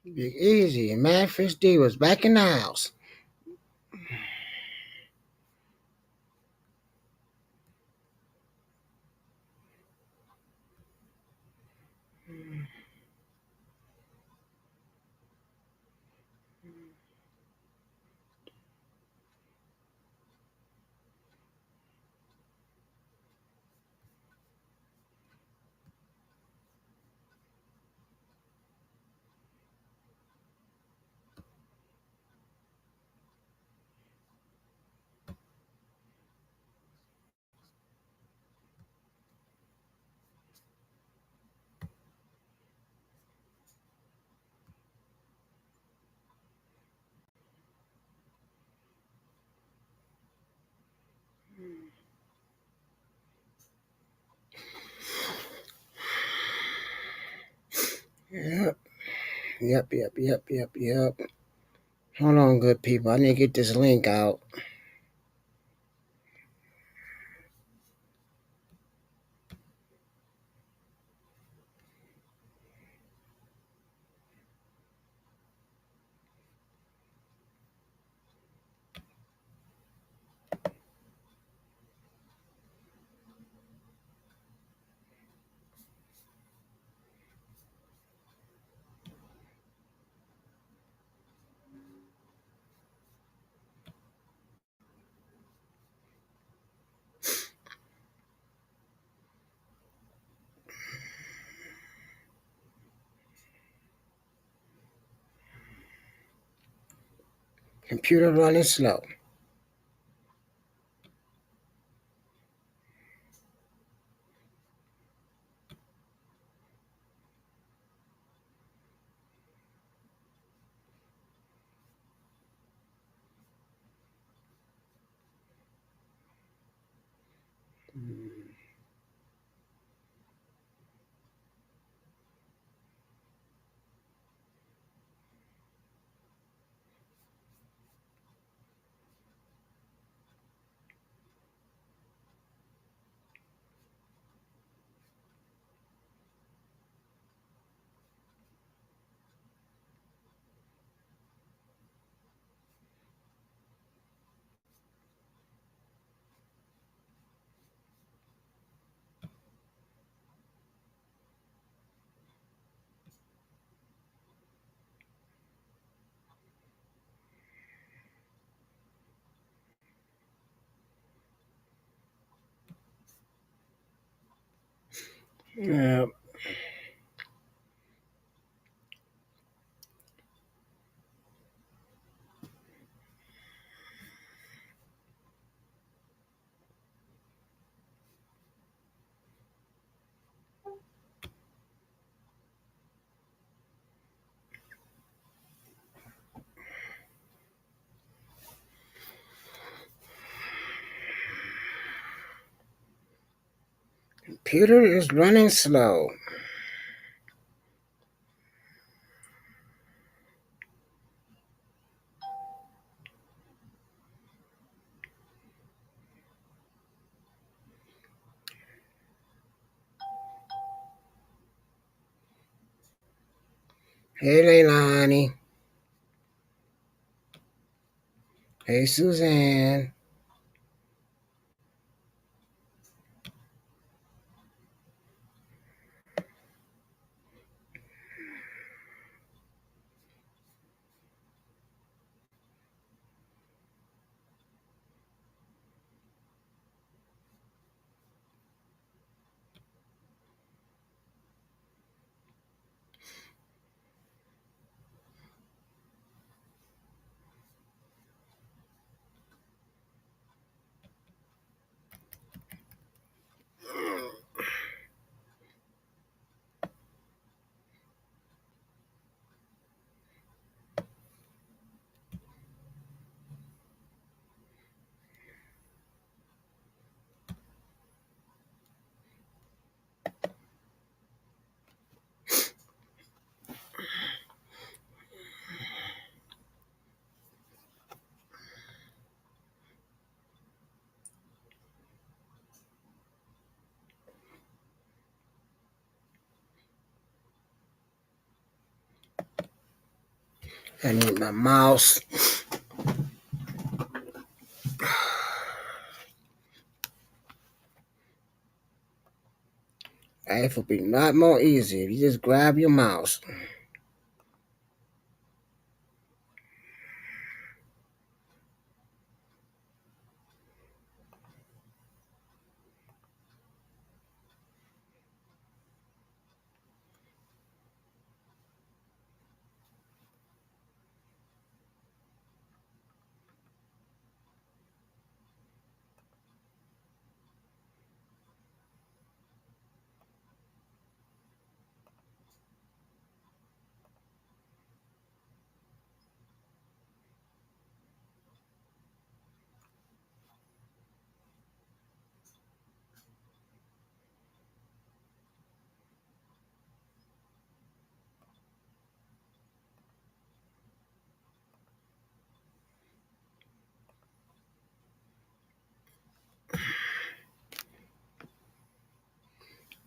Big Easy and Manfish D was back in the house. Yep, yep. Hold on, good people. I need to get this link out. Computer running slow. Yep. Computer is running slow. Hey, Lelani. Hey, Suzanne. I need my mouse. Life would be a lot more easy if you just grab your mouse.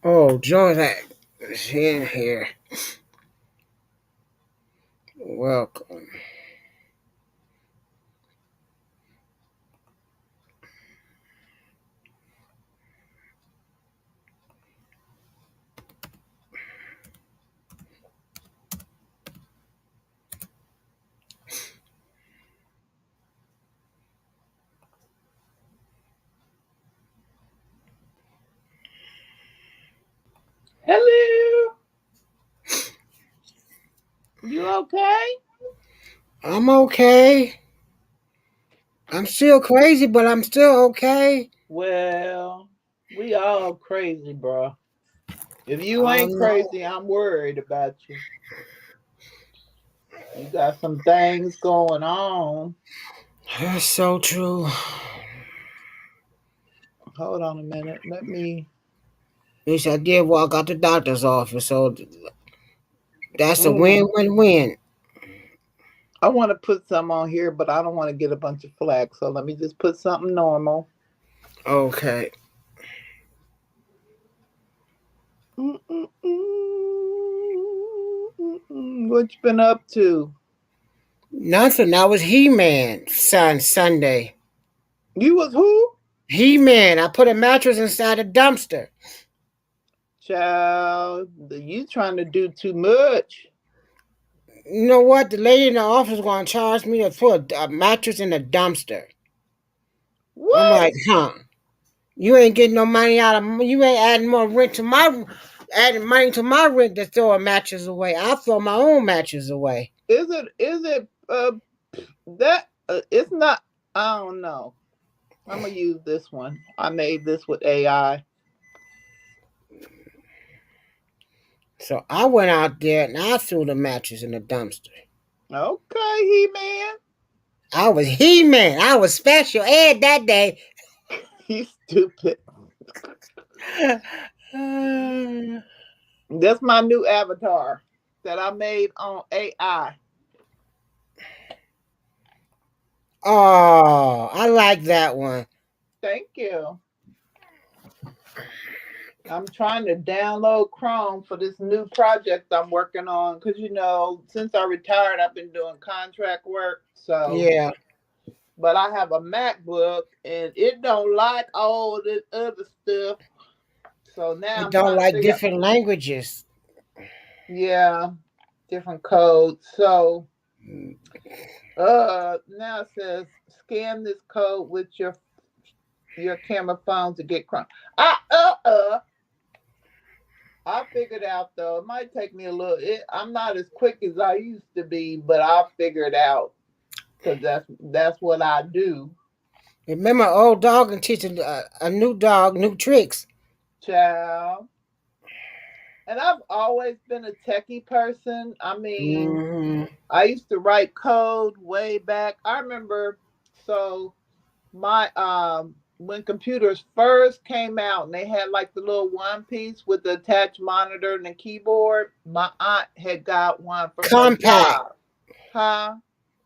Oh, join that. It's in here. Welcome. Hello. You okay? I'm okay. I'm still crazy, but I'm still okay. Well, we all crazy, bro. If you Oh ain't no, crazy, I'm worried about you. You got some things going on. that's so true. Hold on a minute. Let me. At least I did walk out the doctor's office, so that's a Mm, win-win-win. I want to put some on here, but I don't want to get a bunch of flack. So let me just put something normal. Okay. What you been up to? Nothing. That was He-Man, Sunday. You was who? He-Man. I put a mattress inside a dumpster. Child, you trying to do too much. You know what? The lady in the office going to charge me to put a mattress in a dumpster. I'm What? like, huh? You ain't getting no money out of. You ain't adding more rent to my, adding money to my rent to throw a mattress away. I throw my own mattress away. Is it that it's not. I don't know. I'm gonna use this one. I made this with AI. So I went out there and I threw the mattress in the dumpster. Okay, He Man. I was He-Man. I was special ed that day. You stupid. That's my new avatar that I made on AI. Oh, I like that one. Thank you. I'm trying to download Chrome for this new project I'm working on because since I retired, I've been doing contract work. So, Yeah, but I have a MacBook and it don't like all this other stuff. So now it I'm don't trying to like figure out, different languages. yeah, different codes. So now it says scan this code with your camera phone to get Chrome. I I figured out though. It might take me a little. I'm not as quick as I used to be, but I'll figure it out because that's what I do, Remember, old dog and teaching a new dog new tricks. child. And I've always been a techie person. I mean, Hmm. I used to write code way back. I remember so my when computers first came out and they had like the little one piece with the attached monitor and the keyboard, my aunt had got one from her Compact. job. Huh?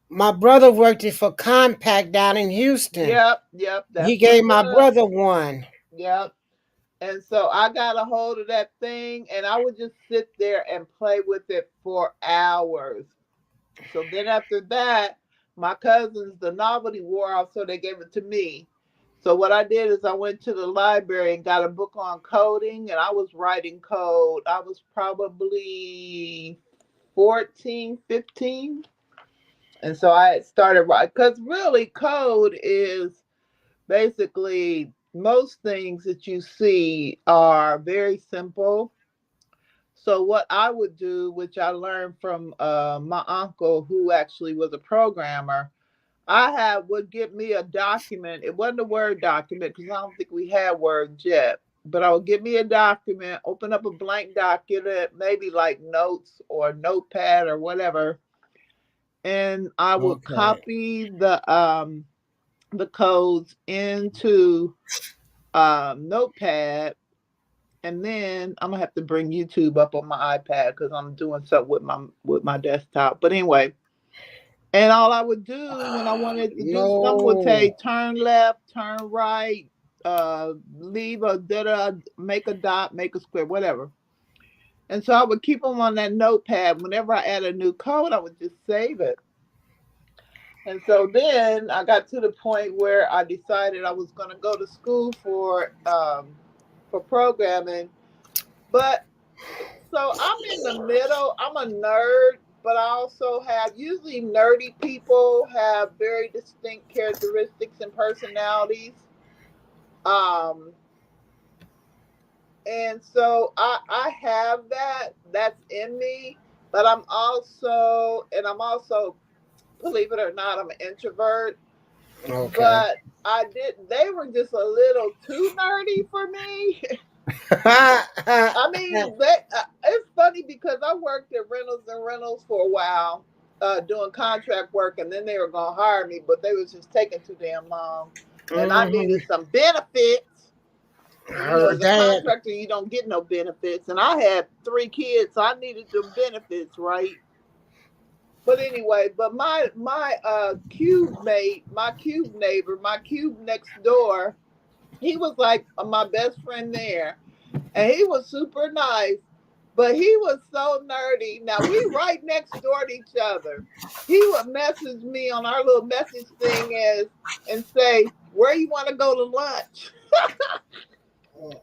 My brother worked it for Compact down in Houston. Yep, He that's what it gave my was. brother one. Yep. And so I got a hold of that thing and I would just sit there and play with it for hours. So then after that, my cousins, the novelty wore off, so they gave it to me. So what I did is I went to the library and got a book on coding, and I was writing code. I was probably 14, 15. And so I started writing, because really code is basically most things that you see are very simple. So what I would do, which I learned from my uncle, who actually was a programmer, I had would get me a document. It wasn't a Word document because I don't think we had Word yet. But I would get me a document, open up a blank document, maybe like notes or notepad or whatever, and I would Okay. copy the codes into notepad, and then I'm gonna have to bring YouTube up on my iPad because I'm doing something with my desktop. But anyway, and all I would do when I wanted to do something would No. say turn left, turn right, leave a da da, make a dot, make a square, whatever. And so I would keep them on that notepad. Whenever I add a new code, I would just save it. And so then I got to the point where I decided I was going to go to school for programming. But so I'm in the middle. I'm a nerd, but I also have usually nerdy people have very distinct characteristics and personalities. Um, and so I have that's in me, but I'm also, believe it or not, I'm an introvert. Okay. But I did. They were just a little too nerdy for me. I mean, it's funny because I worked at Reynolds and Reynolds for a while, doing contract work, and then they were gonna hire me, but they was just taking too damn long, and I Hmm. needed some benefits. I And heard as a that. contractor, you don't get no benefits, and I had 3 kids, so I needed them benefits, right? But anyway, but my cube mate, my cube neighbor, my cube next door, he was like my best friend there, and he was super nice, but he was so nerdy. Now we right next door to each other. He would message me on our little message thing as and say, "Where you want to go to lunch?" And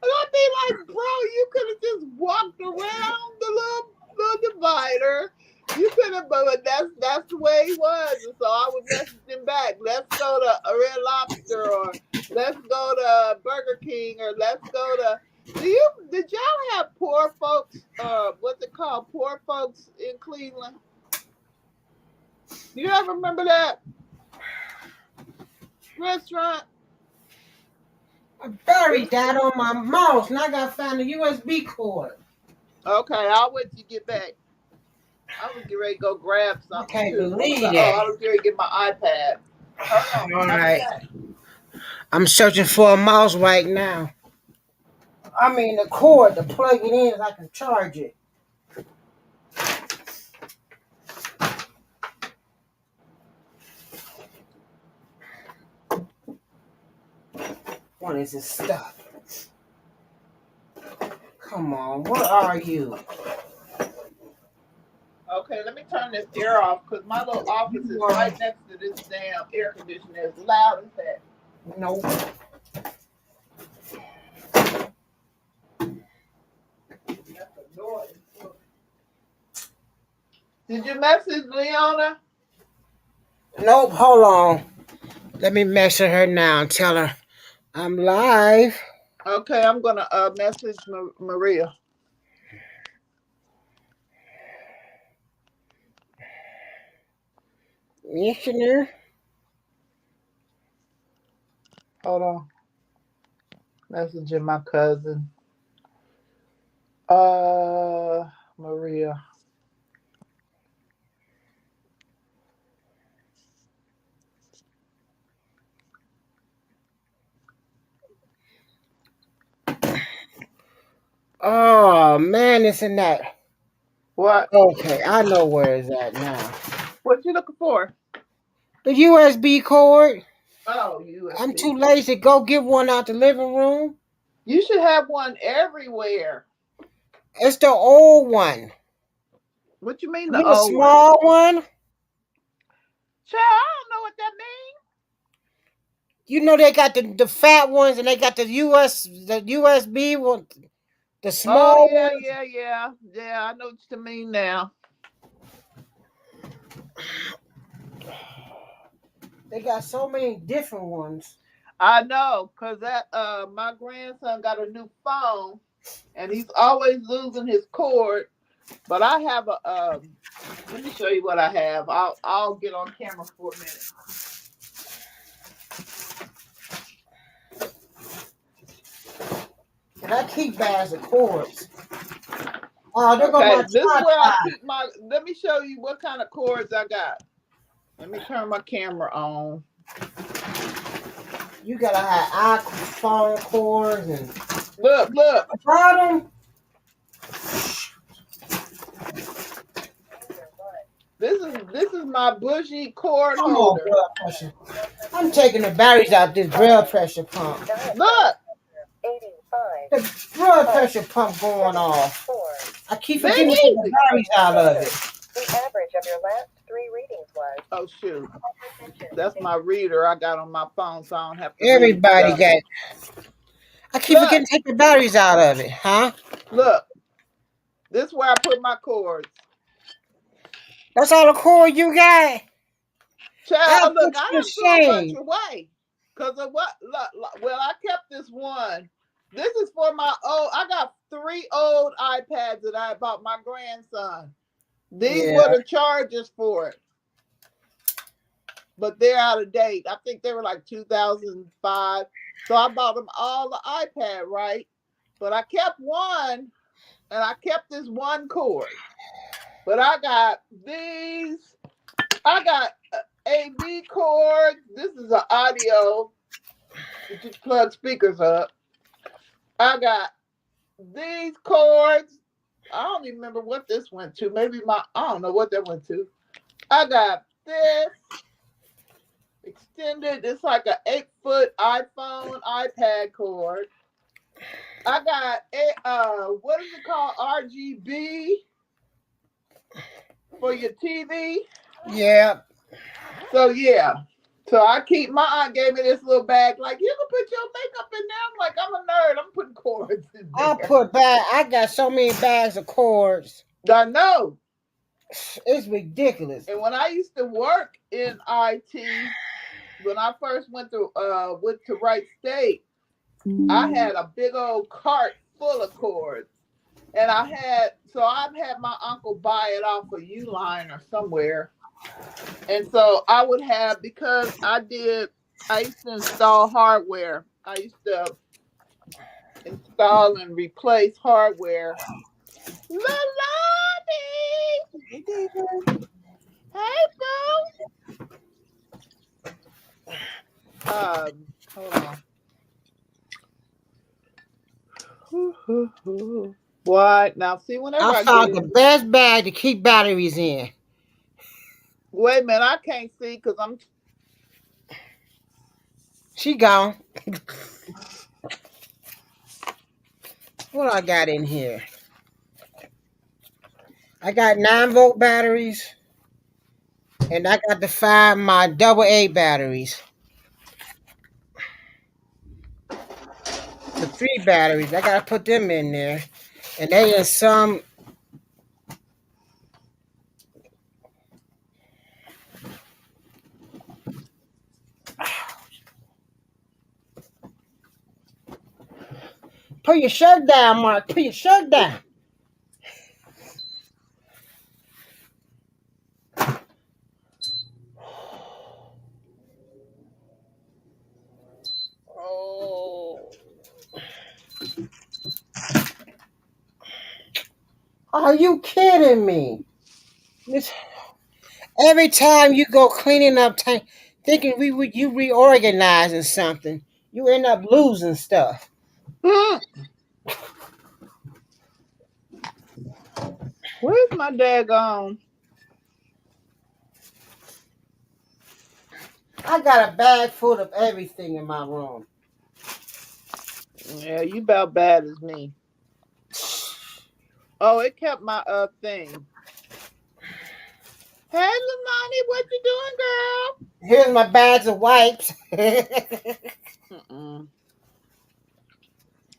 I'd be like, "Bro, you could have just walked around the little divider. You could have, but that's the way he was." And so I would message him back. Let's go to a Red Lobster, or let's go to Burger King, or let's go to. Did y'all have poor folks? What's it called? Poor folks in Cleveland. Do you ever remember that restaurant? I It buried was, that on my mouse. Now I gotta find the USB cord. okay, I'll wait till you get back. I was getting ready to go grab I something can't too. believe Oh, that. I was getting ready to get my iPad. Hold on, All I'll be right. back. I'm searching for a mouse right now. I mean the cord to plug it in so I can charge it. What is this stuff? Come on, what are you? Okay, let me turn this air off because my little office is You are right next to this damn air conditioner. It's loud as heck. nope. That's a noise. Did you message Leona? Nope, hold on. Let me message her now and tell her I'm live. Okay, I'm gonna message Maria. Missioner. Hold on, messaging my cousin. Maria. Oh man, it's in that. What? Okay, I know where it's at now. What you looking for? The USB cord. Oh, I'm USB. too lazy to go get one out the living room. You should have one everywhere. It's the old one. What you mean You the mean the old one? small one? Child, I don't know what that means. You know they got the fat ones and they got the USB one, the Oh small yeah, ones. yeah, yeah. Yeah, I know what you mean now. They got so many different ones. I know, cause that my grandson got a new phone and he's always losing his cord. But I have a let me show you what I have. I'll get on camera for a minute. And I keep bags of cords. Oh, there go my Okay, this is where I tripod. keep my. Let me show you what kind of cords I got. Let me turn my camera on. You gotta have iPhone cords and Look, look. bottom. This is my bushy cord Come on, holder. blood pressure. I'm taking the batteries out this blood pressure pump. Look, The blood pressure pump going off. I keep big forgetting to take the easy. batteries out of it. The average of your last 3 readings was. Oh shoot, that's my reader I got on my phone, so I don't have to read Everybody stuff. got. I keep Look, forgetting to take the batteries out of it, huh? look. This is where I put my cords. That's all the cord you got. I'll Child, look, put I you to done threw a bunch shame. away. Cause of what? Look, well, I kept this one. This is for my old. I got 3 old iPads that I bought my grandson. These Yeah. were the chargers for it, but they're out of date. I think they were like 2005. So I bought them all the iPad, right? But I kept one, and I kept this one cord. But I got these. I got AV cords. This is an audio. You just plug speakers up. I got these cords. I don't even remember what this went to. Maybe I don't know what that went to. I got this extended. It's like an 8-foot iPhone iPad cord. I got what is it called? RGB for your TV. Yeah. So yeah. So I keep my aunt gave me this little bag, like you can put your makeup in there. I'm like, I'm a nerd. I'm putting cords in I'll there. put back. I got so many bags of cords. I know. It's ridiculous. And when I used to work in IT, when I first went to Wright State, I had a big old cart full of cords. And I've had my uncle buy it off of Uline or somewhere. And so I would have, because I used to install hardware. I used to install and replace hardware. Lelani! Hey, David. Hey, boo! Hold on. What? Now, see, whenever I I get found the in. best bag to keep batteries in. Wait a minute, I can't see because I'm. She gone. What I got in here? I got 9-volt batteries, and I got to find my double A batteries. The 3 batteries, I gotta put them in there, and they in some. Put your shirt down, Mark. Put your shirt down. Oh. Are you kidding me? This, every time you go cleaning up, thinking you reorganizing something, you end up losing stuff. Where's my daggone? I got a bag full of everything in my room. Yeah, you about bad as me. Oh, it kept my thing. Hey, Lelani, what you doing, Here's my bags of wipes. girl?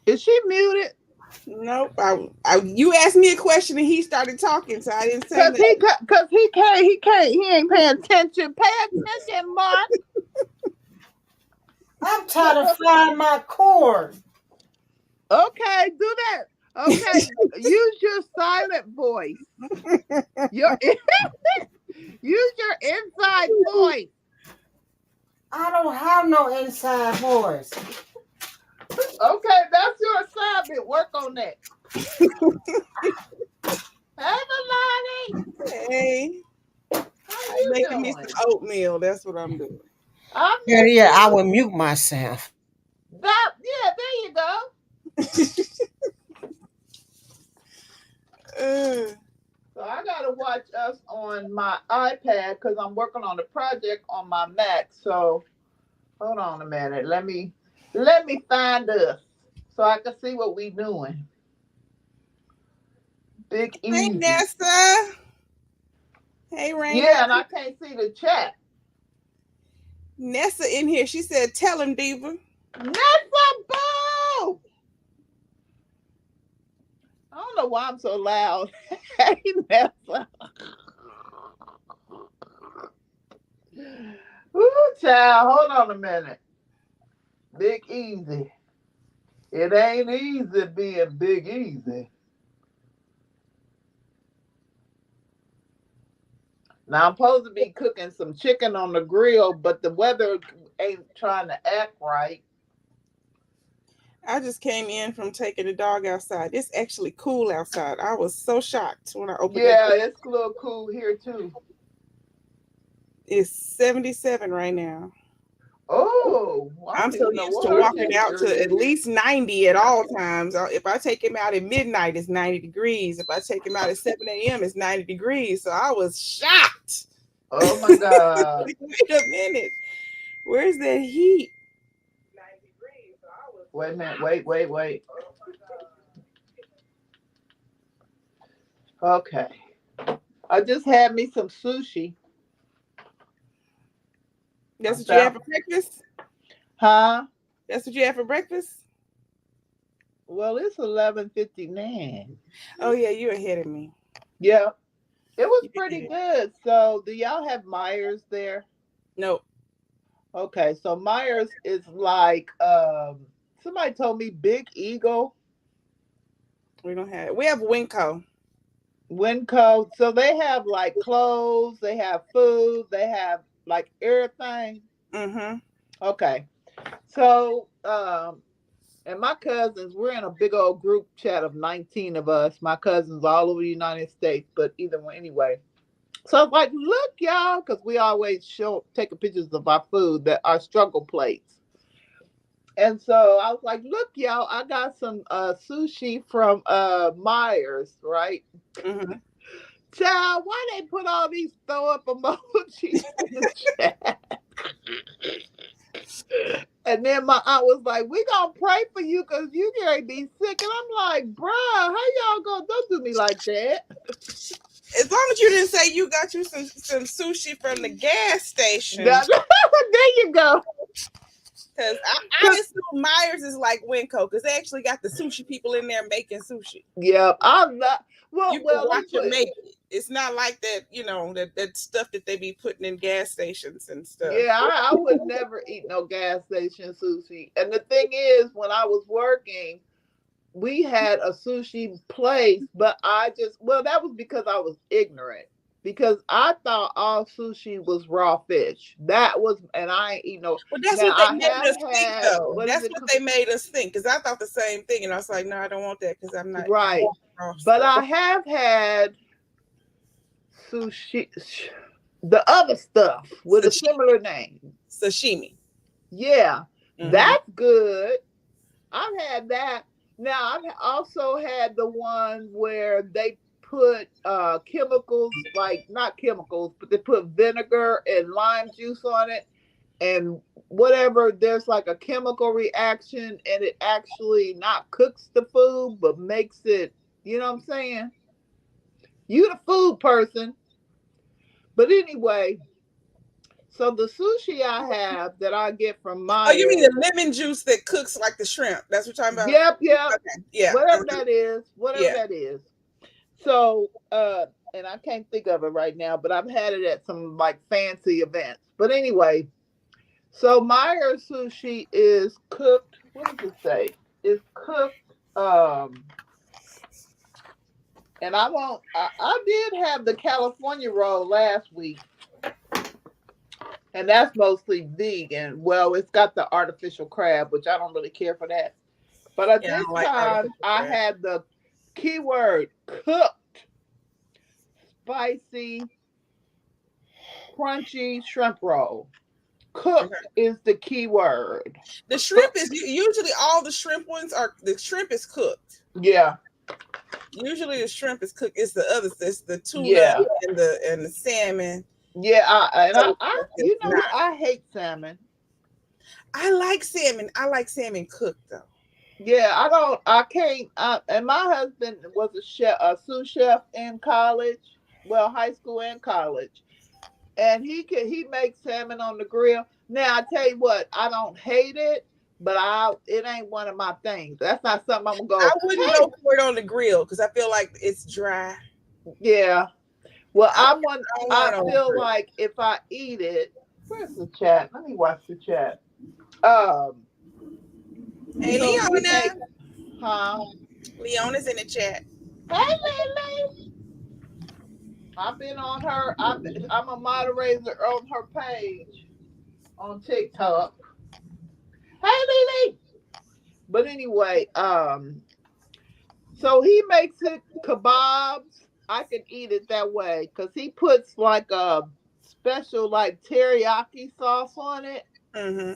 Is she muted? Nope. You asked me a question and he started talking, so I didn't say nothing. Cause he ain't paying attention. Pay attention, Mark. I'm trying to find my cord. Okay, do that. Okay, use your silent voice. Your use your inside voice. I don't have no inside voice. Okay, that's your assignment. Work on that. Hey, Lelani, Hey, how I'm you making me some doing? oatmeal. That's what I'm doing. I Yeah, miss yeah, I you. will mute myself. That yeah, there you go. Uh, So I gotta watch us on my iPad because I'm working on a project on my Mac. So hold on a minute. Let me find us so I can see what we doing. Big hey, easy. Nessa. Hey, Raina. Yeah, and I can't see the chat. Nessa in here. She said, "Tell him, Diva." Nessa Boo! I don't know why I'm so loud. Hey Nessa. Ooh, child, hold on a minute. Big easy. It ain't easy being big easy. Now I'm supposed to be cooking some chicken on the grill, but the weather ain't trying to act right. I just came in from taking the dog outside. It's actually cool outside. I was so shocked when I opened that Yeah, door. it's a little cool here too. It's 77 right now. Oh, I I'm don't so even know used what to our walking out temperature to at is. least 90 at all times. If I take him out at midnight, it's 90 degrees. If I take him out at 7 a.m., it's 90 degrees. So I was shocked. Oh my God. Like, wait a minute. Where's that heat? 90 degrees. So I was Wait a minute. Wait. Okay. I just had me some sushi. I That's what you have found, for breakfast? huh? That's what you have for breakfast? Well, it's 11:59. Oh yeah, you're ahead of me. Yeah, it was You pretty did. good. So, do y'all have Myers there? Nope, Okay, so Myers is like somebody told me Big Eagle, we don't have it. We have Winco. Winco. So they have like clothes, they have food, they have like everything. Mm-hmm. Okay. So and my cousins, we're in a big old group chat of 19 of us. My cousins all over the United States, but either way, anyway. So I was like, look, y'all, because we always show taking pictures of our food, that our struggle plates. And so I was like, look, y'all, I got some sushi from Myers, right? Mm-hmm. Child, why they put all these throw up emojis in the chat? And then my aunt was like, we gonna pray for you because you can't be sick. And I'm like, bruh, how y'all gonna don't do me like that? As long as you didn't say you got you some sushi from the gas station, There you go. because I assume Myers is like Winco because they actually got the sushi people in there making sushi. Yeah, I'm not. You can Well, let me watch put them it. make it. It's not like that, that stuff that they be putting in gas stations and stuff. Yeah, I would never eat no gas station sushi. And the thing is, when I was working, we had a sushi place, but that was because I was ignorant. Because I thought all sushi was raw fish. That was, and I ain't eat no. Well, that's Now what they I made have us think, had, though. what is That's it what called? they made us think. Because I thought the same thing, and I was like, no, I don't want that because I'm not Right. raw But stuff. I have had sushi, the other stuff with a Sashimi. similar name. Sashimi. Yeah, Mm-hmm. that's good. I've had that. Now I've also had the one where they put chemicals, like not chemicals, but they put vinegar and lime juice on it, and whatever. There's like a chemical reaction, and it actually not cooks the food, but makes it. You know what I'm saying? You the food person. But anyway, so the sushi I have that I get from Oh, you mean Myers. the lemon juice that cooks like the shrimp? That's what you're talking about? Yep, yep. Okay. Yeah. Whatever that is, whatever Yeah. that is. So, and I can't think of it right now, but I've had it at some like fancy events. But anyway, so Myers sushi is cooked. What does it say? It's cooked. And I won't. I did have the California roll last week, and that's mostly vegan. Well, it's got the artificial crab, which I don't really care for that. But at Yeah, I this don't like time, artificial I crab. had the keyword cooked, spicy, crunchy shrimp roll. Okay. Cooked is the key word. The shrimp is usually all the shrimp ones are the shrimp is cooked. Yeah, Usually the shrimp is cooked. It's the other, it's the tuna yeah, and the salmon. yeah. So You it's know not. what? I hate salmon. I like salmon. I like salmon cooked though. Yeah, I don't. I can't. And my husband was a chef, a sous chef in college. Well, high school and college, and he makes salmon on the grill. Now I tell you what, I don't hate it, but it ain't one of my things. That's not something I'm gonna I go. wouldn't Hey, go for it on the grill because I feel like it's dry. yeah. Well, I, I don't want I it on the feel grill. like if I eat it, where's the chat? Let me watch the chat. Um, Hey, so he Leona. makes, huh? Leona's in the chat. Hey, Lily. I've been on her. I'm a moderator on her page on TikTok. Hey, Lily. But anyway, so he makes it kebabs. I can eat it that way because he puts like a special like teriyaki sauce on it Mm-hmm.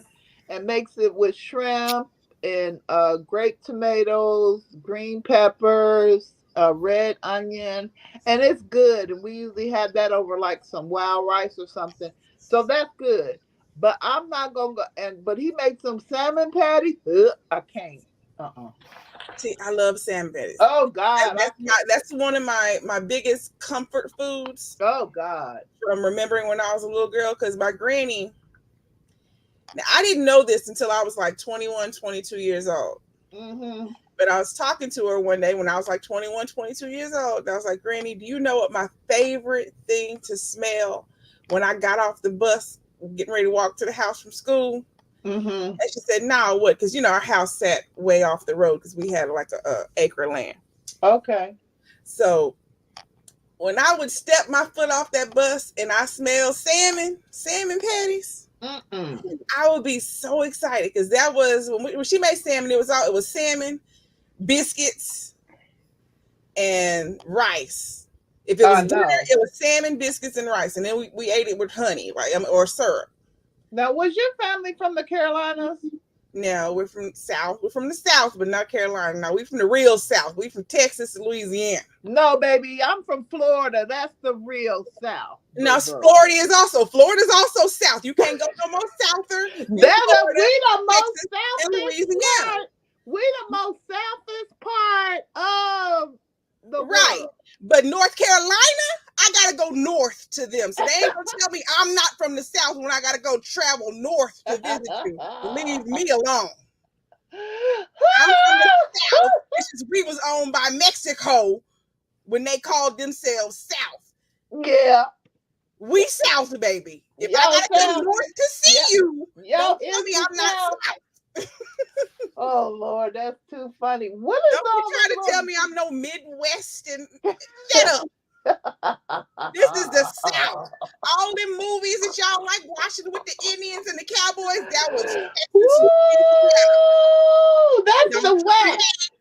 and makes it with shrimp and grape tomatoes, green peppers, red onion, and it's good. And we usually have that over like some wild rice or something. So that's good. But I'm not gonna go. And but he makes some salmon patties. Ugh, I can't. Uh-uh. See, I love salmon patties. Oh God, I can't. That's one of my biggest comfort foods Oh God. from remembering when I was a little girl because my granny. Now, I didn't know this until I was like 21, 22 years old. Mm-hmm. But I was talking to her one day when I was like 21, 22 years old. And I was like, Granny, do you know what my favorite thing to smell when I got off the bus, getting ready to walk to the house from school? Mm-hmm. And she said, no, what? Because, our house sat way off the road because we had like a acre of land. Okay. So when I would step my foot off that bus and I smell salmon patties, Mm-mm. I would be so excited because that was when she made salmon. It was salmon, biscuits, and rice. If it was dinner, No. it was salmon, biscuits, and rice, and then we ate it with honey, like or syrup. Now, was your family from the Carolinas? Now we're from the South. We're from the South, but not Carolina. Now we from the real South. We from Texas and Louisiana. No, baby, I'm from Florida. That's the real South. Now Boo-boo. Florida's also South. You can't go no more souther than We Florida, the most Texas, and southest Louisiana. part. We the most southest part of the Right. world. But North Carolina, I gotta go north to them. So they ain't gonna tell me I'm not from the South when I gotta go travel north to visit you. Leave me alone. I'm from the South, which is we was owned by Mexico when they called themselves South. Yeah. We South, baby. If I Y'all gotta come South. north to see Yeah. you, Y'all don't is tell me the I'm not South. South. Oh Lord, that's too funny. What is Don't be all trying to tell me I'm no Midwest and shut up. This is the South. All them movies that y'all like watching with the Indians and the Cowboys, that was Texas. Woo! That's the Don't West.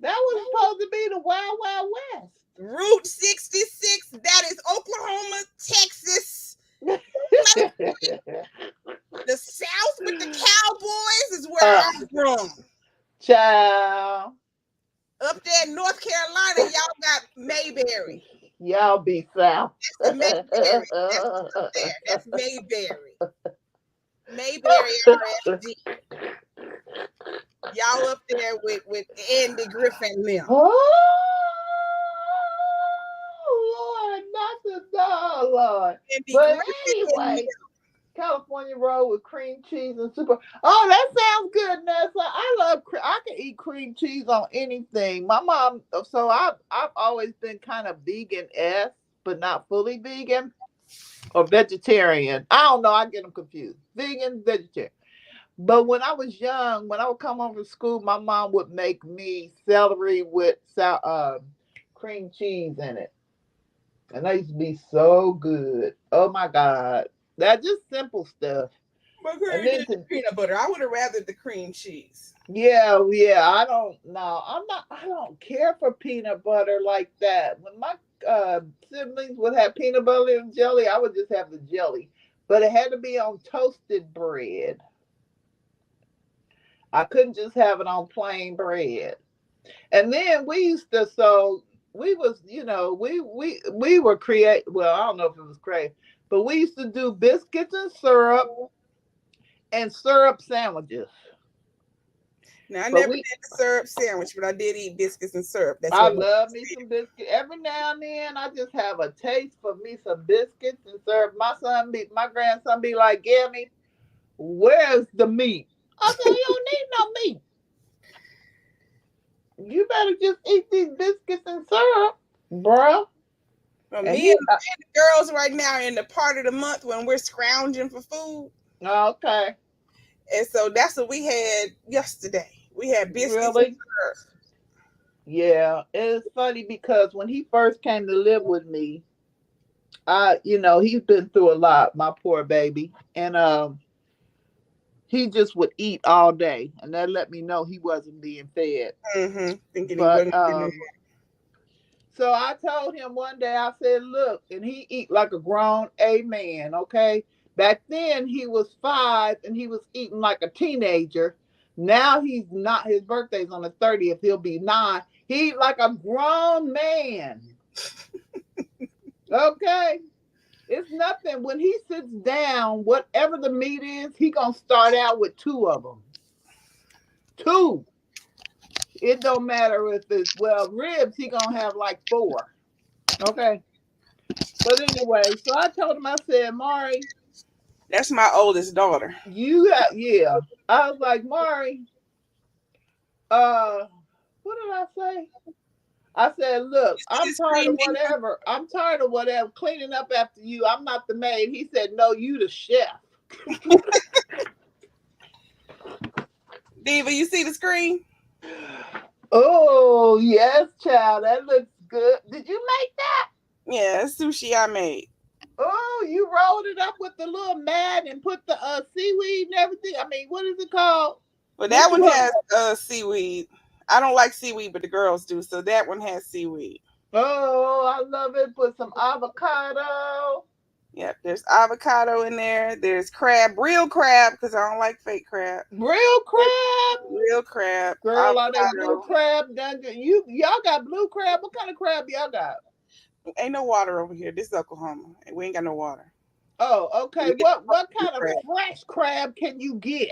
That was supposed to be the Wild Wild West. Route 66, that is Oklahoma, Texas. The South with the Cowboys is where I'm from. Child. Up there in North Carolina, y'all got Mayberry. Y'all be South. That's the Mayberry. That's up there. That's Mayberry. Mayberry RFD. Y'all up there with Andy Griffin them. Oh Lord, not the dog. Lord. And be But great in anyway, California roll with cream cheese and super. Oh, that sounds good, Nessa. I love. I can eat cream cheese on anything. My mom. So I've always been kind of vegan-esque, but not fully vegan or vegetarian. I don't know. I get them confused. Vegan, vegetarian. But when I was young, when I would come home from school, my mom would make me celery with cream cheese in it. And that used to be so good. Oh my God. That's just simple stuff. But And girl, then did the to, peanut butter. I would have rather the cream cheese. yeah, yeah, I don't know. I don't care for peanut butter like that. When my siblings would have peanut butter and jelly, I would just have the jelly. But it had to be on toasted bread. I couldn't just have it on plain bread. And then we used to we was we were create well I don't know if it was creative, but we used to do biscuits and syrup and syrup sandwiches. Now I But never we did the syrup sandwich, but I did eat biscuits and syrup. That's I what my love me some biscuit. Every now and then I just have a taste for me some biscuits and syrup. My grandson be like, Gammy, where's the meat? I said, you don't need no meat. You better just eat these biscuits and syrup, bruh. well, And me he, and the girls right now are in the part of the month when we're scrounging for food. okay, And so that's what we had yesterday. We had biscuits and really? Yeah, it's funny because when he first came to live with me, he's been through a lot, my poor baby, and he just would eat all day, and that let me know he wasn't being fed. syrup. Thinking he But wasn't getting no. so I told him one day, I said, look, and he eat like a grown a man, okay? Back then he was 5 and he was eating like a teenager. Now he's not, his birthday's on the 30th, he'll be 9. He eat like a grown man. Okay? It's nothing. When he sits down, whatever the meat is, he gonna start out with 2 of them. 2. It don't matter if it's ribs, he gonna have like 4. Okay. But anyway, so I told him, I said, Mari, That's my oldest daughter. yeah. I was like, Mari, uh, what did I say? I said, look, I'm It's tired of cream cheese. whatever. I'm tired of whatever cleaning up after you. I'm not the maid. He said, no, you the chef. Diva, you see the screen? Oh, yes, child. That looks good. Did you make that? Yeah, it's sushi I made. Oh, you rolled it up with the little mat and put the seaweed and everything. I mean, what is it called? But What that you one want? has seaweed. I don't like seaweed, but the girls do. So that one has seaweed. Oh, I love it. Put some avocado. Yep, there's avocado in there. There's crab, real crab, because I don't like fake crab. Real crab. Real crab, Girl, are they blue avocado. crab? Y'all got blue crab? What kind of crab y'all got? Ain't no water over here. This is Oklahoma. We ain't got no water. Oh, okay. We get What blue kind of crab. fresh crab can you get?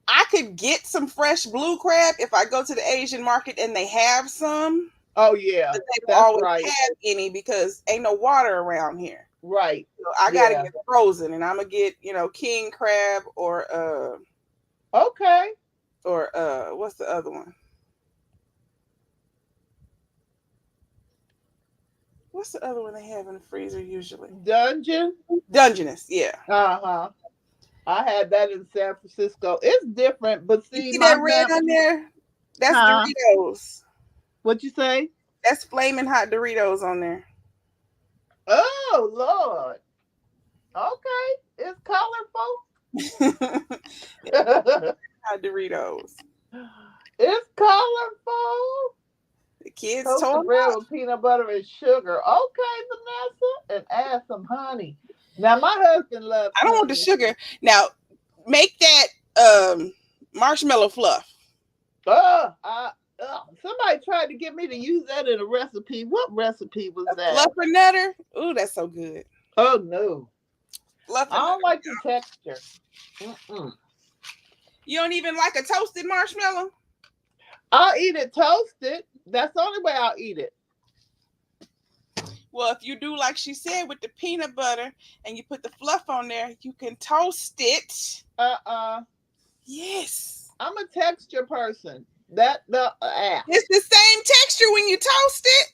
I could get some fresh blue crab if I go to the Asian market and they have some. Oh yeah, But they don't that's always right. have any because ain't no water around here. Right. So I gotta Yeah. get frozen, and I'm gonna get king crab or Okay. what's the other one? What's the other one they have in the freezer usually? Dungeon. Dungeness, yeah. Uh-huh. I had that in San Francisco. It's different, but You see, see my that red family. on there? That's Huh? Doritos. What you say? That's flaming hot Doritos on there. Oh Lord. Okay. It's colorful. Hot Doritos. It's colorful. The kids Toasted told bread us. with peanut butter and sugar. Okay, Vanessa. And add some honey. Now my husband loves I don't want the honey. sugar. Now, make that marshmallow fluff. Somebody tried to get me to use that in a recipe. What recipe was that? Fluffernutter. Ooh, that's so good. Oh no. I Fluffernutter. don't like the texture. Mm-mm. You don't even like a toasted marshmallow? I'll eat it toasted. That's the only way I'll eat it. Well, if you do like she said with the peanut butter and you put the fluff on there, you can toast it. Yes. I'm a texture person. That the app. It's the same texture when you toast it.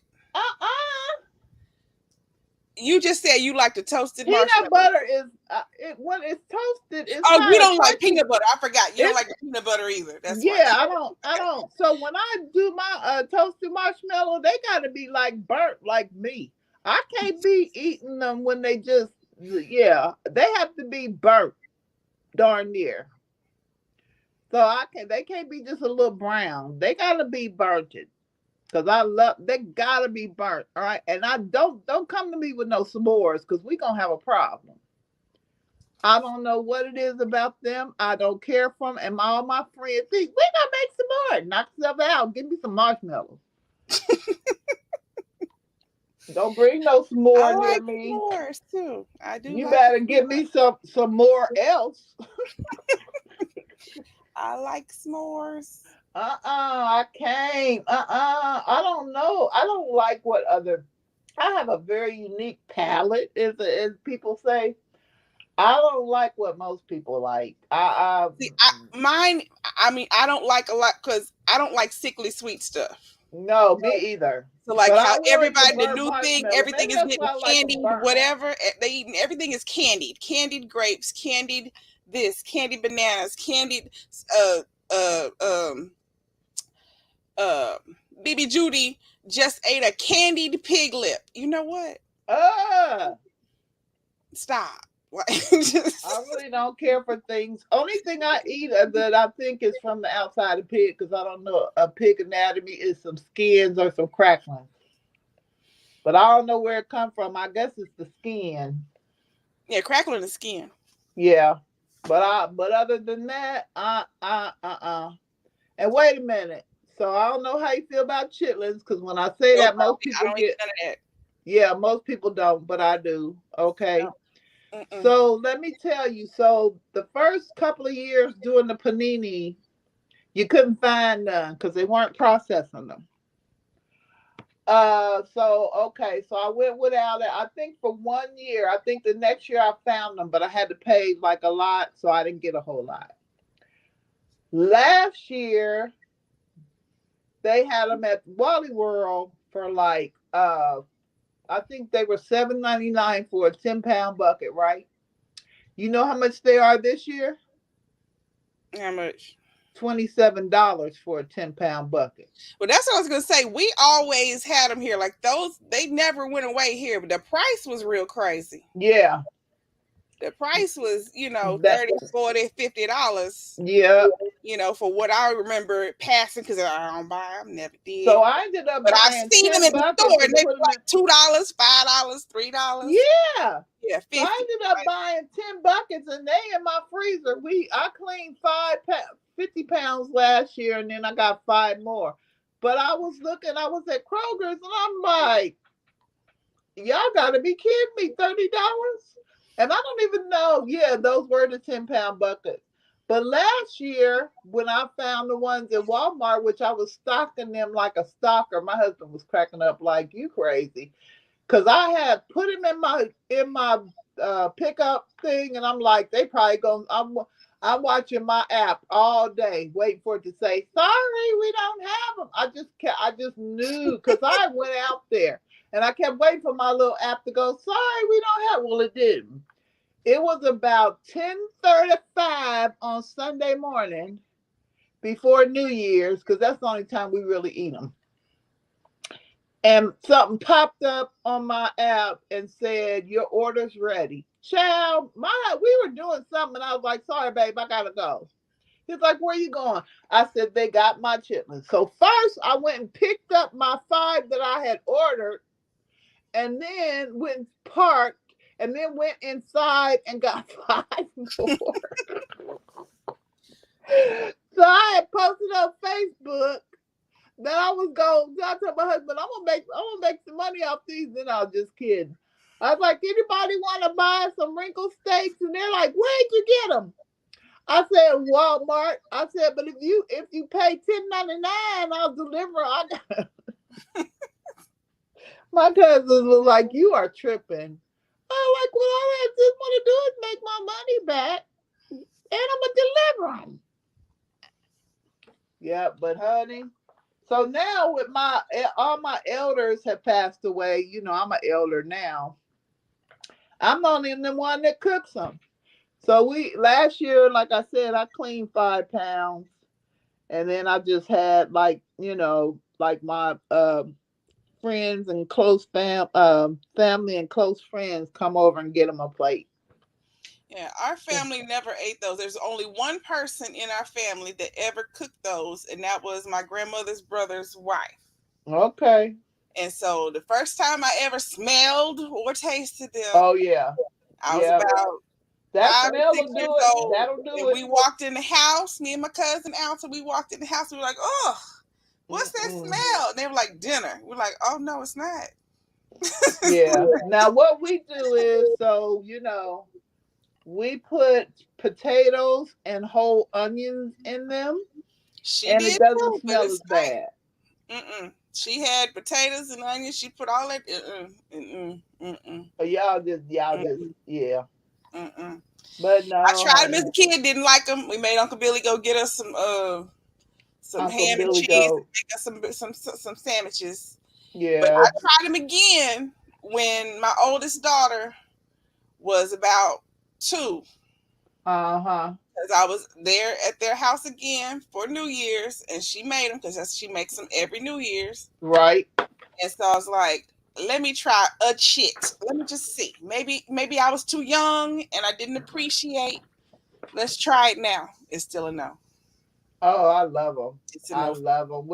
You just said you like to toasted Peanut marshmallow. butter is when it's toasted. It's Oh, you don't crunchy. like peanut butter. I forgot. You don't like the peanut butter either. That's why. I don't. So when I do my toasted marshmallow, they gotta be like burnt like me. I can't be eating them when they just they have to be burnt darn near. So they can't be just a little brown. They gotta be burnt. Because they gotta be burnt, all right? And I don't come to me with no s'mores, because we gonna have a problem. I don't know what it is about them. I don't care for them. And all my friends think, we gonna make s'mores. Knock yourself out. Give me some marshmallows. Don't bring no s'more near me. S'mores too. I do. You better give me some more else. I like s'mores. I can't. I don't know. I don't like what other. I have a very unique palate, as people say. I don't like what most people like. Mine. I mean, I don't like a lot because I don't like sickly sweet stuff. No, me either. So like how everybody, the new thing, everything is getting candied, whatever. They eating everything is candied. Candied grapes, candied this, candied bananas, candied BB Judy just ate a candied pig lip. You know what? Stop. I really don't care for things. Only thing I eat that I think is from the outside of pig, because I don't know a pig anatomy, is some skins or some cracklings. But I don't know where it come from. I guess it's the skin. Yeah, crackling the skin. Yeah. But other than that, And wait a minute. So I don't know how you feel about chitlins, because when I say that, most people don't eat none of that. Yeah, most people don't, but I do. Okay. No. So let me tell you. So the first couple of years doing the panini, you couldn't find none because they weren't processing them. So I went without it. I think for 1 year. I think the next year I found them, but I had to pay like a lot, so I didn't get a whole lot. Last year, they had them at Wally World for like I think they were $7.99 for a 10-pound bucket, right? You know how much they are this year? How much? $27 for a 10-pound bucket. Well, that's what I was gonna say. We always had them here, like those. They never went away here, but the price was real crazy. Yeah. The price was, $30, $40, $50. Yeah. For what I remember passing, because I don't buy them, never did. So I ended up but I've seen them in the store, and they were like $2, $5, $3. Yeah. Yeah, 50. So I ended up buying 10 buckets, and they in my freezer. I cleaned 50 pounds last year, and then I got 5 more. But I was at Kroger's, and I'm like, y'all gotta be kidding me, $30? And I don't even know. Yeah, those were the 10-pound buckets. But last year, when I found the ones at Walmart, which I was stocking them like a stalker, my husband was cracking up like, you crazy. Because I had put them in my pickup thing, and I'm like, they probably going, I'm watching my app all day, waiting for it to say, sorry, we don't have them. I just knew, because I went out there. And I kept waiting for my little app to go, sorry, we don't have. Well, it didn't. It was about 10:35 on Sunday morning before New Year's, because that's the only time we really eat them. And something popped up on my app and said, your order's ready. Child, we were doing something, and I was like, sorry, babe, I got to go. He's like, where you going? I said, they got my chitlins. So first, I went and picked up my 5 that I had ordered, and then went and parked, and then went inside and got 5 more. So I had posted on Facebook that I was going. I told my husband, I'm gonna make some money off these, and I was just kidding. I was like, anybody want to buy some wrinkle steaks? And they're like, where'd you get them? I said, Walmart. I said, but if you pay $10.99, I'll deliver. My My cousins look like you are tripping. Oh, like, well, all I just want to do is make my money back, and I'm gonna deliver them. Yeah, but honey. So now with my all my elders have passed away. You know, I'm an elder now. I'm the only the one that cooks them. So we last year, like I said, I cleaned 5 pounds, and then I just had like like my friends and family and close friends come over and get them a plate. Yeah, our family never ate those. There's only one person in our family that ever cooked those, and that was my grandmother's brother's wife. Okay. And so the first time I ever smelled or tasted them, Oh yeah, I was yeah. about That 5 or smell will 6 years do it. old. That'll do And it. we walked in the house, me and my cousin Alton, we walked in the house, we were like, oh, what's that Mm-mm. smell? And they were like, dinner. We're like, oh no, it's not. Yeah. Now what we do is we put potatoes and whole onions in them, She and it did doesn't too, but smell it's as bad. mm-mm. She had potatoes and onions. She put all that. Mm-mm, mm-mm, But y'all just, mm-mm, yeah. mm-mm. But I no, tried them as honey, a kid. Didn't like them. We made Uncle Billy go get us some Uncle ham and Billy cheese and go, make us some sandwiches. But yeah, I tried them again when my oldest daughter was about 2. uh-huh, Because I was there at their house again for New Year's, and she made them because she makes them every New Year's. right. And so I was like, let me try a chit. Let me just see. Maybe I was too young and I didn't appreciate. Let's try it now. It's still a no. Oh, I love them. It's a I no. love them.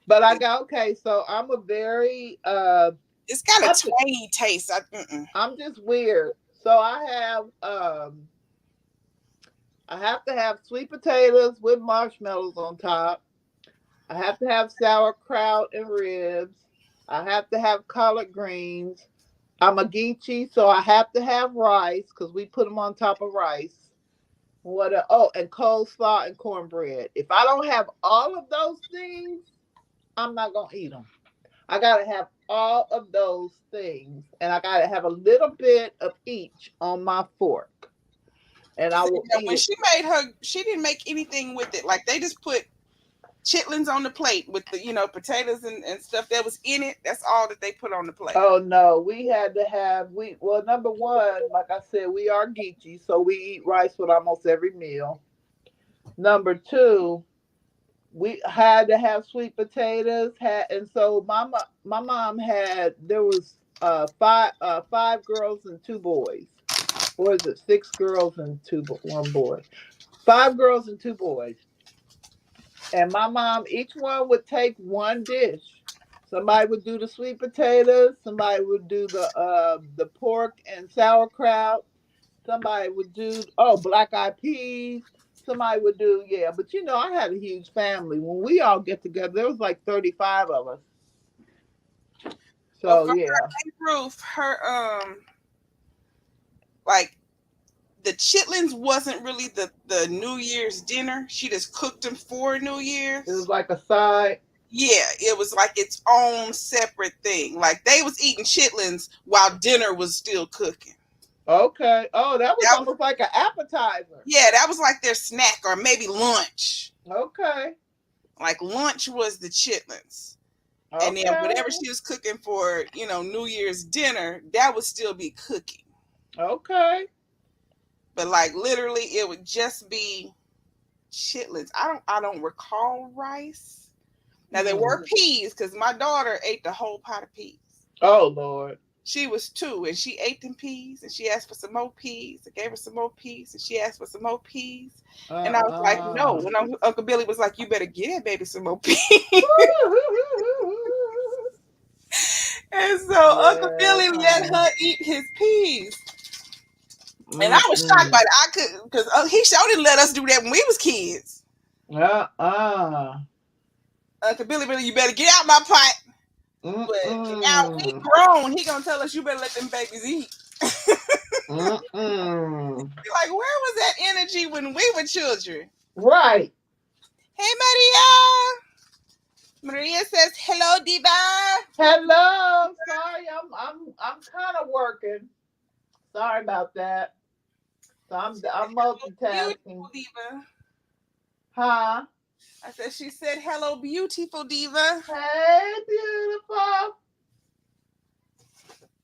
But I got okay. So I'm a very It's got a I'm just, tangy taste. I'm just weird. So I have to have sweet potatoes with marshmallows on top. I have to have sauerkraut and ribs. I have to have collard greens. I'm a geechee, so I have to have rice because we put them on top of rice. And coleslaw and cornbread. If I don't have all of those things, I'm not gonna eat them. I gotta have all of those things, and I gotta have a little bit of each on my fork, and I will eat When it. she didn't make anything with it. Like they just put chitlins on the plate with the potatoes and stuff that was in it. That's all that they put on the plate. Oh no, we had to have number one, like I said, we are geechee, so we eat rice with almost every meal. Number two, we had to have sweet potatoes. And so my mom had there was five girls and 2 boys. Or is it 6 girls and one boy? 5 girls and 2 boys. And my mom, each one would take one dish. Somebody would do the sweet potatoes. Somebody would do the pork and sauerkraut. Somebody would do black eyed peas. Somebody would do but I had a huge family. When we all get together, there was like 35 of us. Well, So for her yeah. Ruth, her like the chitlins wasn't really the New Year's dinner. She just cooked them for New It was Year's. like a side. Yeah, it was like its own separate thing. Like they was eating chitlins while dinner was still cooking. Okay. Oh, that was That was almost like an appetizer. Yeah, that was like their snack or maybe lunch. Okay. Like lunch was the chitlins. And then Okay. whatever she was cooking for, New Year's dinner, that would still be cooking. Okay. But like literally it would just be chitlins. I don't recall rice. Now there were peas because my daughter ate the whole pot of peas. Oh Lord. She was 2 and she ate them peas and she asked for some more peas. I gave her some more peas and she asked for some more peas. And I was like, no. When Uncle Billy was like, you better get that baby some more peas. And so Uncle Billy let her eat his peas. And I was shocked by that. I could because he sure didn't let us do that when we was kids. Uncle Billy, you better get out my pot. But now we grown, he gonna tell us you better let them babies eat. Like, where was that energy when we were children? Right. Hey, Maria. Maria says, hello, Diva. Hello. Sorry I'm kind of working. Sorry about that. So I'm multitasking. Beautiful diva. Huh? I said she said hello, beautiful diva. Hey, beautiful.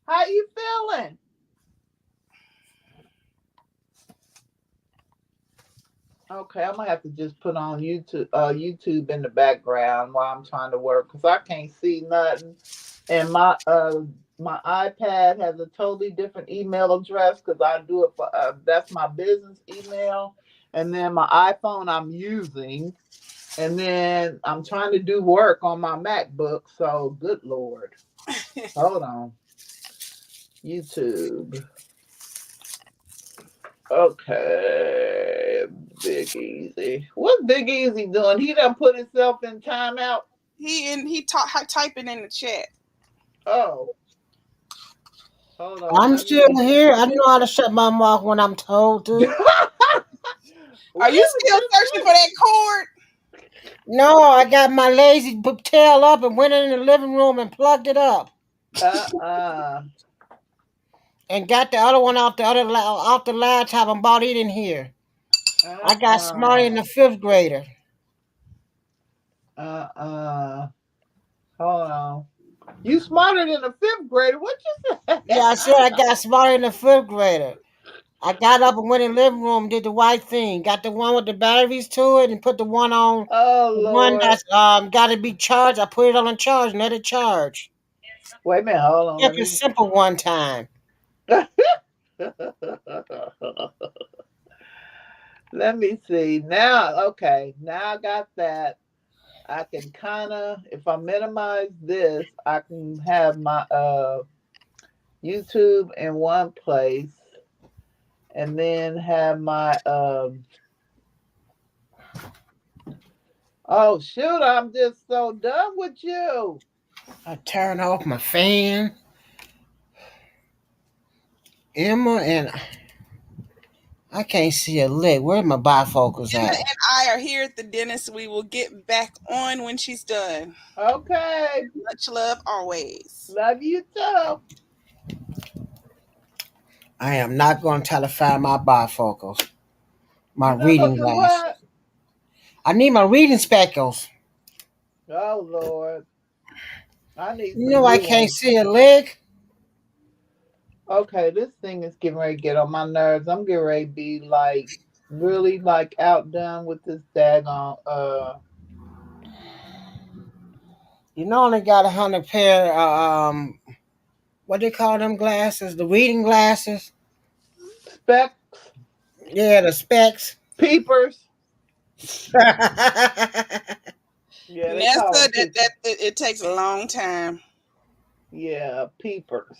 How you feeling? Okay, I'm gonna have to just put on YouTube in the background while I'm trying to work because I can't see nothing. And my iPad has a totally different email address because I do it for that's my business email, and then my iPhone I'm using, and then I'm trying to do work on my MacBook. So good Lord, hold on, YouTube. Okay, Big Easy. What's Big Easy doing? He done put himself in timeout. He typing in the chat. Oh, hold on. I'm Let still me. here. I know how to shut my mouth when I'm told to. We Are you was still just searching for that cord? No, I got my lazy tail up and went in the living room and plugged it up. uh And got the other one off the laptop and bought it in here. I got smarter than uh the fifth grader. uh. Hold on. You smarter than a fifth grader. What you say? Yeah, I said I got smarter than the fifth grader. I got up and went in the living room, did the white thing, got the one with the batteries to it, and put the one on Oh the one Lord. that's got to be charged. I put it on charge and let it charge. Wait a minute. Hold on. Kept it simple one time. Let me see. Now, okay. Now I got that. I can kind of, if I minimize this, I can have my YouTube in one place, and then have my oh shoot, I'm just so done with you. I turn off my fan. Emma and I can't see a lick. Where my bifocals Emma at? and I are here at the dentist. We will get back on when she's done. Okay. Much love always. Love you too. I am not going to try to find my bifocals. My You're not gonna reading do glass. what? I need my reading spectacles. Oh Lord. I need You some know I new can't ones. see a lick. Okay, this thing is getting ready to get on my nerves. I'm getting ready to be like really like outdone with this daggone You know I only got 100 pair. What they call them glasses? The reading glasses. spec Yeah, the specs. peepers. I Yeah, they Nessa, call them that peepers. it takes a long time. Yeah, peepers.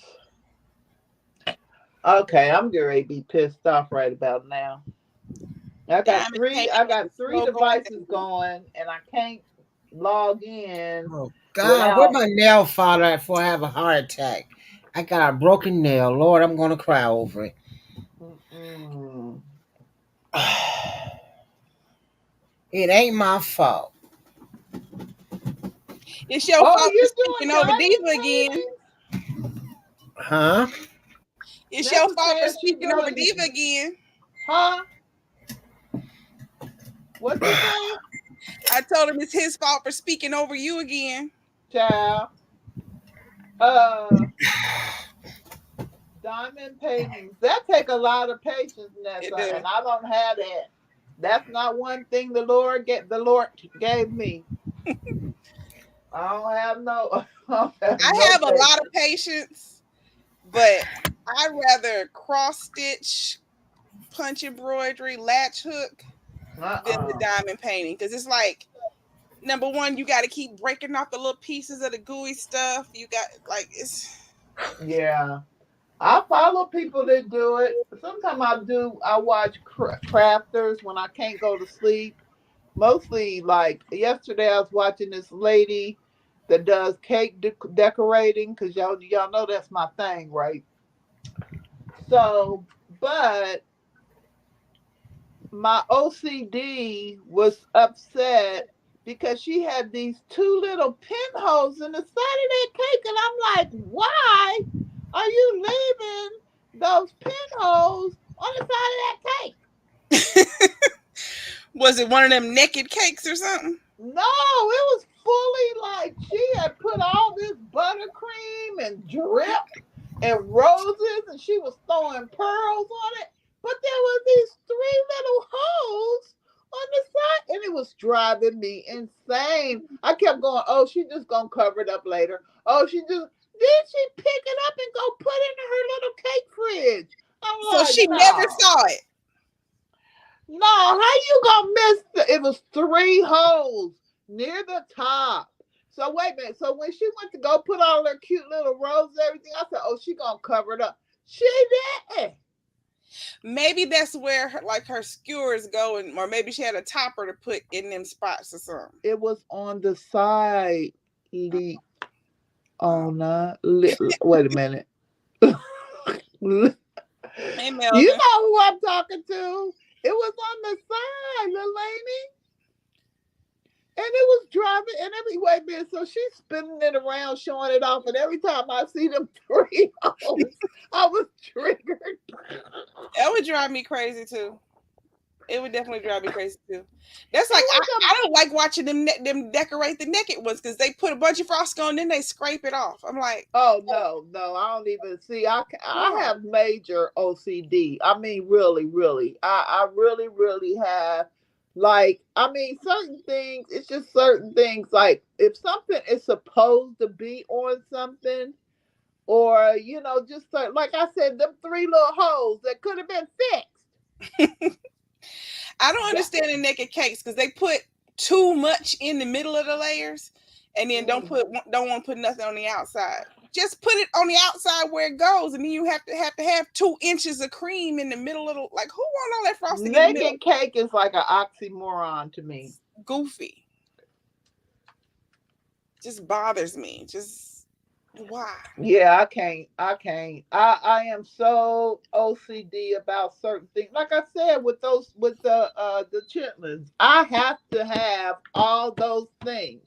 Okay, I'm getting ready to be pissed off right about now. Diamond I painting is a got three slow going devices thing. going and I can't log in Oh God, where without my nail file at before I have a heart attack? I got a broken nail. Lord, I'm gonna cry over it. mm-mm. It ain't my fault. It's your Oh, fault for you speaking doing over Diva diamond again. paintings? Huh? It's your Nessa fault for said she speaking over doing Diva again. huh? What you say? I told him it's his fault for speaking over you again. Child. Uh diamond paintings. That take a lot of patience, It Nessa, does. and I don't have that. That's not one thing the Lord gave me. I don't have no I don't have I no have a lot patience. of patience, but I rather cross stitch, punch embroidery, latch hook than the Uh-uh. diamond painting because it's like number one, you got to keep breaking off the little pieces of the gooey stuff. You got like it's Yeah. I follow people that do it. Sometimes I watch crafters when I can't go to sleep. Mostly like yesterday I was watching this lady that does cake decorating cuz y'all know that's my thing, right? So, but my OCD was upset because she had these two little pinholes in the side of that cake, and I'm like, why are you leaving those pinholes on the side of that cake? Was it one of them naked cakes or something? No, it was fully like she had put all this buttercream and drip and roses, and she was throwing pearls on it. But there was these three little holes on the side, and it was driving me insane. I kept going, "Oh, she just gonna cover it up later. Oh, she just then she pick it up and go put it in her little cake fridge." I'm So like, she never "No, saw it. no, how you gonna miss it was three holes near the top. So wait a minute. So when she went to go put all her cute little roses and everything, I said, "Oh, she gonna cover it up." She didn't. Maybe that's where her skewers go, or maybe she had a topper to put in them spots or something. It was on the side. Oh. Wait a minute. You Hey, know Melvin. who I'm talking to? It was on the side, Lelani. And it was driving, and every man, so she's spinning it around, showing it off, and every time I see them three holes, I was triggered. That would drive me crazy too. It would definitely drive me crazy too. That's like It was I don't like watching them decorate the naked ones because they put a bunch of frosting on, then they scrape it off. I'm like, oh no, I don't even see. I have major OCD. I mean, really, really, I really have. Like, I mean, certain things. It's just certain things. Like, if something is supposed to be on something, or just like I said, them three little holes that could have been fixed. I don't That, understand the naked cakes because they put too much in the middle of the layers, and then don't mm, want to put nothing on the outside. Just put it on the outside where it goes, and then you have 2 inches of cream in the middle of the, like, who want all that frosting in the middle? naked cake is like an oxymoron to me. Goofy. Just bothers me. Just why? Yeah, I am so OCD about certain things. Like I said, with the chitlins, I have to have all those things.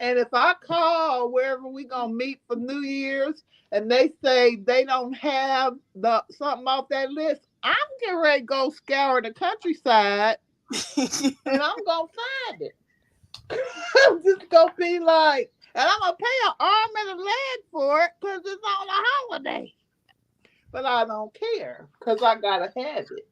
And if I call wherever we gonna meet for New Year's and they say they don't have the something off that list, I'm getting ready to go scour the countryside and I'm gonna find it. I'm just gonna be like, and I'm gonna pay an arm and a leg for it because it's on a holiday. But I don't care because I gotta have it.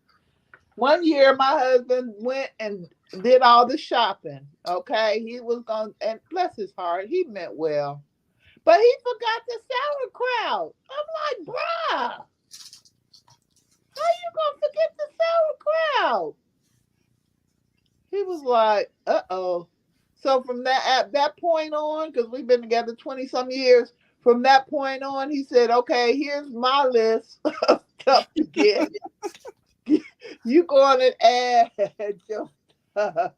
One year, my husband went and did all the shopping. Okay, he was going, and bless his heart, he meant well, but he forgot the sauerkraut. I'm like, bruh, how you gonna forget the sauerkraut? He was like, uh-oh. So from that at that point on, because we've been together 20 some years, from that point on, he said, okay, here's my list of stuff to get. You go on and add your stuff.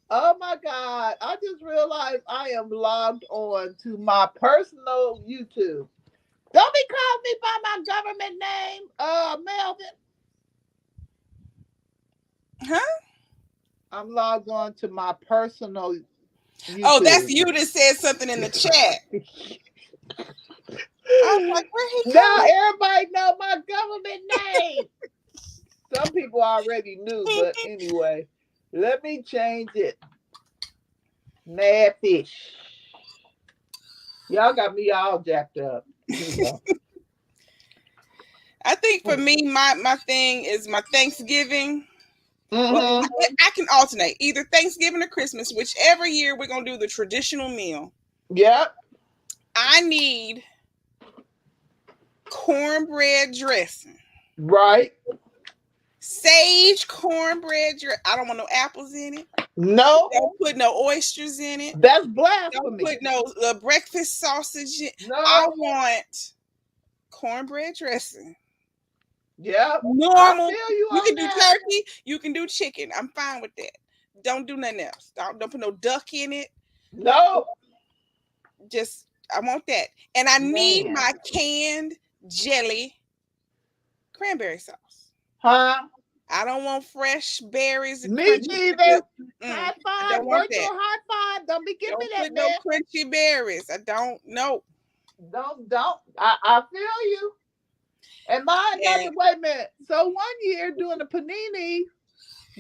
Oh my God. I just realized I am logged on to my personal YouTube. Don't be calling me by my government name, Melvin. Huh? I'm logged on to my personal YouTube. Oh, that's you that said something in the chat. I was like, where he Now coming? everybody know my government name. Some people already knew, but anyway, let me change it. Mad fish. Y'all got me all jacked up. I think for me, my thing is my Thanksgiving. Well, Mm-hmm. I can alternate either Thanksgiving or Christmas, whichever year we're gonna do the traditional meal. Yep. I need cornbread dressing, Right. sage cornbread dressing. I don't want no apples in it. No. Don't put no oysters in it. That's Don't blasphemy. put no breakfast sausage in. No. I want cornbread dressing. Yep. I Normal. feel you You on can do that. turkey. You can do chicken. I'm fine with that. Don't do nothing else. Don't put no duck in it. No. Just I want that, and I need Man. my canned jelly cranberry sauce. Huh? I don't want fresh berries and Me crunchy neither. chips. High I five, don't want virtual that. high five. Don't be giving me Don't that put no mess. crunchy berries. I don't know. Don't. I feel you. And mine not And the wait a minute. So one year doing the panini,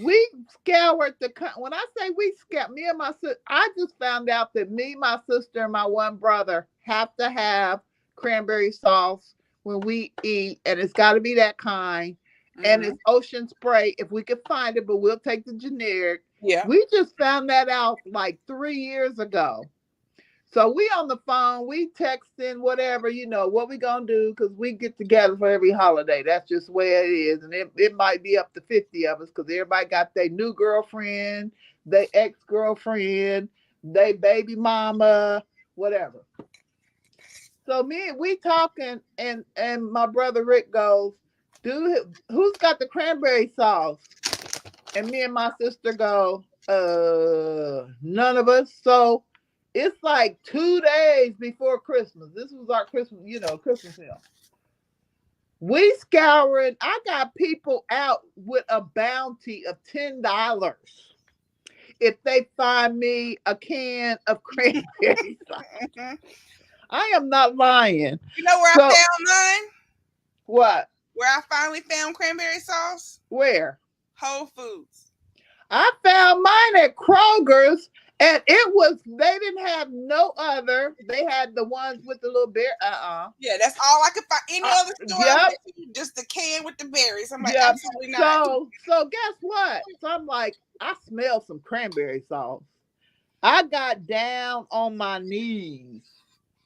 we scoured when I say we scout, me and my sister, I just found out that me, my sister, and my one brother have to have cranberry sauce when we eat, and it's got to be that kind. And it's ocean spray if we could find it, but we'll take the generic. yeah. We just found that out like 3 years ago. So we on the phone, we texting, whatever, what we gonna do, because we get together for every holiday. That's just where it is. And it might be up to 50 of us because everybody got their new girlfriend, their ex-girlfriend, their baby mama, whatever. So we talking, and my brother Rick goes, dude, who's got the cranberry sauce? And me and my sister go, none of us. So it's like 2 days before Christmas. This was our Christmas, Christmas meal. We scouring. I got people out with a bounty of $10 if they find me a can of cranberry sauce. I am not lying. You know where I found mine? What? Where I finally found cranberry sauce? Where? Whole Foods. I found mine at Kroger's, and they didn't have no other. They had the ones with the little bear. Yeah, that's all I could find. Any other store, Yep. just the can with the berries. I'm like, Yep. absolutely not. So guess what? So I'm like, I smell some cranberry sauce. I got down on my knees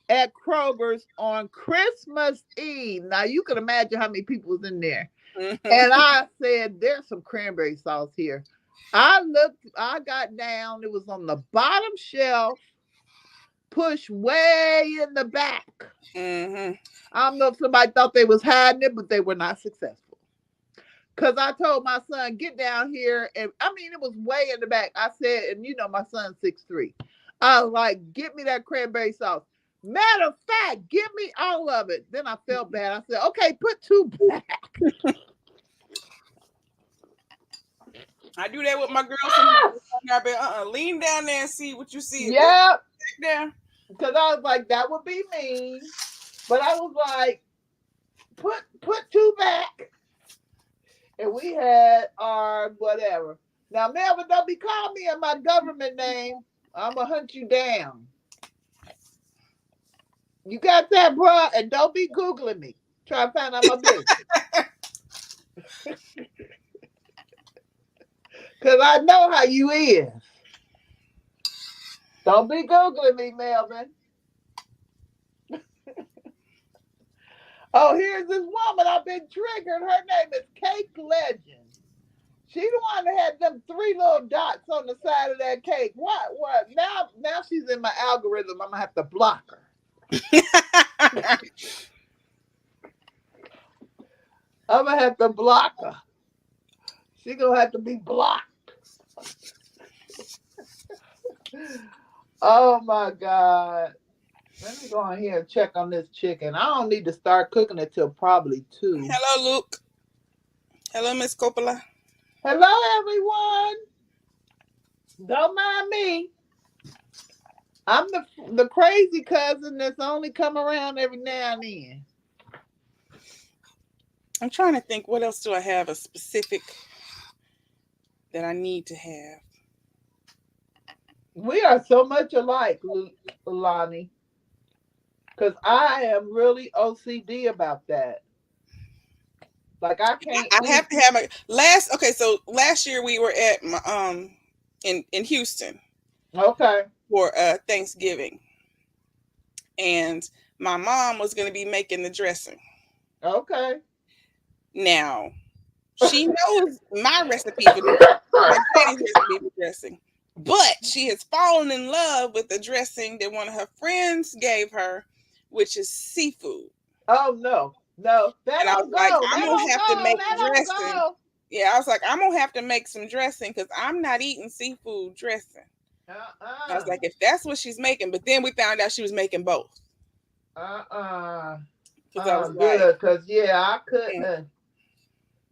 at Kroger's on Christmas Eve. Now you can imagine how many people was in there. And I said, there's some cranberry sauce here. I got down, it was on the bottom shelf, pushed way in the back. I don't know if somebody thought they was hiding it, but they were not successful. Because I told my son, get down here. And I mean, it was way in the back. I said, and my son's 6'3". I was like, get me that cranberry sauce. Matter of fact, give me all of it. Then I felt bad. I said, okay, put 2 back. I do that with my girls. Lean down there and see what you see. Yeah. There. Because I was like, that would be mean. But I was like, put 2 back. And we had our whatever. Now, Melvin, don't be calling me in my government name. I'm going to hunt you down. You got that, bro? And don't be Googling me. Try to find out my business. Because I know how you is. Don't be Googling me, Melvin. Oh, here's this woman. I've been triggered. Her name is Cake Legend. She the one that had them 3 little dots on the side of that cake. What? Now she's in my algorithm. I'm going to have to block her. I'm going to have to block her. She's going to have to be blocked. Oh, my God. Let me go on here and check on this chicken. I don't need to start cooking it till probably 2. Hello, Luke. Hello, Miss Coppola. Hello, everyone. Don't mind me. I'm the crazy cousin that's only come around every now and then. I'm trying to think, what else do I have a specific that I need to have? We are so much alike, Lelani. Because I am really OCD about that. Like I can't. I have to have my last. Okay, so last year we were at my in Houston. Okay. For Thanksgiving, and my mom was going to be making the dressing. Okay. Now she knows my recipe for my daddy's recipe for dressing, but she has fallen in love with the dressing that one of her friends gave her, which is seafood. Oh no. That and I was don't like, go. I'm That gonna don't have go. to make That don't dressing. go. Yeah, I was like, I'm gonna have to make some dressing because I'm not eating seafood dressing. I was like, if that's what she's making, but then we found out she was making both. Good, because I couldn't.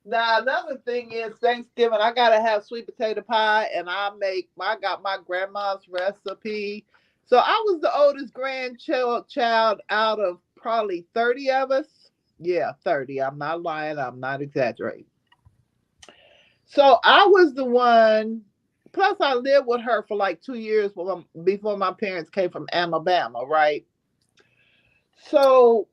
Now another thing is Thanksgiving. I gotta have sweet potato pie, and I got my grandma's recipe. So I was the oldest grandchild out of probably 30 of us. Yeah, 30. I'm not lying. I'm not exaggerating. So I was the one. Plus, I lived with her for like 2 years before my parents came from Alabama, right? So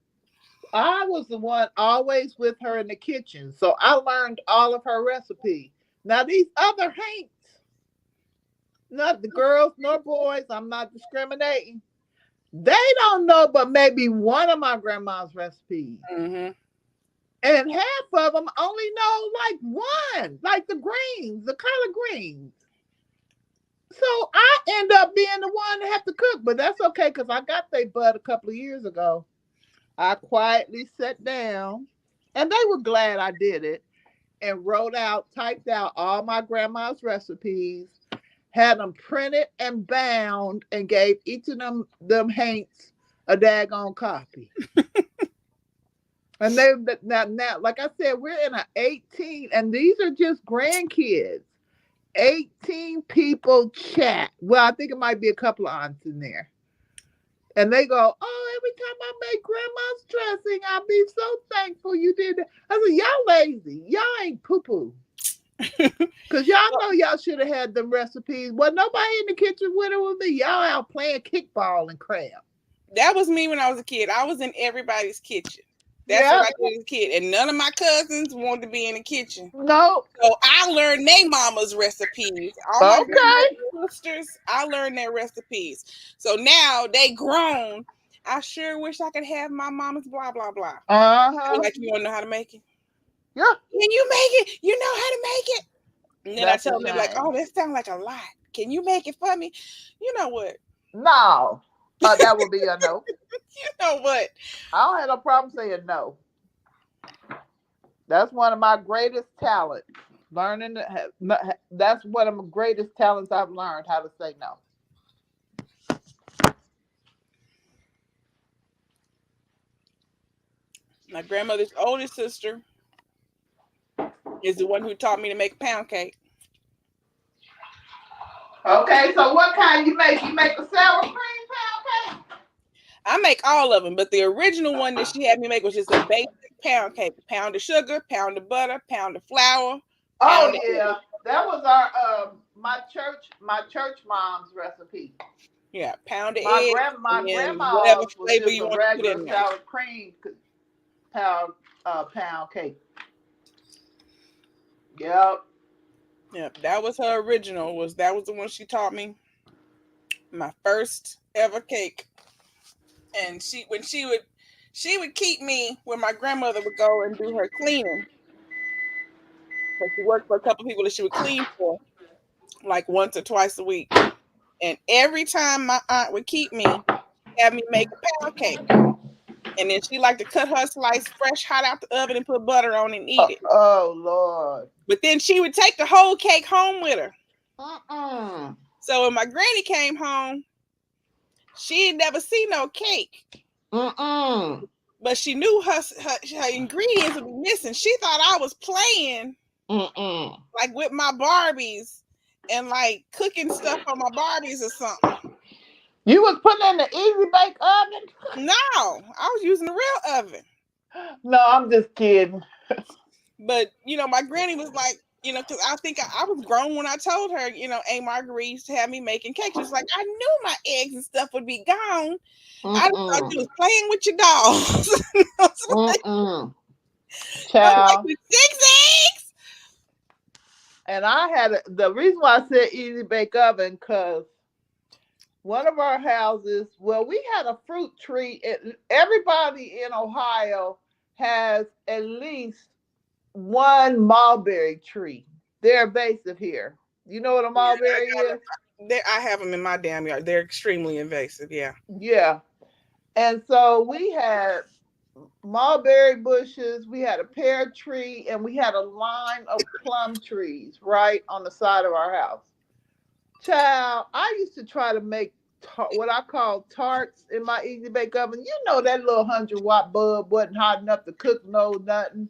I was the one always with her in the kitchen. So I learned all of her recipes. Now, these other haints, not the girls nor boys, I'm not discriminating. They don't know but maybe one of my grandma's recipes. Mm-hmm. And half of them only know like one, like the greens, the collard greens. So I end up being the one to have to cook, but that's okay because I got they bud a couple of years ago. I quietly sat down, and they were glad I did it, and typed out all my grandma's recipes, had them printed and bound, and gave each of them haints a daggone copy. And they now, like I said, we're in an 18, and these are just grandkids. 18 people chat. Well, I think it might be a couple of aunts in there. And they go, oh, every time I make grandma's dressing, I'll be so thankful you did that. I said, y'all lazy. Y'all ain't poo-poo. Because y'all know y'all should have had them recipes. Well, nobody in the kitchen with it with me. Y'all out playing kickball and crap. That was me when I was a kid. I was in everybody's kitchen. That's Yeah. what I did as a kid. And none of my cousins wanted to be in the kitchen. No. So I learned their mama's recipes. All my Okay. sisters, I learned their recipes. So now they grown. I sure wish I could have my mama's blah, blah, blah. Uh-huh. Like, you want to know how to make it? Yeah. Can you make it? You know how to make it? And then That's I tell them, like, oh, that sounds like a lot. Can you make it for me? You know what? No. That would be a no. You know what? I don't have no problem saying no. That's one of my greatest talents. That's one of my greatest talents I've learned, how to say no. My grandmother's oldest sister is the one who taught me to make a pound cake. Okay, so what kind you make? You make a sour cream pound cake? I make all of them, but the original one that she had me make was just a basic pound cake. Pound of sugar, pound of butter, pound of flour. Oh yeah, that was our my church mom's recipe. Yeah, pound of My eggs, my and whatever grandma's was flavor just you a want to put regular in there. sour cream pound cake. Yep. Yeah, that was her original. That was the one she taught me. My first ever cake. And she would keep me when my grandmother would go and do her cleaning. So she worked for a couple of people that she would clean for like once or twice a week. And every time my aunt would keep me, have me make a pound cake. And then she liked to cut her slice fresh hot out the oven and put butter on and eat it. Oh Lord. But then she would take the whole cake home with her. Uh-uh. So when my granny came home, she had never seen no cake. Uh-uh. But she knew her ingredients would be missing. She thought I was playing like with my Barbies and like cooking stuff on my Barbies or something. You was putting in the easy bake oven? No, I was using the real oven. No, I'm just kidding. But, my granny was like, because I think I was grown when I told her, Aunt Marguerite used to have me making cakes. She was like, I knew my eggs and stuff would be gone. I thought you was playing with your dolls. Child. Like, 6 eggs? And I had the reason why I said easy bake oven, because one of our houses, well, we had a fruit tree. Everybody in Ohio has at least one mulberry tree. They're invasive here. You know what a mulberry is? I have them in my damn yard. They're extremely invasive. Yeah. Yeah. And so we had mulberry bushes, we had a pear tree, and we had a line of plum trees right on the side of our house. Child, I used to try to make what I call tarts in my easy bake oven. You know that little 100-watt bulb wasn't hot enough to cook no nothing.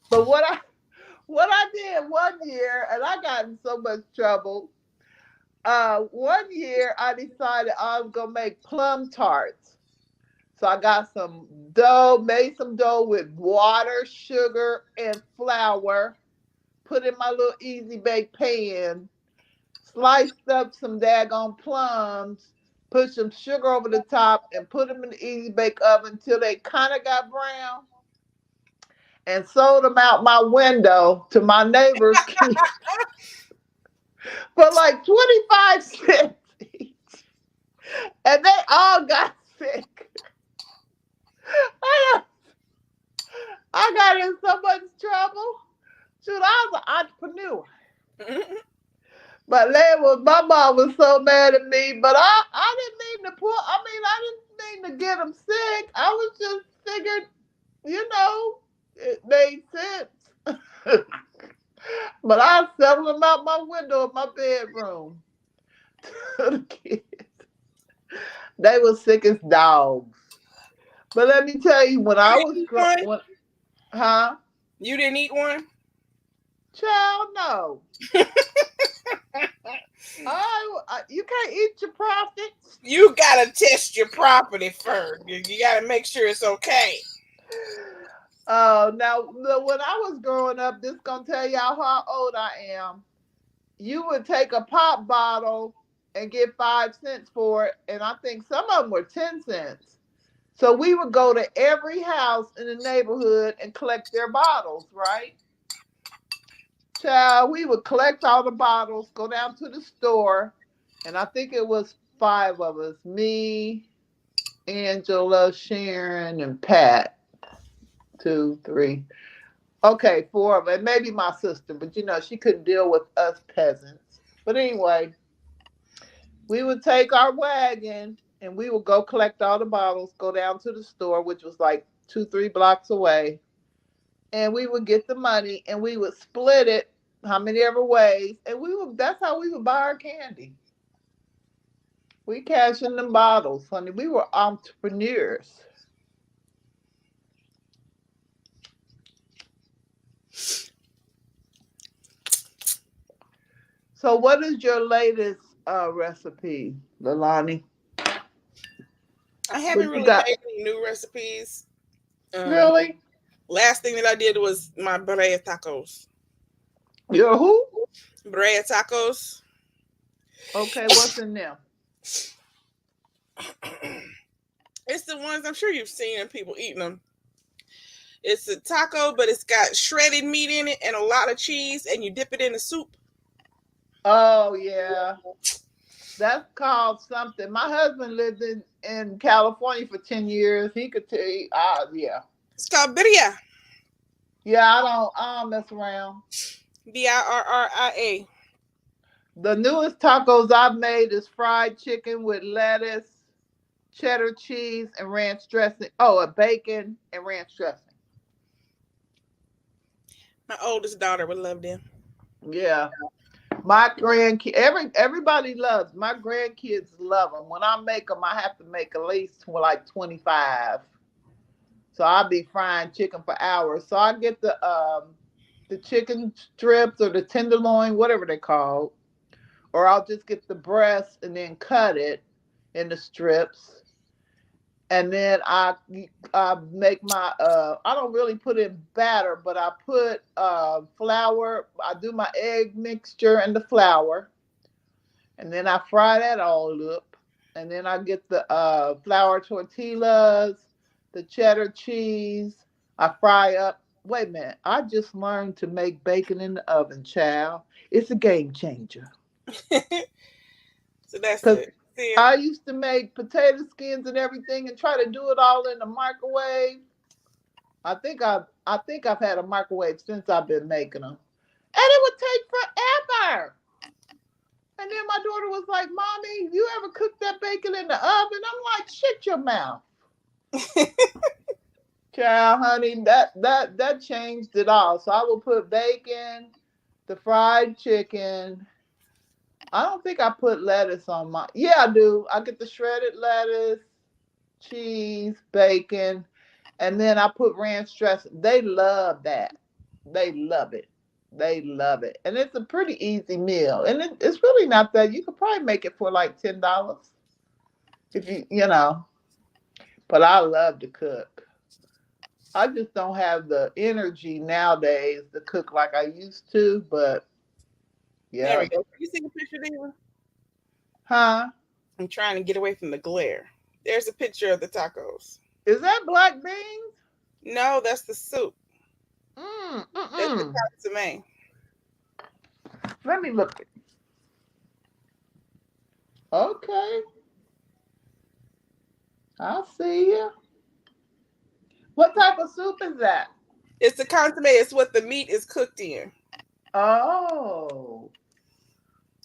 But what what I did one year, and I got in so much trouble. One year I decided I was gonna make plum tarts. So I got some dough, made some dough with water, sugar, and flour. Put in my little easy bake pan. Sliced up some daggone plums. Put some sugar over the top and put them in the easy bake oven until they kind of got brown. And sold them out my window to my neighbors for like 25 cents each. And they all got sick. I got in so much trouble. Shoot, I was an entrepreneur. But my mom was so mad at me. But I didn't mean to pull. I mean, I didn't mean to get them sick. I was just figured, it made sense. But I settled them out my window of my bedroom to the kids. They were sick as dogs. But let me tell you, when I was growing, huh? You didn't eat one? Child, no. You can't eat your profits. You gotta test your property first. You gotta make sure it's okay. Now when I was growing up, this gonna tell y'all how old I am. You would take a pop bottle and get 5 cents for it, and I think some of them were 10 cents. So we would go to every house in the neighborhood and collect their bottles, right? Child, we would collect all the bottles, go down to the store, and I think it was 5 of us: me, Angela, Sharon, and Pat. 2, 3. Okay, 4 of them. Maybe my sister, but she couldn't deal with us peasants. But anyway, we would take our wagon and we would go collect all the bottles, go down to the store, which was like 2, 3 blocks away, and we would get the money and we would split it how many ever ways, and that's how we would buy our candy. We cash in them bottles, honey. We were entrepreneurs. So what is your latest recipe, Lelani? I haven't really made any new recipes. Really? Last thing that I did was my birria tacos. Your who? Birria tacos. Okay, what's in them? It's the ones I'm sure you've seen and people eating them. It's a taco, but it's got shredded meat in it and a lot of cheese, and you dip it in the soup. Oh, yeah. That's called something. My husband lived in California for 10 years. He could tell you, yeah. It's called birria. Yeah, I don't mess around. birria. The newest tacos I've made is fried chicken with lettuce, cheddar cheese, and ranch dressing. Oh, bacon and ranch dressing. My oldest daughter would love them. Yeah. My grandkids, everybody loves. My grandkids love them. When I make them, I have to make at least like 25. So I'll be frying chicken for hours. So I get the chicken strips or the tenderloin, whatever they're called, or I'll just get the breast and then cut it in the strips. And then I make my I don't really put in batter, but I put flour. I do my egg mixture and the flour, and then I fry that all up. And then I get the flour tortillas, the cheddar cheese. I fry up. Wait a minute! I just learned to make bacon in the oven, child. It's a game changer. So that's it. I used to make potato skins and everything and try to do it all in the microwave. I think I've had a microwave since I've been making them, and it would take forever. And then my daughter was like, "Mommy, you ever cook that bacon in the oven?" I'm like, "Shut your mouth." Child, honey, that changed it all. So I will put bacon, the fried chicken. I don't think I put lettuce on my. Yeah, I do. I get the shredded lettuce, cheese, bacon, and then I put ranch dressing. They love that. They love it. They love it, and it's a pretty easy meal, and it's really not that. You could probably make it for like $10 if you know. But I love to cook. I just don't have the energy nowadays to cook like I used to. But There yeah, we go. You see the picture, Diva? huh? I'm trying to get away from the glare. There's a picture of the tacos. Is that black beans? No, that's the soup. Mm, That's the mm-mm. consomme. Let me look. Okay, I see you. What type of soup is that? It's the consomme. It's what the meat is cooked in. Oh,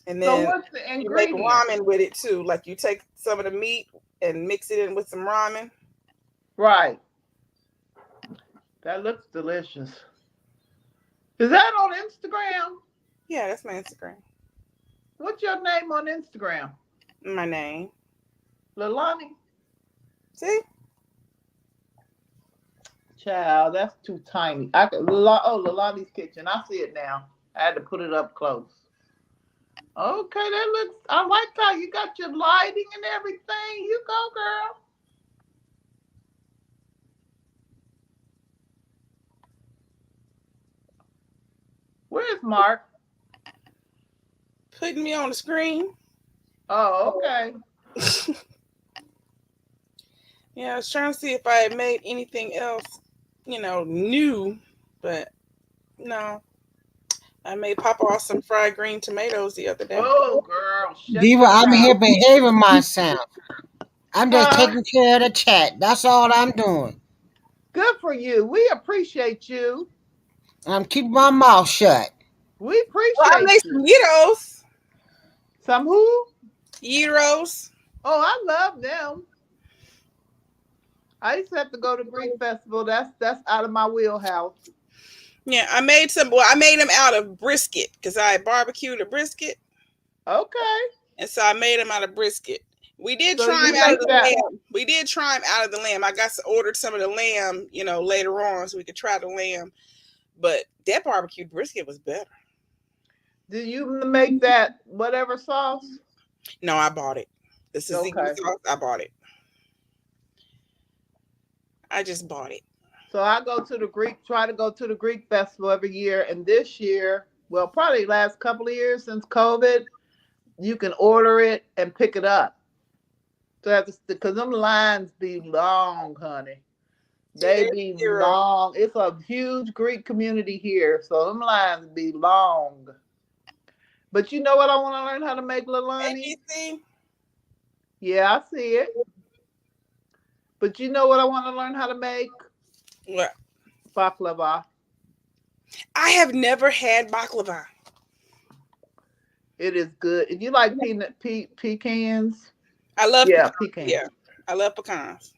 And so then what's the you make ingredient? ramen with it too. Like you take some of the meat and mix it in with some ramen. Right, that looks delicious. Is that on Instagram? Yeah, that's my Instagram. What's your name on Instagram? My name. Lelani? See? Child, that's too tiny. Oh, Lelani's kitchen. I see it now. I had to put it up close. Okay, that looks. I like how you got your lighting and everything. You go, girl. Where's Mark? Putting me on the screen. Oh, okay. Yeah, I was trying to see if I had made anything else, new, but no. I made Papa some fried green tomatoes the other day. Oh, girl, shut Diva, your I'm here mouth. behaving myself. I'm just Huh? taking care of the chat. That's all I'm doing. Good for you. We appreciate you. I'm keeping my mouth shut. We Well, I appreciate made you. some gyros. Some who? Gyros. Oh, I love them. I used to have to go to Greek festival. That's out of my wheelhouse. Yeah, I made some. Well, I made them out of brisket because I barbecued a brisket, Okay. and so I made them out of brisket. We did So try you them out of make the that. lamb. We did try them out of the lamb. I ordered some of the lamb, later on, so we could try the lamb. But that barbecued brisket was better. Do you make that whatever sauce? No, I bought it. The tzatziki Okay. sauce, I bought it. I just bought it. So I try to go to the Greek festival every year. And this year, well, probably last couple of years since COVID, you can order it and pick it up. So that's because them lines be long, honey. See, They there's be zero. long. It's a huge Greek community here, so them lines be long. But you know what I want to learn how to make, Lelani? ABC. Yeah, I see it. But you know what I want to learn how to make? What? Baklava. I have never had baklava. It is good. If you like pecans, I love yeah, pecans. pecans. Yeah, I love pecans.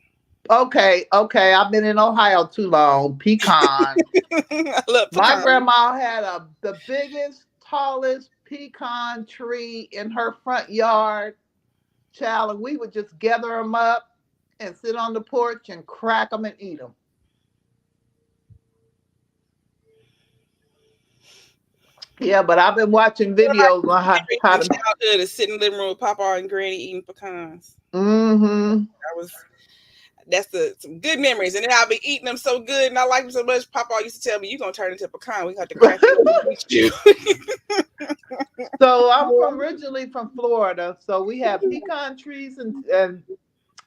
Okay, okay. I've been in Ohio too long. Pecan. I love My pecans. grandma had the biggest, tallest pecan tree in her front yard, child, and we would just gather them up and sit on the porch and crack them and eat them. Yeah, but I've been watching One of my videos on how favorite to. childhood is sitting in the living room with Papa and Granny eating pecans. Mm-hmm. That's some good memories. And then I'll be eating them so good and I like them so much. Papa used to tell me, "You're gonna turn into a pecan. We got to crack you and eat you." So I'm originally from Florida, so we have pecan trees, and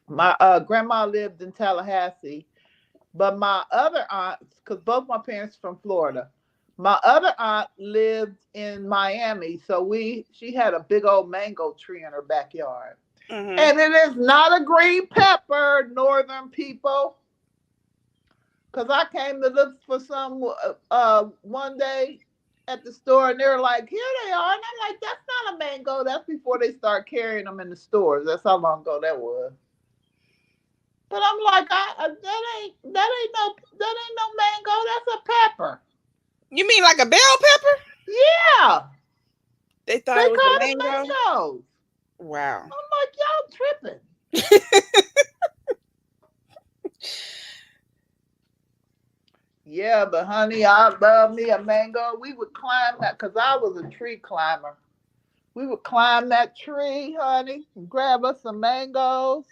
my grandma lived in Tallahassee. But my other aunts, because both my parents are from Florida, my other aunt lived in Miami, so she had a big old mango tree in her backyard. Mm-hmm. And it is not a green pepper, northern people. Because I came to look for some one day at the store, and they're like, "Here they are," and I'm like, "That's not a mango." That's before they start carrying them in the stores. That's how long ago that was. But I'm like, that ain't no mango. That's a pepper. You mean like a bell pepper? Yeah, They thought they it was a call them mango. mangoes. Wow. I'm like, y'all tripping. Yeah, but honey, I love me a mango. We would climb that because I was a tree climber. We would climb that tree, honey, and grab us some mangoes.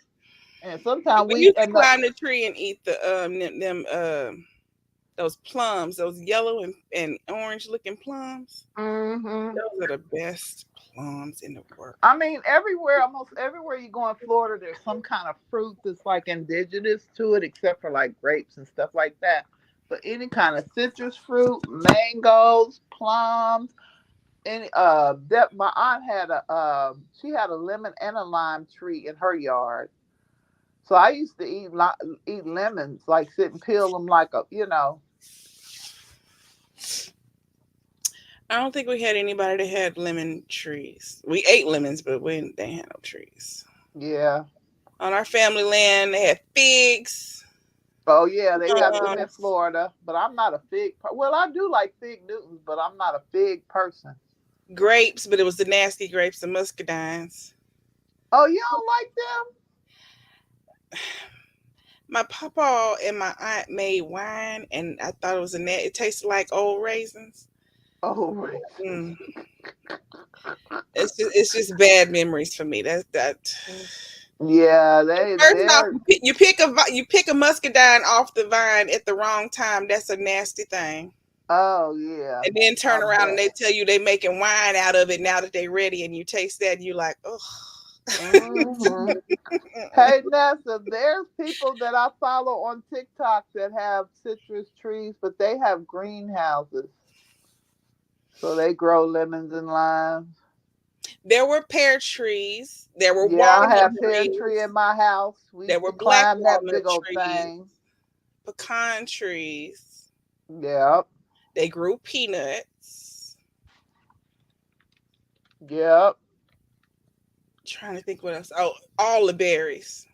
And sometimes We we used to end up. climb the tree and eat the them those plums, those yellow and orange looking plums. Hmm. Those are the best plums in the world. I mean, everywhere, almost everywhere you go in Florida, there's some kind of fruit that's like indigenous to it, except for like grapes and stuff like that. But any kind of citrus fruit, mangoes, plums, any my aunt had a she had a lemon and a lime tree in her yard. So I used to eat lemons, like sit and peel them like a. I don't think we had anybody that had lemon trees. We ate lemons, but they had no trees. Yeah. On our family land, they had figs, Oh yeah, they got them in plums, Florida, but I'm not a well, I do like fig Newtons, but I'm not a fig person. grapes, but it was the nasty grapes, the muscadines. Oh, you don't like them? My papa and my aunt made wine, and I thought it was it tasted like old raisins. Oh, right. Mm. It's just bad memories for me. That. Yeah, First off, they're. you pick a muscadine off the vine at the wrong time. That's a nasty thing. Oh yeah, And then I turn around and bet. they tell you they making wine out of it now that they ready, and you taste that and you like, oh. Hmm. Hey Nessa, there's people that I follow on TikTok that have citrus trees, but they have greenhouses, so they grow lemons and limes. There were pear trees. There were Yeah, I walnut have pear tree trees. in my house. We There used were to black climb that walnut big old trees, thing. pecan trees. Yep, They grew peanuts. yep, Trying to think what else. Oh, all the berries.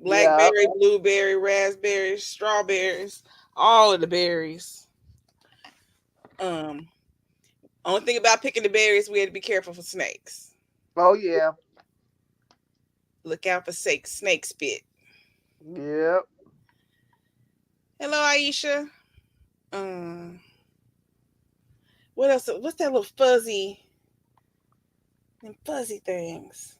yep. Blackberry, blueberry, raspberries, strawberries, all of the berries. Um, Only thing about picking the berries, we had to be careful for snakes. Oh yeah, Look out for snake spit. yep. Hello, Aisha. Um, what else? What's that little fuzzy things?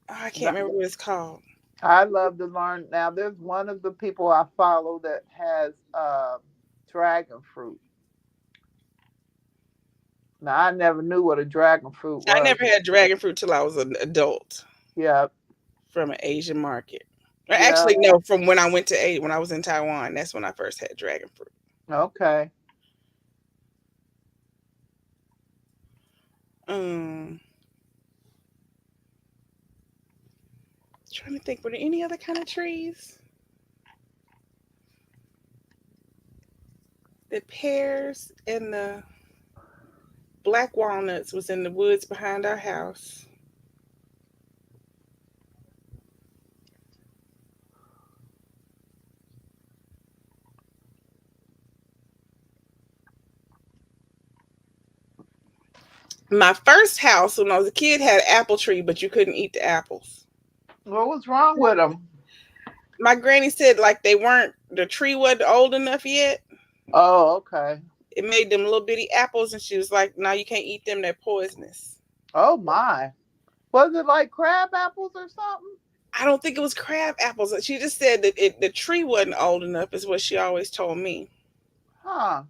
Oh, I can't remember what it's called. I love to learn. Now, there's one of the people I follow that has dragon fruit. Now, I never knew what a dragon fruit I was. never had dragon fruit till I was an adult Yep, from an Asian market. Or yep. actually, no, from when I went to when I was in Taiwan. That's when I first had dragon fruit. Okay. Um, Trying to think, were there any other kind of trees? The pears and the black walnuts was in the woods behind our house. My first house when I was a kid had an apple tree, but you couldn't eat the apples. What was wrong with them? My granny said like the tree wasn't old enough yet. Oh, okay. It made them little bitty apples, and she was like, "No, you can't eat them. They're poisonous." Oh my. Was it like crab apples or something? I don't think it was crab apples. She just said that the tree wasn't old enough, is what she always told me. Huh.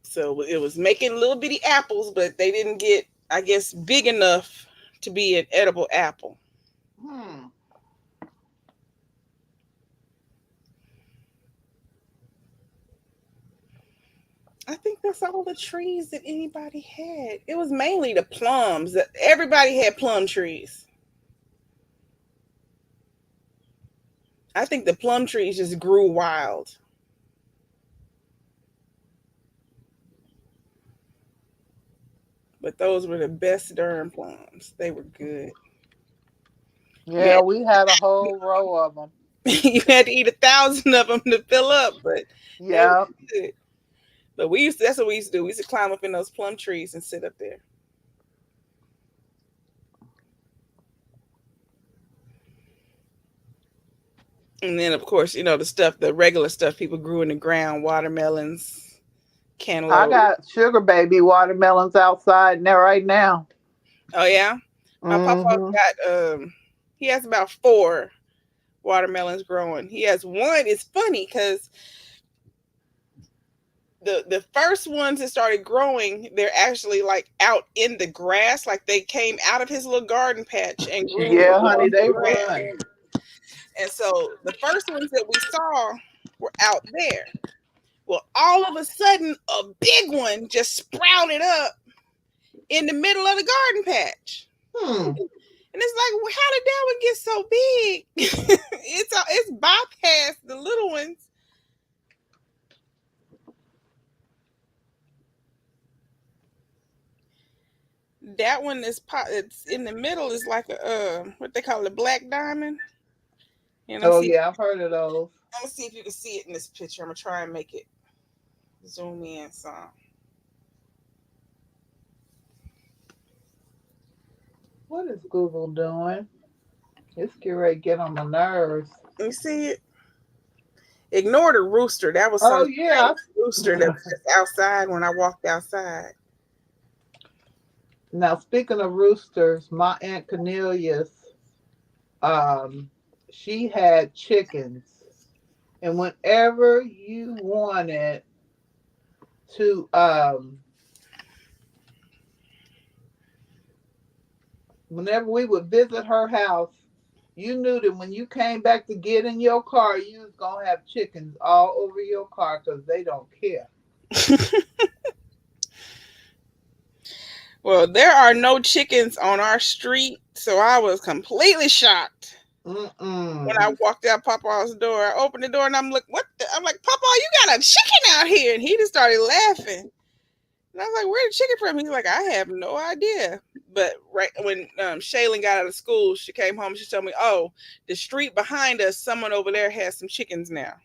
So it was making little bitty apples, but they didn't get, I guess, big enough to be an edible apple. Hmm. I think that's all the trees that anybody had. It was mainly the plums. Everybody had plum trees. I think the plum trees just grew wild. But those were the best darn plums. They were good. You Yeah, had we had a whole row of them. you had to eat 1,000 of them to fill up, but they were Yeah. good. But that's what we used to do. We used to climb up in those plum trees and sit up there. And then, of course, the regular stuff people grew in the ground: watermelons, I cantaloupe. got sugar baby watermelons outside now right now. Oh yeah, my papa Mm-hmm. he has about 4 watermelons growing. He has one. It's funny because the first ones that started growing, they're actually like out in the grass, like they came out of his little garden patch and grew Yeah, honey, above the they grass. run. And so the first ones that we saw were out there. Well, all of a sudden, a big one just sprouted up in the middle of the garden patch. Hmm. And it's like, well, how did that one get so big? It's bypassed the little ones. That one it's in the middle is like a what they call a black diamond. And Oh yeah, I've heard of those. I'm gonna see if you can see it in this picture. I'm gonna try and make it zoom in some. What is Google doing? It's getting ready to get on my nerves. You see it? Ignore the rooster. That was Oh some yeah. rooster that was just outside when I walked outside. Now speaking of roosters, my Aunt Cornelius, um, she had chickens. And whenever you wanted to whenever we would visit her house, you knew that when you came back to get in your car, you was gonna have chickens all over your car because they don't care. Well, there are no chickens on our street, so I was completely shocked when Mm-mm. I walked out Papa's door. I opened the door and I'm like, "What?" I'm like, "Papa, you got a chicken out here?" And he just started laughing. And I was like, "Where the chicken from?" He's like, "I have no idea." But right when Shaylin got out of school, she came home. She told me, "Oh, the street behind us, someone over there has some chickens now."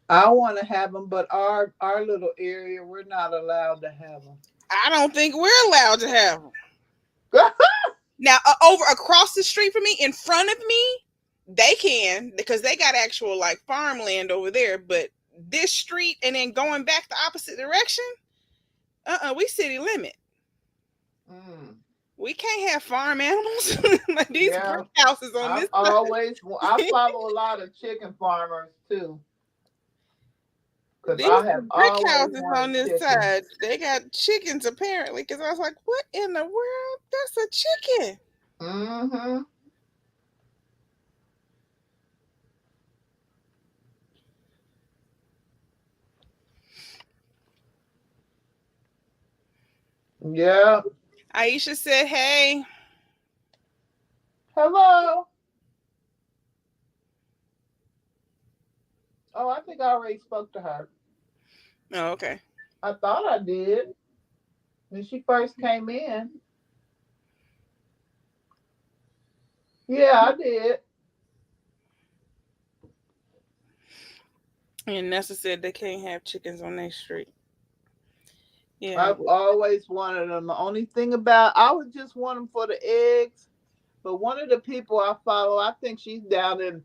I want to have them, but our little area, we're not allowed to have them. I don't think we're allowed to have them. Now, over across the street from me, in front of me, they can because they got actual like farmland over there. But this street and then going back the opposite direction, we city limit. Mm. We can't have farm animals like these Yeah, brick houses on this side. I follow a lot of chicken farmers too, because These I have brick always houses on wanted this chickens. side, they got chickens apparently. Because I was like, what in the world? That's a chicken. Mm-hmm. Yeah. Aisha said, hey. Hello. Oh, I think I already spoke to her. Oh, okay. I thought I did when she first came in. Yeah, I did. And Nessa said they can't have chickens on their street. Yeah. I've always wanted them. The only thing about I would just want them for the eggs. But one of the people I follow, I think she's down in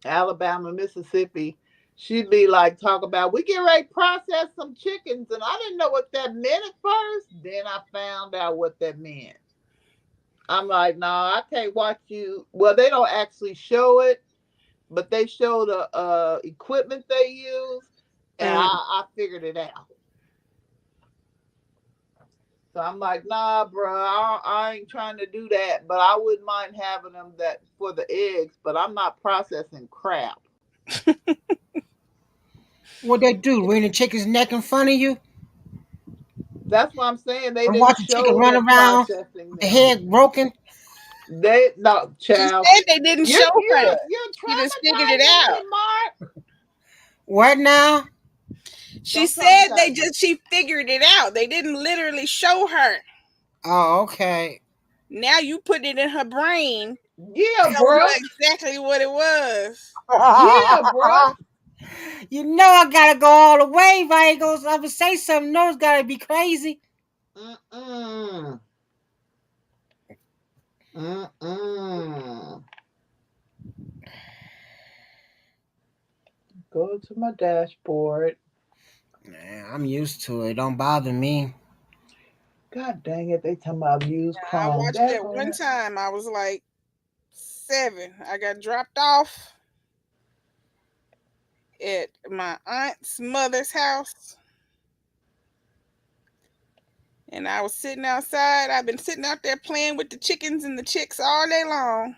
Alabama, Mississippi. She'd be like, talk about, we get ready to process some chickens. And I didn't know what that meant at first. Then I found out what that meant. I'm like, no, I can't watch you. Well, they don't actually show it, but they show the equipment they use. And I figured it out. So I'm like, nah, bro, I ain't trying to do that. But I wouldn't mind having them that for the eggs. But I'm not processing crap. What they do? Wring the chicken's neck in front of you That's what I'm saying. They and didn't watch the chicken show run them around processing with the them. head broken? They no She child. said they didn't You're show her. you're you're She just figured it traumatizing me, out. Mark. What now? She Don't said traumatize me. she figured it out. They didn't literally show her. Oh, okay. Now you put it in her brain, Yeah, telling bro. her exactly what it was. Yeah, bro. You know I gotta go all the way if I ain't gonna ever say something. No, it's gotta be crazy. Mm-mm. Mm-mm. go to my dashboard. Nah, I'm used to it. Don't bother me. God dang it, they talking about use I Chrome. watched That's that one time. I was like 7. I got dropped off at my aunt's mother's house, and I was sitting outside. I've been sitting out there playing with the chickens and the chicks all day long.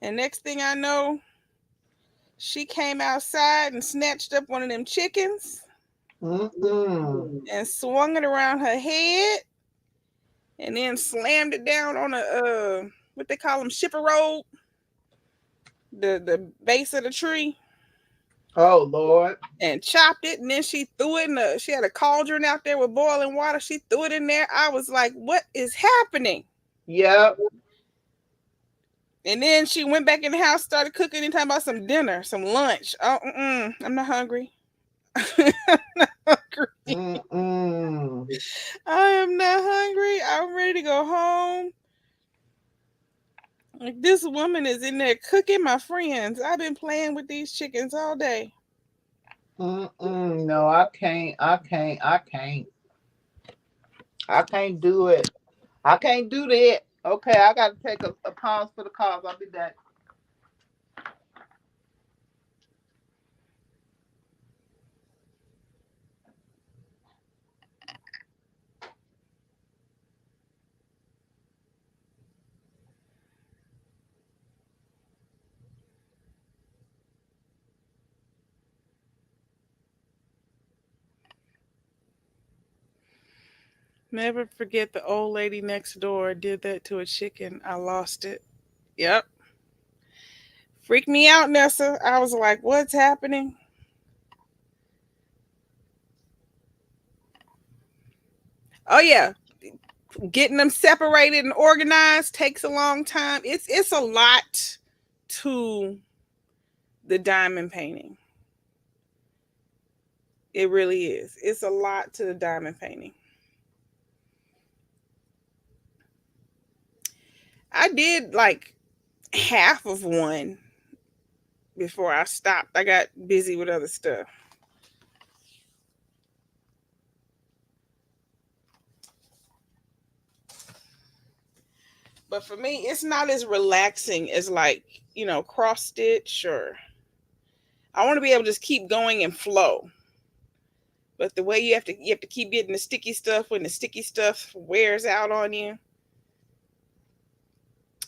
And next thing I know, she came outside and snatched up one of them chickens and swung it around her head, and then slammed it down on a what they call them, shipper rope, the base of the tree, Oh Lord. and chopped it. And then she threw it in she had a cauldron out there with boiling water. She threw it in there. I was like, what is happening? Yep. And then she went back in the house, started cooking and talking about some dinner, some lunch. Oh, I'm not hungry. I'm not hungry. I am not hungry. I'm ready to go home. Like, this woman is in there cooking, my friends. I've been playing with these chickens all day. No, I can't. I can't. I can't. I can't do it. I can't do that. Okay, I got to take a pause for the calls. I'll be back. Never forget the old lady next door did that to a chicken. I lost it. Yep. Freaked me out, Nessa. I was like, what's happening? Oh yeah. Getting them separated and organized takes a long time. It's a lot to the diamond painting. It really is. It's a lot to the diamond painting. I did like half of one before I stopped. I got busy with other stuff. But for me, it's not as relaxing as like, cross stitch, or I want to be able to just keep going and flow. But the way you have to keep getting the sticky stuff when the sticky stuff wears out on you.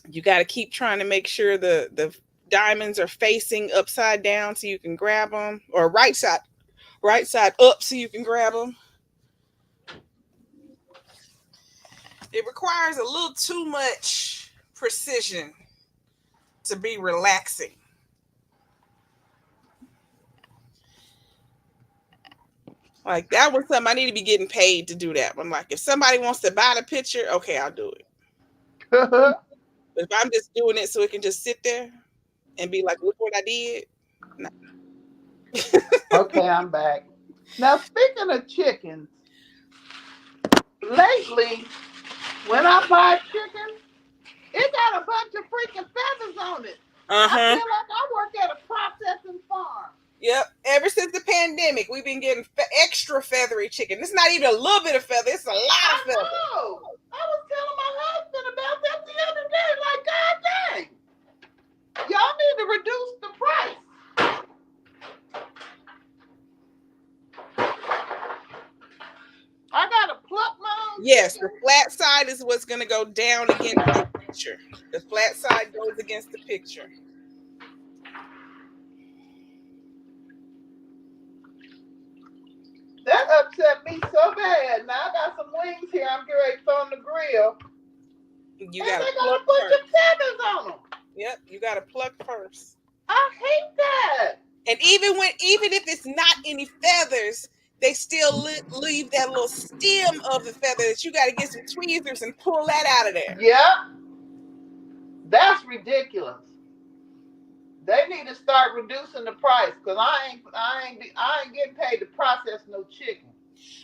You got to keep trying to make sure the diamonds are facing upside down so you can grab them, or right side up so you can grab them. It requires a little too much precision to be relaxing. Like, that was something I need to be getting paid to do that. I'm like, if somebody wants to buy the picture, okay, I'll do it. But if I'm just doing it so it can just sit there and be like, look what I did. No. Okay, I'm back. Now, speaking of chickens, lately, when I buy chicken, it got a bunch of freaking feathers on it. I feel like I work at a processing farm. Yep. Ever since the pandemic, we've been getting extra feathery chicken. It's not even a little bit of feather. It's a lot of feather. I was telling my husband about that the other day. Like, God dang. Y'all need to reduce the price. I got to pluck my own Yes, chicken. the flat side is what's going to go down against the picture. The flat side goes against the picture. That upset me so bad. Now I got some wings here. I'm getting ready to throw on the grill. You And got to they got pluck a bunch first. of feathers on them. Yep, you got to pluck first. I hate that. And even if it's not any feathers, they still leave that little stem of the feather that you got to get some tweezers and pull that out of there. Yep. That's ridiculous. They need to start reducing the price because I ain't getting paid to process no chicken.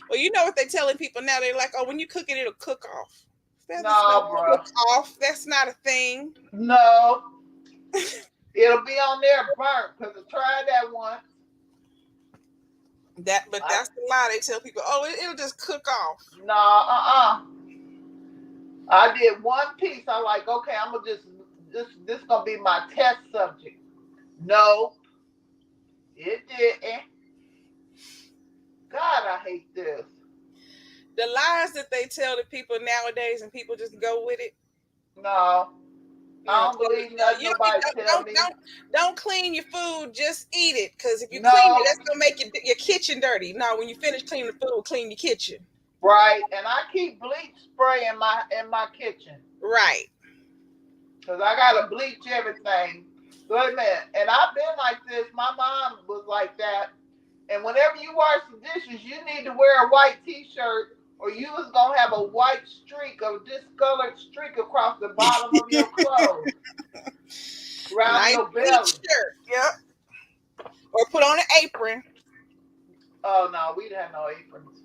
Well, you know what they're telling people now? They're like, oh, when you cook it, it'll cook off. Feathers No, don't bro. cook off. That's not a thing. No. It'll be on there burnt because I tried that once. But that's the lie. They tell people, oh, it'll just cook off. No, I did one piece. I like, okay, I'm gonna just this gonna be my test subject. No, it didn't. God, I hate this. The lies that they tell the people nowadays, and people just go with it. No, I don't believe nothing nobody tell me. Don't clean your food. Just eat it, because if you No. clean it, that's gonna make your kitchen dirty. No, when you finish cleaning the food, clean your kitchen. Right, and I keep bleach spray in my kitchen. Right. Cause I gotta bleach everything. Wait a minute, and I've been like this. My mom was like that. And whenever you wash the dishes, you need to wear a white T-shirt, or you was gonna have a white streak, a discolored streak across the bottom of your clothes, around nice your belly. Shirt. Yep. Or put on an apron. Oh no, we didn't have no aprons.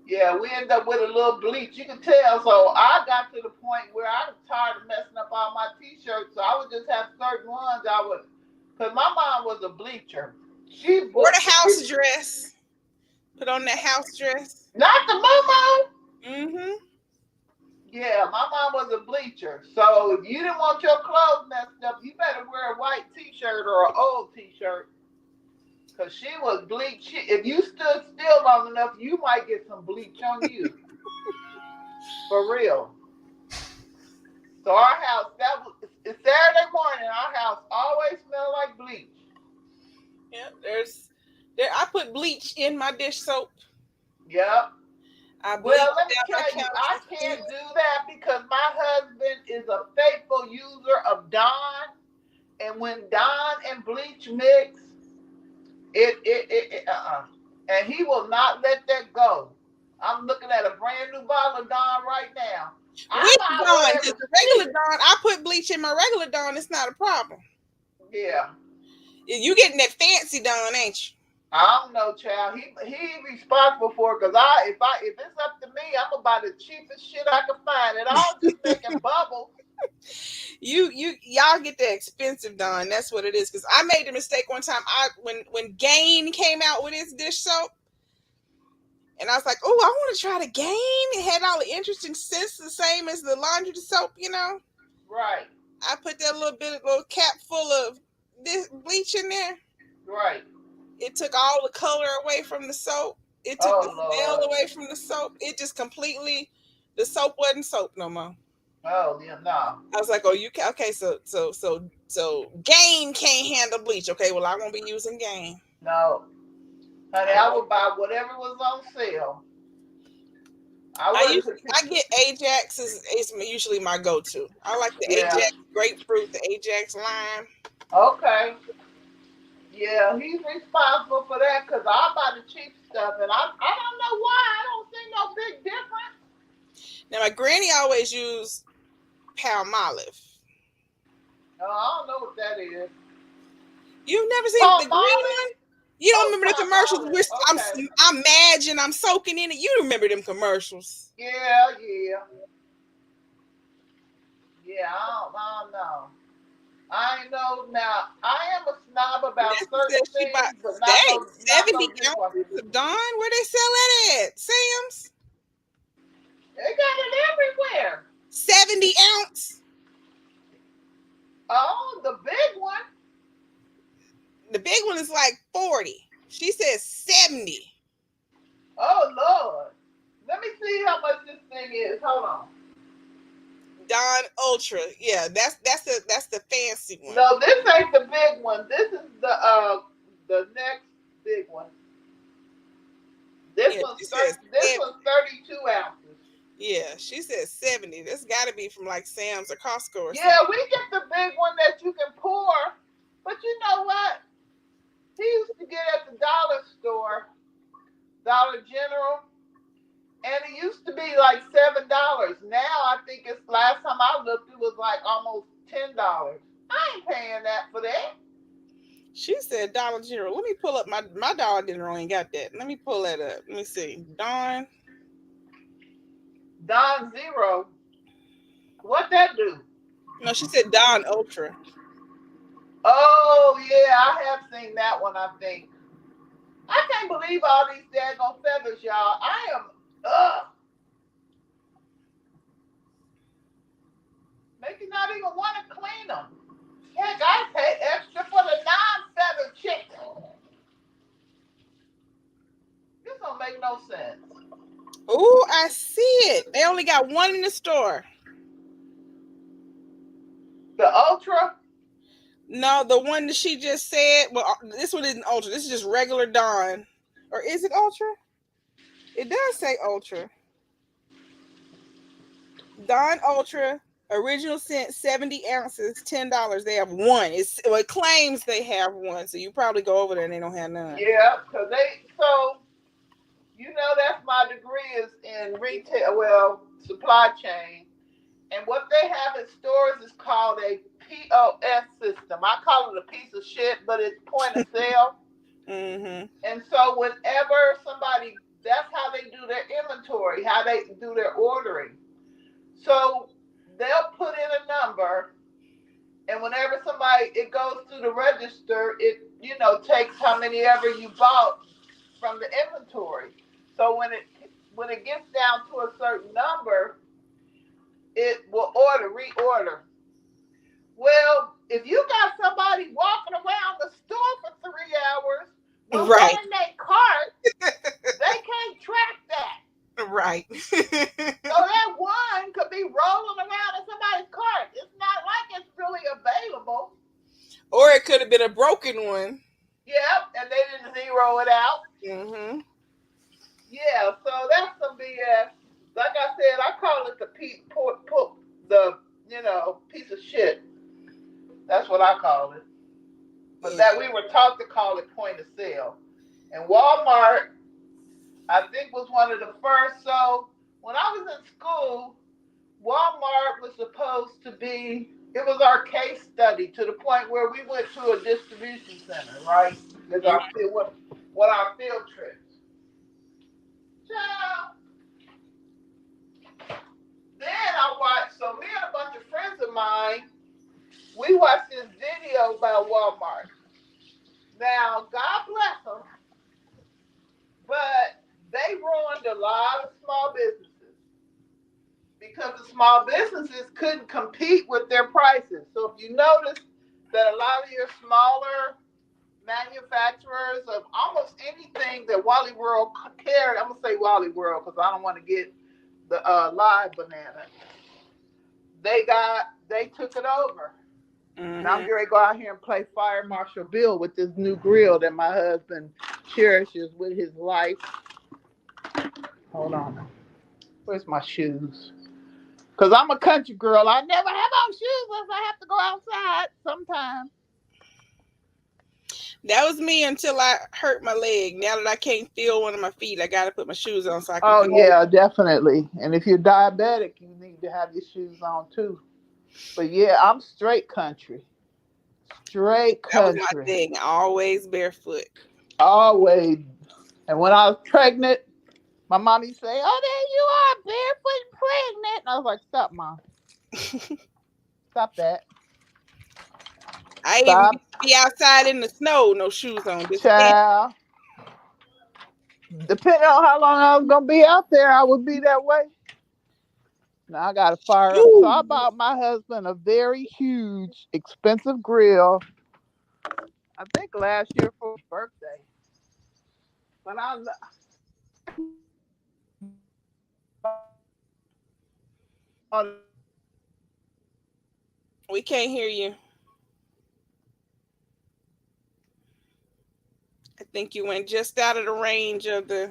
Yeah, we ended up with a little bleach. You can tell. So I got to the point where I was tired of messing up all my T-shirts. So I would just have certain ones I would, because my mom was a bleacher. She wore the house dress. Put on that house dress. Not the Momo. Mm-hmm. Yeah, my mom was a bleacher. So if you didn't want your clothes messed up, you better wear a white T-shirt or an old T-shirt. Because she was bleach. If you stood still long enough, you might get some bleach on you. For real. So our house, it's Saturday morning, our house always smelled like bleach. Yeah, I put bleach in my dish soap. Yep. Well, let me tell you, I can't do that because my husband is a faithful user of Dawn. And when Dawn and bleach mix, and he will not let that go. I'm looking at a brand new bottle of Dawn right now. With Dawn, because the regular Dawn, I put bleach in my regular Dawn. It's not a problem. Yeah. You getting that fancy Dawn, ain't you? I don't know, child. He responsible for it because if it's up to me, I'm gonna buy the cheapest shit I can find. It all just making bubbles. Y'all get the expensive Dawn. That's what it is. Because I made the mistake one time. When Gain came out with his dish soap, and I was like, oh, I want to try the Gain. It had all the interesting scents, the same as the laundry soap, you know. Right. I put that little cap full of this bleach in there. Right. It took all the color away from the soap. It took the smell away from the soap. It just completely, the soap wasn't soap no more. Oh yeah, no. I was like, oh, you can okay, so Gain can't handle bleach. Okay, well I won't be using Gain. No. Honey, I would buy whatever was on sale. I get Ajax is usually my go-to. I like the Ajax grapefruit, the Ajax lime. Okay. Yeah, he's responsible for that because I buy the cheap stuff, and I don't know why. I don't see no big difference. Now, my granny always used Palmolive. No, I don't know what that is. You've never seen the green one? You don't remember the commercials? I'm Madge and I'm soaking in it. You remember them commercials? Yeah. Yeah, I don't know. I know now. I am a snob about certain things, but not 70 ounces of Dawn. Where they sell that at? Sam's? They got it everywhere. 70 ounce? Oh, the big one. The big one is like 40. She says 70. Oh, Lord. Let me see how much this thing is. Hold on. Dawn Ultra. Yeah, that's the fancy one. No, this ain't the big one. This is the next big one. This one's 32 ounces. Yeah, she says 70. This got to be from like Sam's or Costco or something. Yeah, we get the big one that you can pour. But you know what? He used to get at the dollar store, Dollar General, and it used to be like $7. Now I think it's last time I looked, it was like almost $10. I ain't paying that for that. She said Dollar General. Let me pull up my Dollar General ain't got that. Let me pull that up. Let me see. Dawn Zero. What that do? No, she said Dawn Ultra. Oh yeah, I have seen that one. I think I can't believe all these daggone feathers, y'all. I am make you not even want to clean them. Heck, I pay extra for the non-feather chicken. This don't make no sense. Oh, I see it. They only got one in the store. The ultra. No, the one that she just said. Well, this one isn't Ultra. This is just regular Dawn. Or is it Ultra? It does say Ultra. Dawn Ultra, original scent, 70 ounces, $10. They have one. It claims they have one, so you probably go over there and they don't have none. Yeah, cause that's my degree is in retail, well, supply chain. And what they have in stores is called a POS system. I call it a piece of shit, but it's point of sale. Mm-hmm. And so whenever somebody, that's how they do their inventory, how they do their ordering. So they'll put in a number, and whenever somebody it goes through the register, it takes how many ever you bought from the inventory. So when it gets down to a certain number, it will reorder. Well, if you got somebody walking around the store for 3 hours with one Right. in their cart, they can't track that. Right. So that one could be rolling around in somebody's cart. It's not like it's really available. Or it could have been a broken one. Yep, and they didn't zero it out. Mm-hmm. Yeah, so that's some BS. Like I said, I call it the piece of shit. That's what I call it. But Yeah. that we were taught to call it point of sale. And Walmart, I think, was one of the first. So when I was in school, Walmart was supposed to be, it was our case study to the point where we went to a distribution center, right? Because what our field trips. Child. Then I watched, so me and a bunch of friends of mine, we watched this video about Walmart. Now, God bless them, but they ruined a lot of small businesses because the small businesses couldn't compete with their prices. So if you notice that a lot of your smaller manufacturers of almost anything that Wally World carried, I'm gonna say Wally World because I don't want to get the live banana. They took it over. And I'm Mm-hmm. getting ready to go out here and play Fire Marshal Bill with this new grill that my husband cherishes with his life. Hold on. Where's my shoes? Because I'm a country girl. I never have on shoes unless I have to go outside sometime. That was me until I hurt my leg. Now that I can't feel one of my feet, I got to put my shoes on so I can Oh, feel. yeah, definitely. And if you're diabetic, you need to have your shoes on too. But yeah, I'm straight country. Straight That was my country. thing. Always barefoot. Always. And when I was pregnant, my mommy say, "Oh, there you are, barefoot and pregnant." And I was like, "Stop, mom. Stop that. I even Stop, used to be outside in the snow, no shoes on. Just stand. child." Depending on how long I was gonna be out there, I would be that way. Now I gotta fire up. So I Ooh. bought my husband a very huge, expensive grill. I think last year for his birthday. But We can't hear you. I think you went just out of the range of the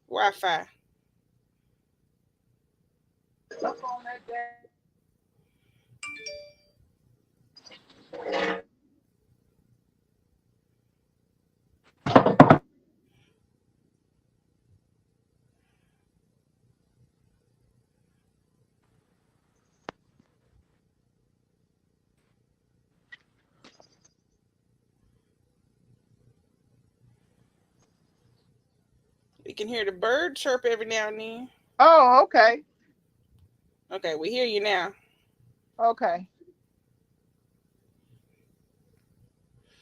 Wi-Fi. on that day. We can hear the bird chirp every now and then. Oh, okay. Okay, we hear you now. Okay.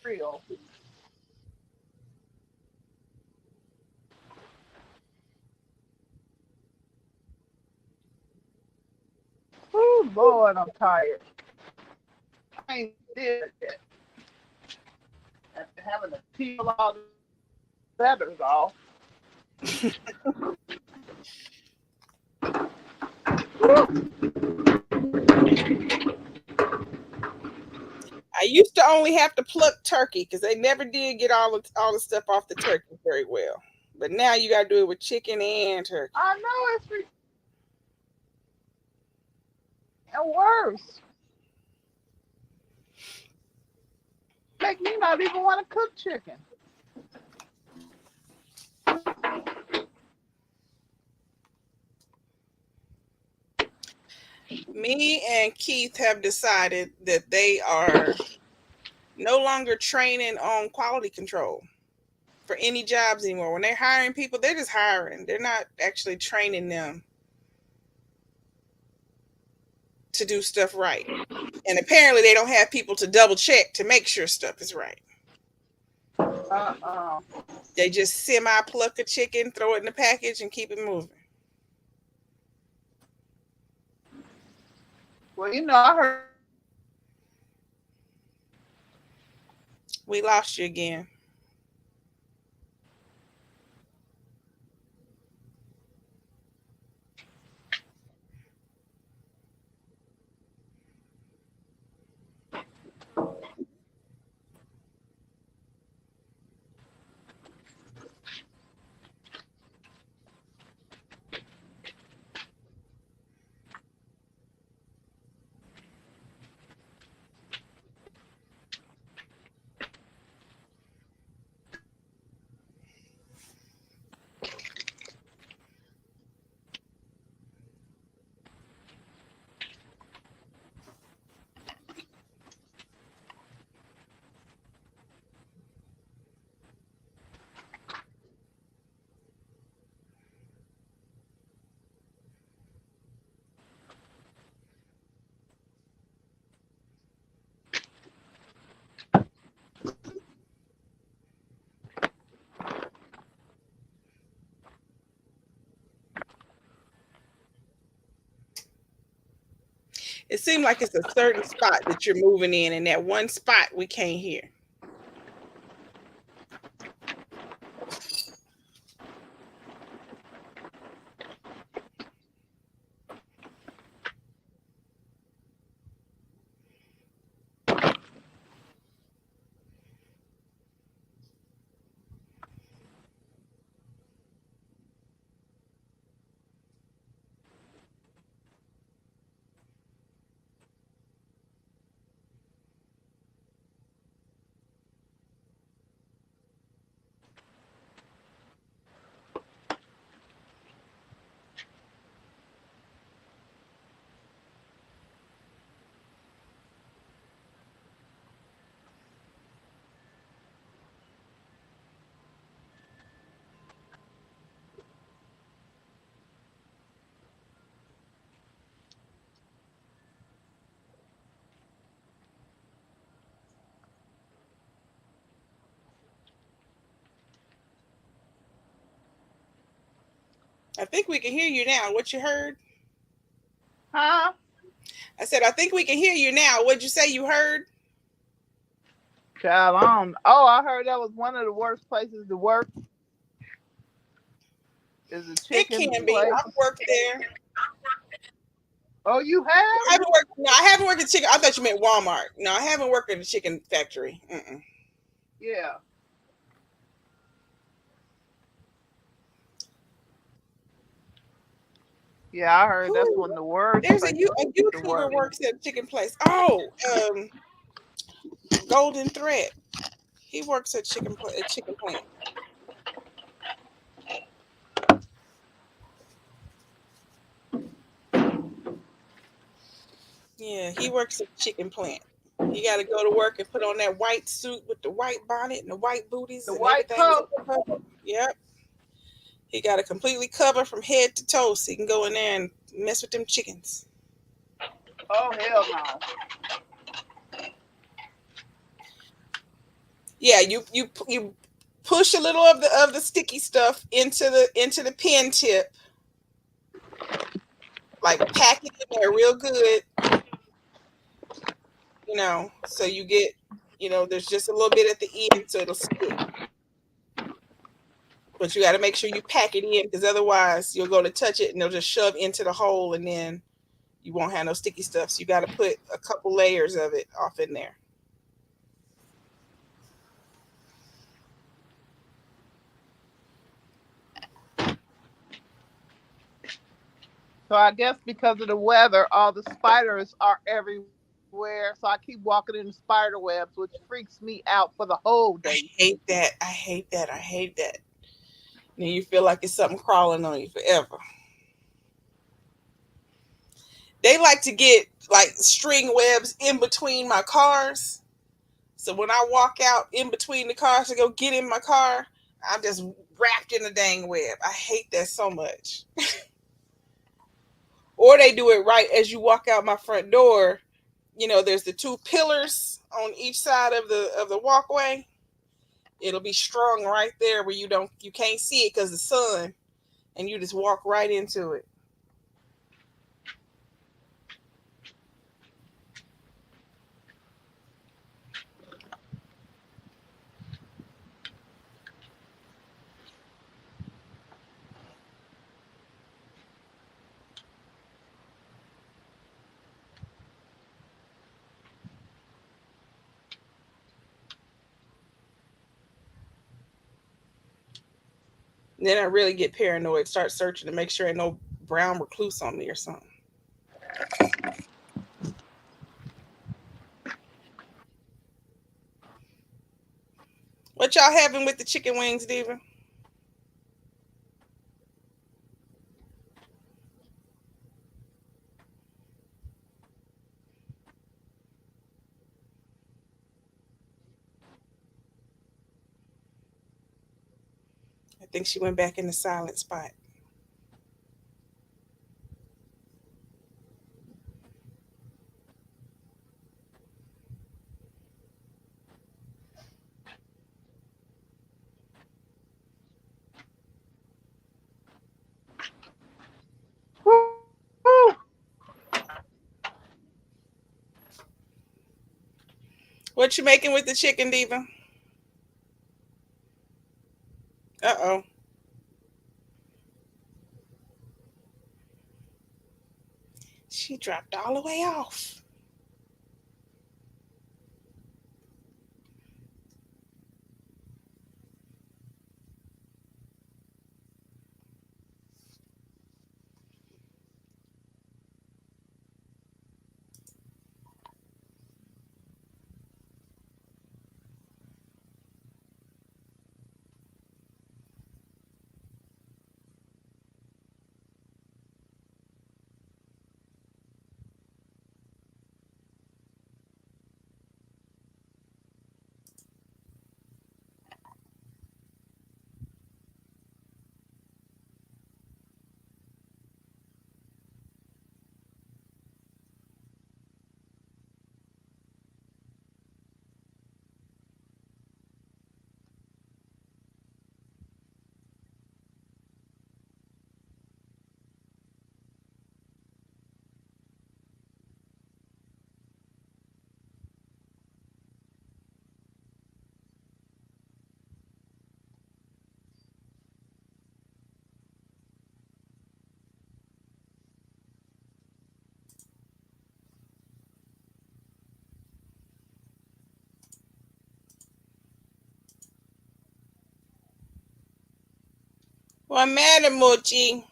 real. Oh Lord, I'm tired. I ain't did it yet. After having to peel all the feathers off. I used to only have to pluck turkey because they never did get all the stuff off the turkey very well. But now you got to do it with chicken and turkey. I know it's and worse. Make me not even want to cook chicken. Me and Keith have decided that they are no longer training on quality control for any jobs anymore. When they're hiring people, they're just hiring. They're not actually training them to do stuff right. And apparently they don't have people to double check to make sure stuff is right. Uh-uh. They just semi pluck a chicken, throw it in the package, and keep it moving. Well, you know, I heard. We lost you again. It seems like it's a certain spot that you're moving in, and that one spot we can't hear. I think we can hear you now. What you heard? Huh? I said, I think we can hear you now. What'd you say you heard? Child, I don't. Oh, I heard that was one of the worst places to work. Is a It chicken can be. place. I've worked there. Oh, you I have? haven't worked. No, I haven't worked at chicken. I thought you meant Walmart. No, I haven't worked at a chicken factory. Mm-mm. Yeah. Yeah, I heard that's one of the worst There's a places to YouTuber work. works at a chicken place. Oh, Golden Thread. He works at a chicken plant. Yeah, he works at a chicken plant. He got to go to work and put on that white suit with the white bonnet and the white booties The and white everything. coat. Yep. He got to completely cover from head to toe so he can go in there and mess with them chickens. Oh, hell no. Yeah, you push a little of the sticky stuff into the pen tip, like pack it in there real good, so you get, there's just a little bit at the end so it'll stick. But you got to make sure you pack it in because otherwise you'll go to touch it and it'll just shove into the hole and then you won't have no sticky stuff. So you got to put a couple layers of it off in there. So I guess because of the weather, all the spiders are everywhere. So I keep walking in the spider webs, which freaks me out for the whole I day. hate that. I hate that. I hate that. And you feel like it's something crawling on you forever. They like to get like string webs in between my cars. So when I walk out in between the cars to go get in my car, I'm just wrapped in a dang web. I hate that so much. Or they do it right as you walk out my front door. There's the two pillars on each side of the walkway. It'll be strung right there where you can't see it because the sun, and you just walk right into it. And then I really get paranoid, start searching to make sure ain't no brown recluse on me or something. What y'all having with the chicken wings, Diva? I think she went back in the silent spot. Woo! What you making with the chicken, Diva? Uh-oh. She dropped all the way off. What matter, Mochi?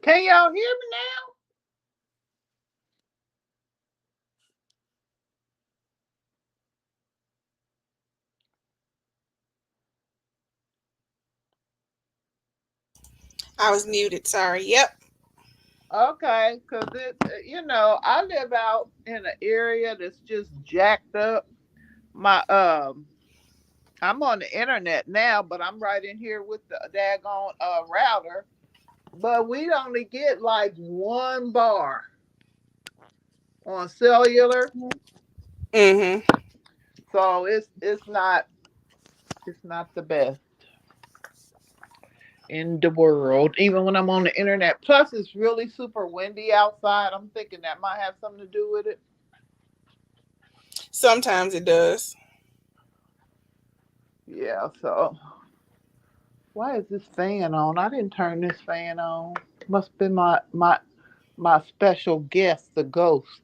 Can y'all hear me now? I was muted. Sorry. Yep. Okay, because I live out in an area that's just jacked up. My I'm on the internet now, but I'm right in here with the daggone router. But we only get like one bar on cellular, Mm-hmm. so it's not the best in the world, even when I'm on the internet. Plus, it's really super windy outside. I'm thinking that might have something to do with it. Sometimes it does. Yeah, so why is this fan on? I didn't turn this fan on. Must have been my special guest, the ghost.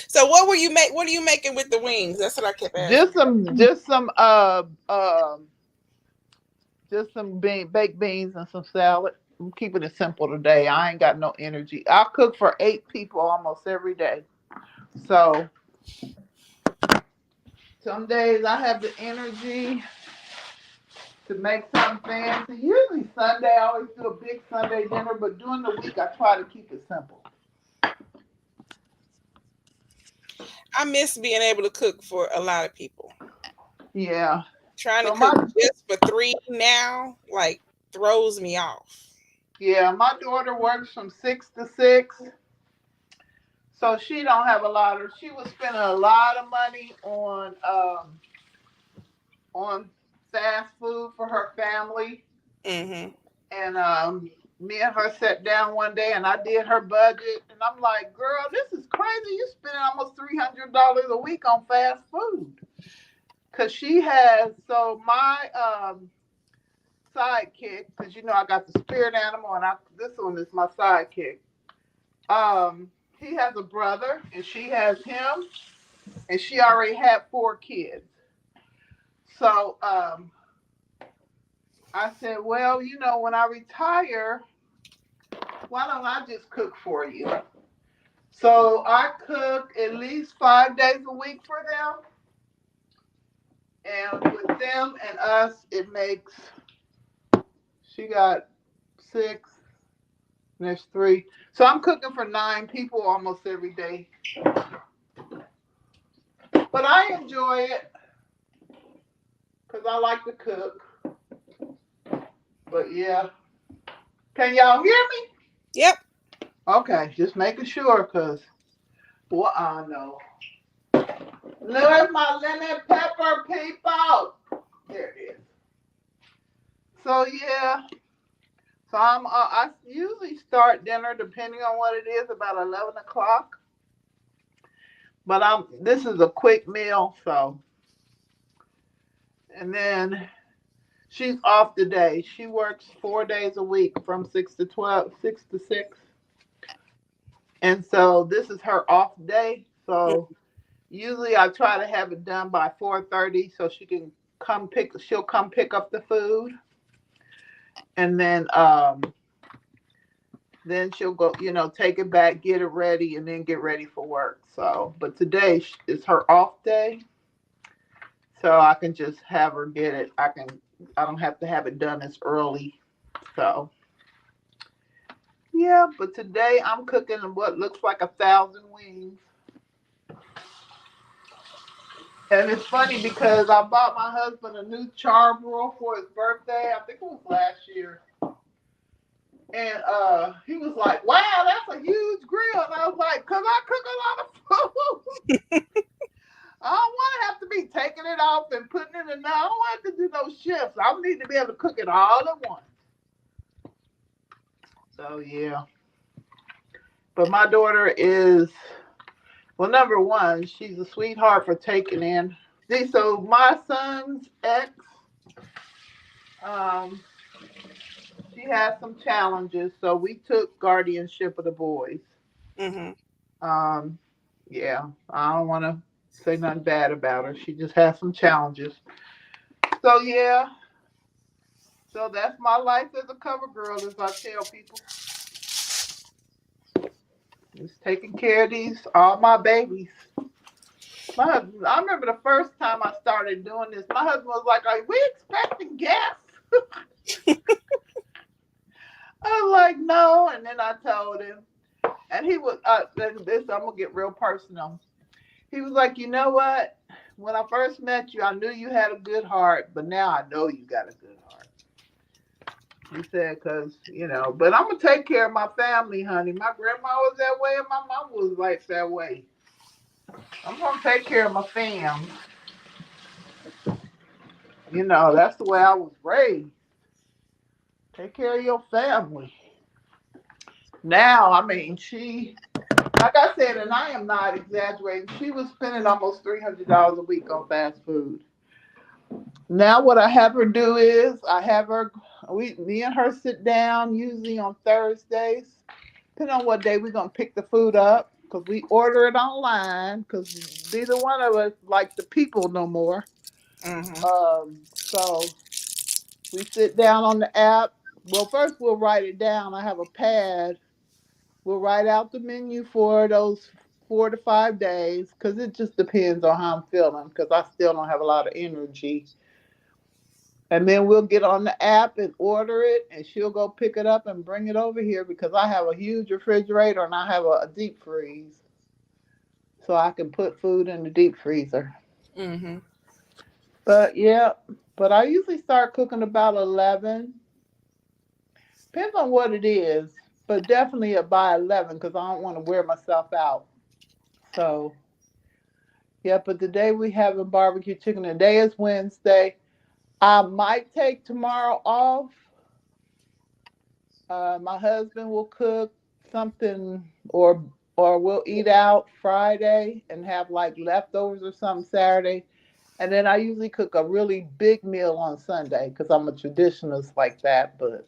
So what are you making with the wings? That's what I kept Just asking. some just some uh just some baked beans and some salad. I'm keeping it simple today. I ain't got no energy. I cook for 8 people almost every day. So some days I have the energy to make something fancy. Usually Sunday, I always do a big Sunday dinner, but during the week, I try to keep it simple. I miss being able to cook for a lot of people. Yeah. Trying to So cook just for 3 now, like, throws me off. my daughter works from 6 to 6, so she don't have a lot of. She was spending a lot of money on fast food for her family, Mm-hmm. and me and her sat down one day and I did her budget, and I'm like, girl, this is crazy. You spending almost $300 a week on fast food. Cause she has my sidekick, because I got the spirit animal, and this one is my sidekick. He has a brother, and she has him, and she already had 4 kids. So I said, well, when I retire, why don't I just cook for you? So I cook at least 5 days a week for them, and with them and us, it makes. She got 6. There's 3. So I'm cooking for 9 people almost every day. But I enjoy it because I like to cook. But yeah. Can y'all hear me? Yep. Okay, just making sure because, well, I know. There's my lemon pepper people. There it is. So yeah. So I usually start dinner depending on what it is about 11 o'clock. But this is a quick meal, so. And then she's off today. She works 4 days a week from 6 to 12, 6 to 6. And so this is her off day. So usually I try to have it done by 4:30 so she can she'll come pick up the food. And then she'll go, take it back, get it ready, and then get ready for work. So, but today is her off day. So I can just have her get it. I don't have to have it done as early. So yeah, but today I'm cooking what looks like 1,000 wings. And it's funny because I bought my husband a new charbroil for his birthday. I think it was last year. And he was like, wow, that's a huge grill. And I was like, because I cook a lot of food. I don't want to have to be taking it off and putting it in there. I don't want to do those shifts. I need to be able to cook it all at once. So, yeah. But my daughter is, well, number one, she's a sweetheart for taking in. See, so my son's ex, um, she had some challenges, so we took guardianship of the boys. Mm-hmm. Um, yeah, I don't want to say nothing bad about her. She just has some challenges. So yeah, So that's my life as a cover girl, as I tell people. Just taking care of these all my babies. My husband, I remember the first time I started doing this. My husband was like, "Are we expecting guests?" I was like, "No," and then I told him, and he was. This I'm gonna get real personal. He was like, "You know what? When I first met you, I knew you had a good heart, but now I know you got a good heart." He said, "Cause but I'm gonna take care of my family, honey. My grandma was that way, and my mom was like that way. I'm gonna take care of my fam. That's the way I was raised. Take care of your family." Now, I mean, like I said, and I am not exaggerating, she was spending almost $300 a week on fast food. Now, what I have her do is me and her sit down usually on Thursdays, depending on what day we're gonna pick the food up, because we order it online, because neither one of us like the people no more. Mm-hmm. So we sit down on the app. Well, first we'll write it down. I have a pad. We'll write out the menu for those 4 to 5 days, because it just depends on how I'm feeling, because I still don't have a lot of energy. And then we'll get on the app and order it, and she'll go pick it up and bring it over here, because I have a huge refrigerator and I have a deep freeze. So I can put food in the deep freezer. Mm-hmm. But yeah, but I usually start cooking about 11. Depends on what it is, but definitely by 11, because I don't want to wear myself out. So yeah, but today we having barbecue chicken. Today is Wednesday. I might take tomorrow off. My husband will cook something, or we'll eat out Friday and have like leftovers or something Saturday. And then I usually cook a really big meal on Sunday, because I'm a traditionalist like that. But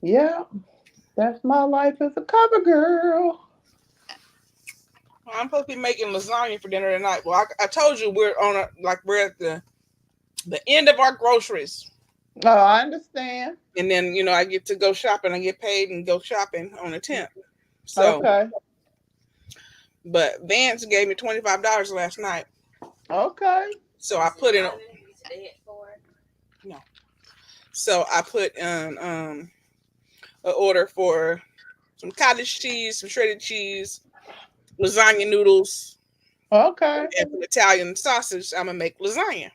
yeah, that's my life as a cover girl. I'm supposed to be making lasagna for dinner tonight. Well, I told you we're at the end of our groceries, Oh, I understand. and then I get to go shopping. I get paid and go shopping on the 10th. So, Okay. but Vance gave me $25 last night, Okay. so I put in no. So I put in an order for some cottage cheese, some shredded cheese, lasagna noodles, Okay. and some Italian sausage. I'm gonna make lasagna,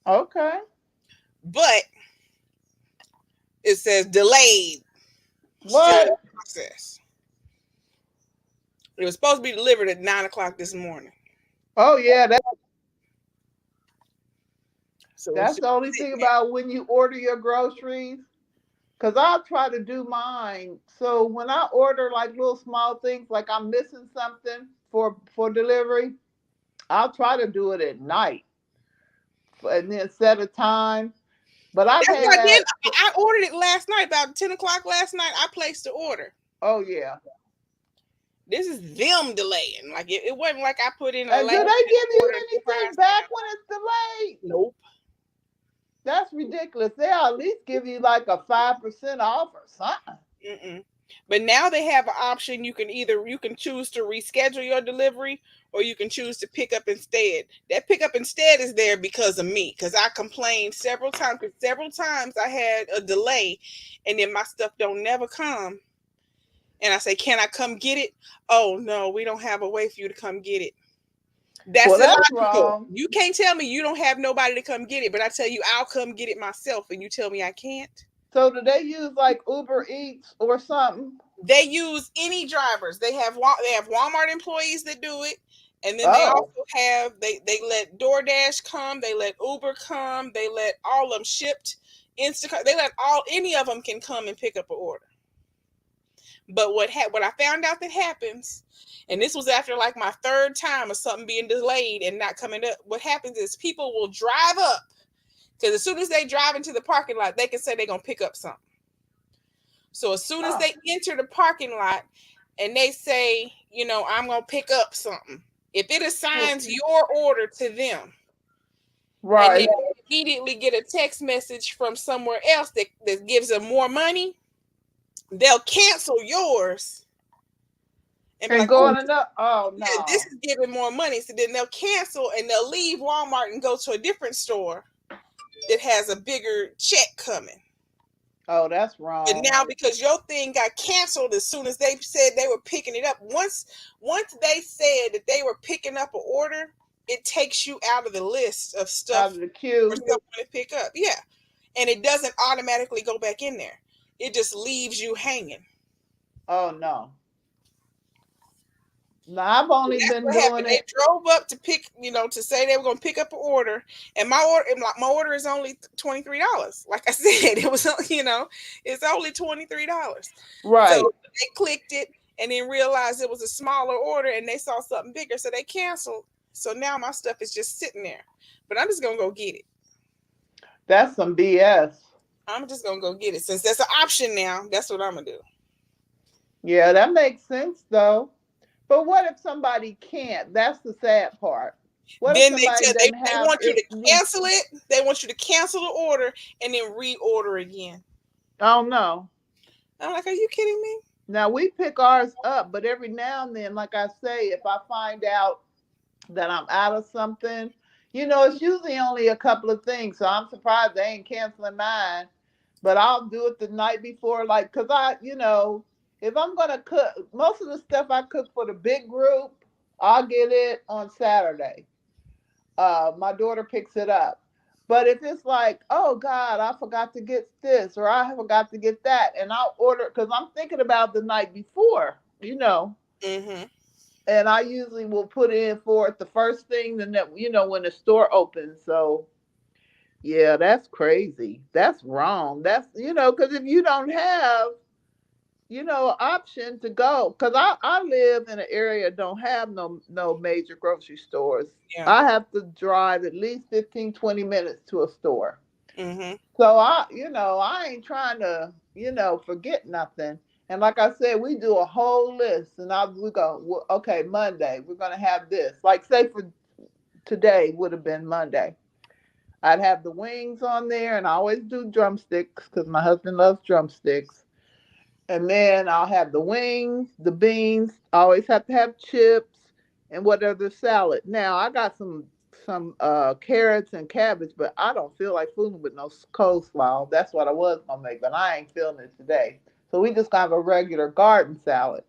Okay. but it says delayed, still in What? process. It was supposed to be delivered at 9 o'clock this morning, Oh yeah, so it's that's just the only thing sitting there. about when you order your groceries. Cause I'll try to do mine. So when I order like little small things, like I'm missing something for delivery, I'll try to do it at night and then set a time. But I've That's what I had, did. I ordered it last night, about 10 o'clock last night. I placed the order. oh yeah. This is them delaying. Like it wasn't like I put in a And last do they minute give you order and anything surprise. back when it's delayed? Nope. That's ridiculous. They'll at least give you like a 5% off or something. Mm-mm. But now they have an option. You can choose to reschedule your delivery, or you can choose to pick up instead. That pick up instead is there because of me, because I complained several times. Because several times I had a delay, and then my stuff don't never come. And I say, "Can I come get it?" Oh no, we don't have a way for you to come get it. That's Well, that's illogical. wrong. You can't tell me you don't have nobody to come get it, but I tell you I'll come get it myself, and you tell me I can't. So do they use like Uber Eats or something? They use any drivers. They have Walmart employees that do it, and then they Oh, also have they let DoorDash come, they let Uber come, they let all of them shipped Instacart. They let all any of them can come and pick up an order. But what I found out that happens, and this was after like my third time of something being delayed and not coming up. What happens is people will drive up, because as soon as they drive into the parking lot, they can say they're gonna pick up something. So as soon as oh, they enter the parking lot and they say, I'm gonna pick up something, if it assigns your order to them, and then right. immediately get a text message from somewhere else that gives them more money, they'll cancel yours and be And like, oh, going another. Oh yeah, this no. is giving more money. So then they'll cancel and they'll leave Walmart and go to a different store that has a bigger check coming. Oh, that's But wrong. now because your thing got canceled as soon as they said they were picking it up, once they said that they were picking up an order, it takes you out of the list of Out stuff of the for queue. someone to pick up. Yeah. And it doesn't automatically go back in there. It just leaves you hanging. Oh no. No, I've only That's been what doing happened. They it. drove up to pick, to say they were going to pick up an order, and my order is only $23. Like I said, it was, it's only $23. So Right. they clicked it and then realized it was a smaller order, and they saw something bigger, so they canceled. So now my stuff is just sitting there, but I'm just gonna go get it. That's some BS. I'm just gonna go get it since that's an option now. That's what I'm gonna do. Yeah, that makes sense though. But what if somebody can't? That's the sad part. What if Then they somebody tell doesn't they have want you it? to cancel it. They want you to cancel the order and then reorder again. Oh no. I'm like, are you kidding me? Now we pick ours up, but every now and then, like I say, if I find out that I'm out of something, it's usually only a couple of things. So I'm surprised they ain't canceling mine. But I'll do it the night before, like, cause if I'm gonna cook, most of the stuff I cook for the big group, I'll get it on Saturday. My daughter picks it up. But if it's like, oh God, I forgot to get this or I forgot to get that, and I'll order because I'm thinking about the night before. Mm-hmm. And I usually will put in for it the first thing when the store opens. So yeah, that's crazy. That's wrong. Because if you don't have option to go, because I live in an area that don't have no major grocery stores. Yeah. I have to drive at least 15-20 minutes to a store. Mm-hmm. So I ain't trying to forget nothing. And like I said, we do a whole list, and we go, well, okay, Monday we're gonna have this. Like say for today would have been Monday. I'd have the wings on there, and I always do drumsticks because my husband loves drumsticks. And then I'll have the wings, the beans. I always have to have chips and whatever salad. Now I got some carrots and cabbage, but I don't feel like fooling with no coleslaw. That's what I was gonna make, but I ain't feeling it today. So we just gonna have a regular garden salad.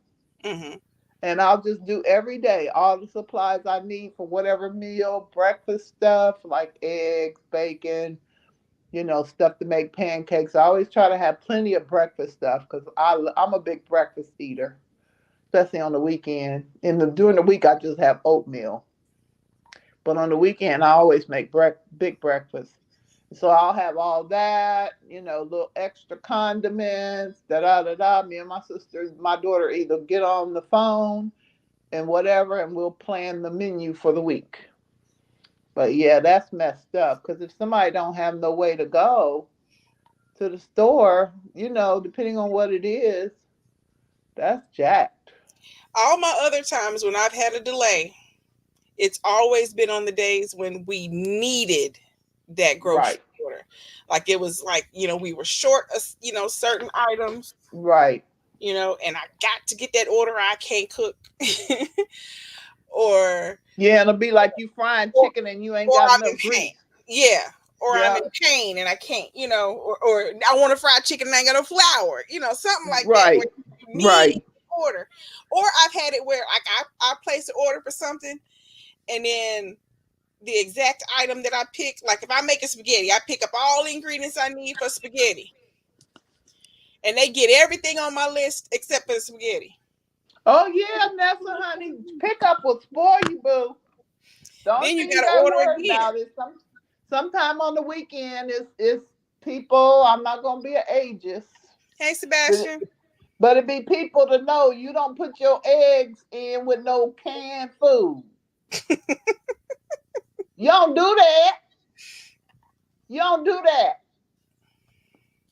Mm-hmm. And I'll just do every day all the supplies I need for whatever meal, breakfast stuff like eggs, bacon, stuff to make pancakes. I always try to have plenty of breakfast stuff because I'm a big breakfast eater, especially on the weekend. During the week, I just have oatmeal, but on the weekend, I always make big breakfast. So I'll have all that, little extra condiments, da da da da. Me and my daughter either get on the phone and whatever, and we'll plan the menu for the week. But yeah, that's messed up because if somebody don't have no way to go to the store, depending on what it is, that's jacked. All my other times when I've had a delay, it's always been on the days when we needed that grocery Right, order. Like it was like, we were short of, certain items, right. and I got to get that order. I can't cook. or Yeah, it'll be like you frying or chicken and you ain't or got I'm in enough pain. grease. Yeah. Or I'm Yeah, in pain and I can't, or I want to fry chicken and I ain't got no flour, something like that where right, you need right. an order. Or I've had it where like I place an order for something and then the exact item that I pick, like if I make a spaghetti, I pick up all the ingredients I need for spaghetti. And they get everything on my list except for the spaghetti. Oh yeah, Nessa, honey, pickup will spoil you, boo. The only Then you thing you gotta gotta order worry again. about is sometime on the weekend is people. I'm not gonna be an ageist, Hey but Sebastian. but it be people to know you don't put your eggs in with no canned food. You don't do that. You don't do that.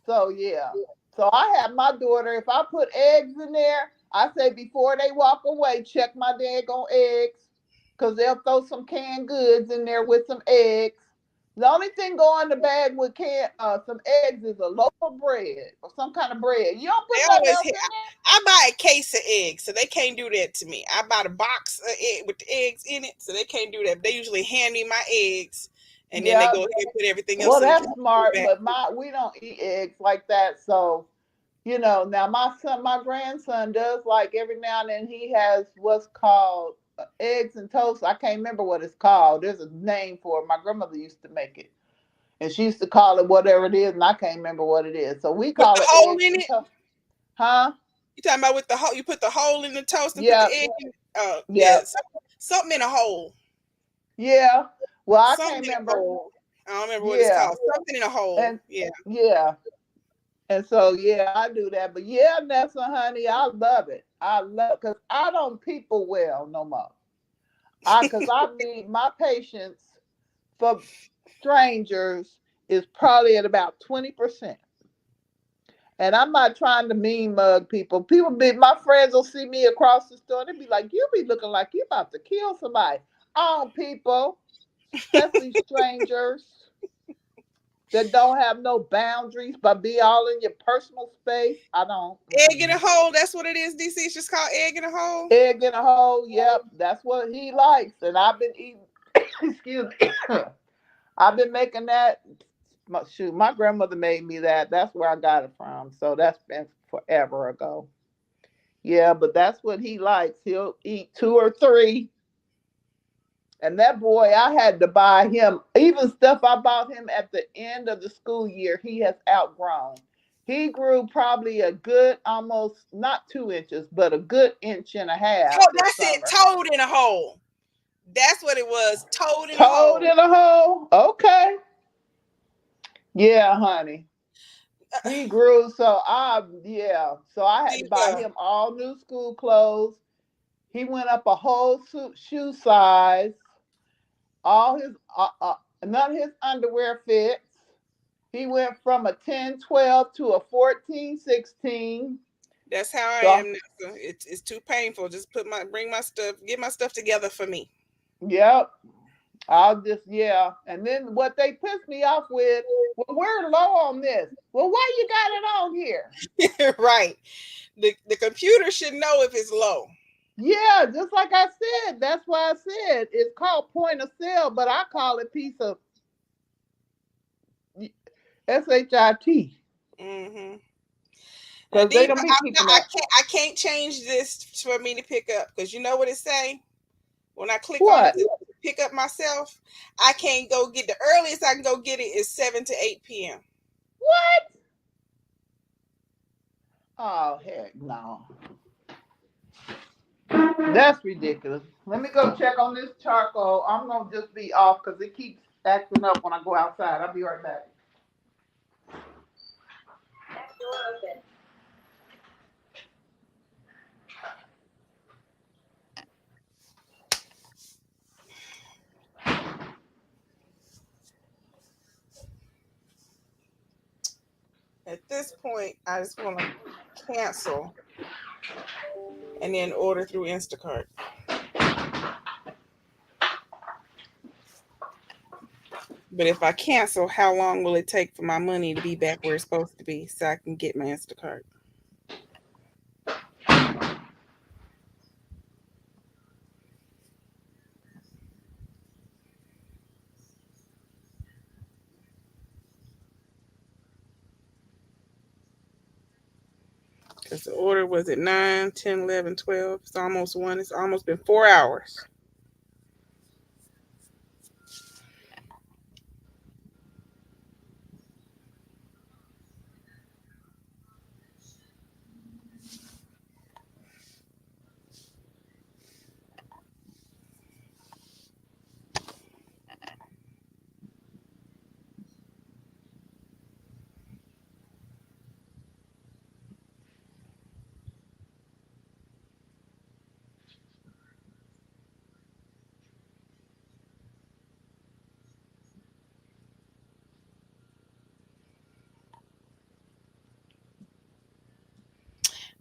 So yeah. So I have my daughter. If I put eggs in there, I say before they walk away, check my daggone eggs, cause they'll throw some canned goods in there with some eggs. The only thing go in the bag with some eggs is a loaf of bread or some kind of bread. You don't They put nothing always else have, in there. I buy a case of eggs, so they can't do that to me. I buy the box of egg with the eggs in it, so they can't do that. They usually hand me my eggs, and then they Yeah. go ahead and put everything else Well, in the that's plastic smart, bag. but we don't eat eggs like that. So now my grandson does like every now and then he has what's called eggs and toast. I can't remember what it's called. There's a name for it. My grandmother used to make it, and she used to call it whatever it is, and I can't remember what it is. So we With call the it hole eggs in and it. toast. Huh? You talking about with the hole? You put the hole in the toast and put the Yep. egg in. Oh yeah, Yep. something in a hole. Yeah. Well, I can't Something in a remember. hole. I don't remember what it's Yeah. called. Something in a hole. And Yeah. yeah. And so yeah, I do that. But yeah, Nessa, honey, I love it. I love because I don't people well no more. Because I mean, my patience for strangers is probably at about 20%. And I'm not trying to mean mug people. My friends will see me across the store and they be like, you be looking like you about to kill somebody. Oh, people, especially strangers that don't have no boundaries but be all in your personal space. I don't. Egg in a hole. That's what it is. DC. It's just called egg in a hole. Egg in a hole. Yep, that's what he likes. And I've been eating, excuse me, I've been making that. Shoot, my grandmother made me that. That's where I got it from. So that's been forever ago. Yeah, but that's what he likes. He'll eat two or three. And that boy, I had to buy him even stuff I bought him at the end of the school year. He has outgrown. He grew probably a good, almost not 2 inches, but a good inch and a half Oh, this that's it. summer. Toad in a hole. That's what it was. Toad in a Toad hole. in a hole. Okay. Yeah, honey. He grew so I had to buy Diva. him all new school clothes. He went up a whole shoe size. All his none of his underwear fits. He went from a 10-12 to a 14-16. That's how I So am now. So it's too painful. Just bring my stuff, get my stuff together for me. yep. I'll just And then what they pissed me off with, well, we're low on this. Well, why you got it on here? Right. The computer should know if it's low. Yeah, just like I said. That's why I said it's called point of sale, but I call it piece of SHIT Mm-hmm. Now, because they Diva, don't be keeping I up. can't change this for me to pick up because you know what it say when I click on it What? to pick up myself. I can't go get the earliest I can go get it is 7 to 8 p.m. What? Oh, heck no. That's ridiculous. Let me go check on this charcoal. I'm going to just be off because it keeps acting up when I go outside. I'll be right back. At this point, I just want to cancel and then order through Instacart. But if I cancel, how long will it take for my money to be back where it's supposed to be so I can get my Instacart? Because the order was at 9, 10, 11, 12. It's almost 1. It's almost been 4 hours.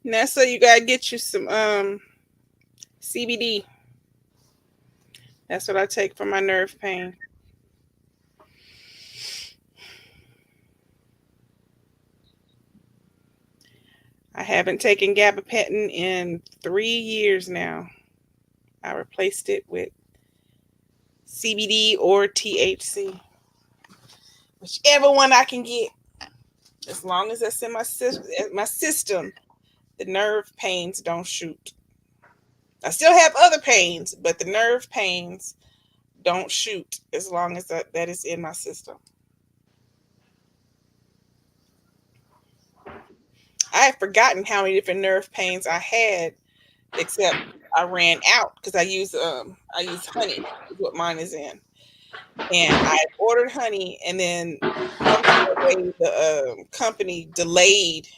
Nessa, you gotta get you some CBD. That's what I take for my nerve pain. I haven't taken gabapentin in 3 years now. I replaced it with CBD or THC, whichever one I can get. As long as that's in my system, the nerve pains don't shoot. I still have other pains, but the nerve pains don't shoot as long as that is in my system. I had forgotten how many different nerve pains I had, except I ran out because I use honey is what mine is in, and I ordered honey, and then some kind of way the company delayed.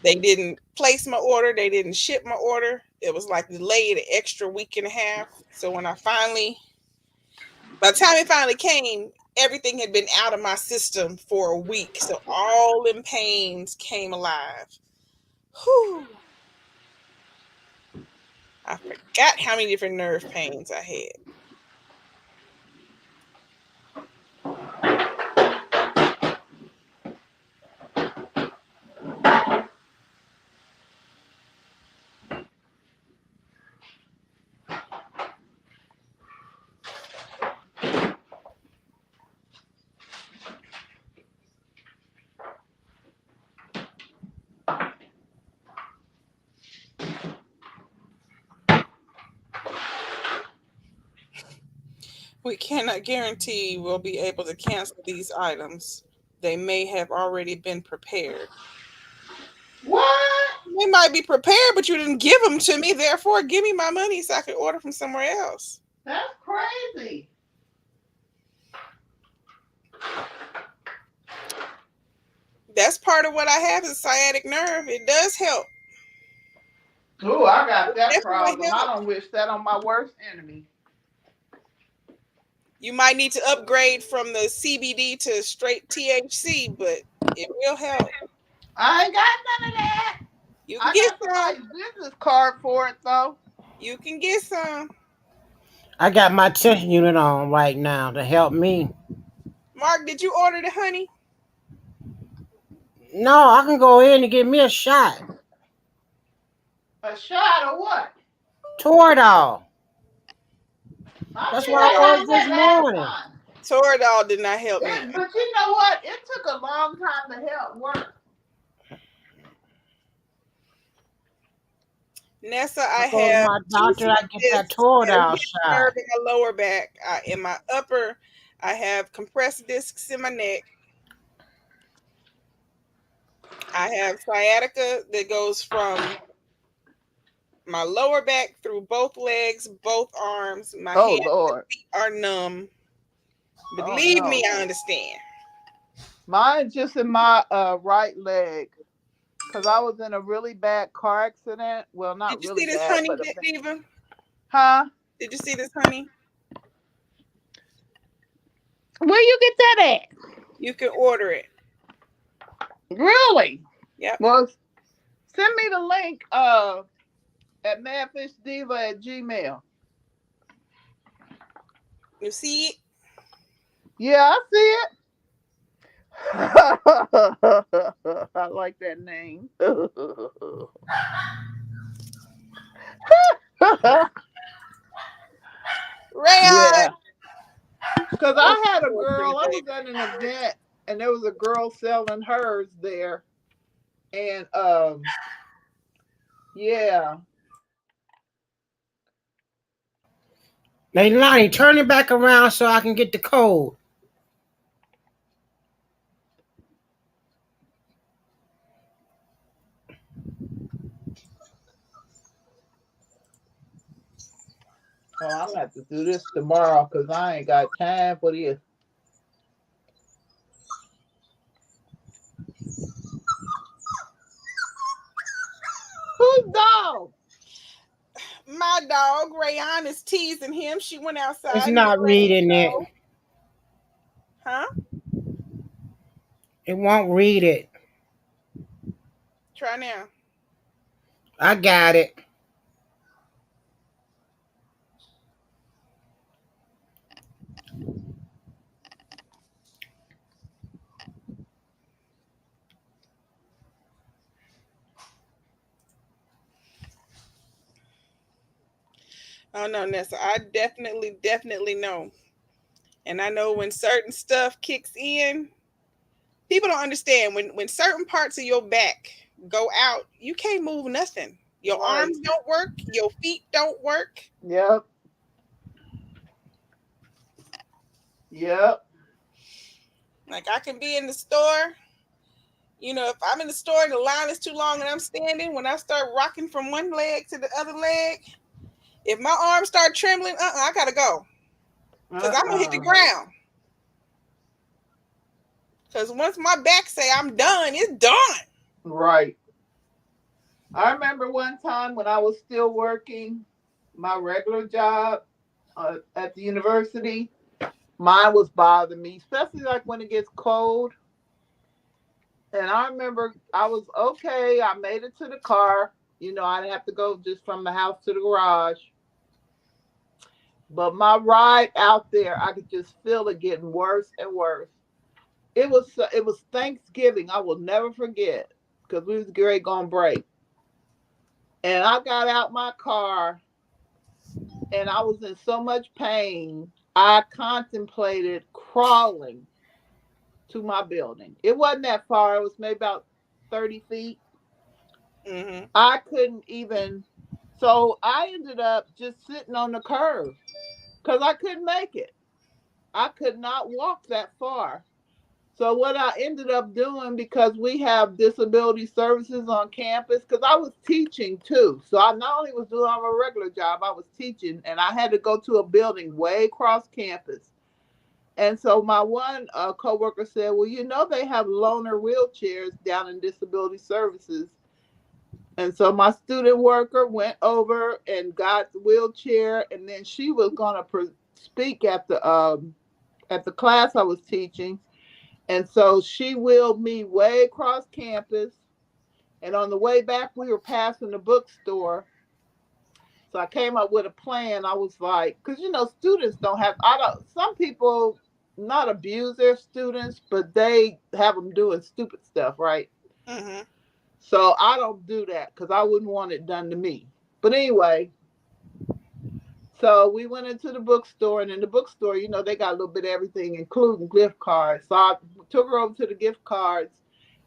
They didn't place my order. They didn't ship my order. It was like delayed an extra week and a half. So when by the time it finally came, everything had been out of my system for a week. So all them pains came alive. Whew. I forgot how many different nerve pains I had. We cannot guarantee we'll be able to cancel these items. They may have already been prepared. What? They might be prepared, but you didn't give them to me. Therefore, give me my money so I can order from somewhere else. That's crazy. That's part of what I have is sciatic nerve. It does help. Ooh, I got It that definitely problem. I helps. don't wish that on my worst enemy. You might need to upgrade from the CBD to straight THC, but it will help. I ain't got none of that. You can I get got some. somebody's business card for it though. You can get some. I got my tension unit on right now to help me. Mark, did you order the honey? No, I can go in and get me a shot. A shot or what? Toradol. I That's think what I I ordered had this that last morning. time. Toradol did not help me. But you know what? It took a long time to help work. Nessa, I I go to have my two doctor, I slip get that discs and a Toradol pinched nerve shot. in my lower back. In my upper, I have compressed discs in my neck. I have sciatica that goes from my lower back through both legs, both arms. My Oh hands and Lord. feet are numb. Oh Believe me, no. I understand. Mine's just in my right leg. Cause I was in a really bad car accident. Well, not Did you really see this bad, honey, but Diva? huh? Did you see this honey? Where you get that at? You can order it. Really? Yep. Well, send me the link at madfishdiva@gmail. You see it? Yeah, I see it. I like that name. Rayon. Yeah, because Oh, I had a poor pretty girl, I was baby. at an event and there was a girl selling hers there. And yeah. Lelani, turn it back around so I can get the code. Oh, I'll have to do this tomorrow because I ain't got time for this. Who's dog? My dog, Rayon, is teasing him. She went It's outside. He's not ready to reading it. go. Huh? It won't read it. Try now. I got it. Oh no, Nessa, I definitely know. And I know when certain stuff kicks in, people don't understand when certain parts of your back go out, you can't move nothing. Your Right. arms don't work, your feet don't work. Yep. Yep. Like I can be in the store, if I'm in the store and the line is too long and I'm standing, when I start rocking from one leg to the other leg, if my arms start trembling, I gotta go. Cause I'm gonna hit the Uh-uh. ground. Cause once my back say I'm done, it's done. Right. I remember one time when I was still working my regular job at the university, mine was bothering me, especially like when it gets cold. And I remember I was okay. I made it to the car. I didn't have to go just from the house to the garage. But my ride out there, I could just feel it getting worse and worse. It was Thanksgiving. I will never forget because we was great gonna break. And I got out my car and I was in so much pain. I contemplated crawling to my building. It wasn't that far. It was maybe about 30 feet. Mm-hmm. I couldn't even. So I ended up just sitting on the curb because I couldn't make it. I could not walk that far. So what I ended up doing, because we have disability services on campus, because I was teaching too. So I not only was doing my regular job, I was teaching, and I had to go to a building way across campus. And so my one coworker said, "Well, they have loaner wheelchairs down in disability services." And so my student worker went over and got the wheelchair, and then she was gonna speak at the class I was teaching. And so she wheeled me way across campus. And on the way back, we were passing the bookstore. So I came up with a plan. I was like, because students don't have, I don't, some people not abuse their students, but they have them doing stupid stuff, right? Mm-hmm. So I don't do that because I wouldn't want it done to me. But anyway, so we went into the bookstore, and in the bookstore, they got a little bit of everything, including gift cards. So I took her over to the gift cards,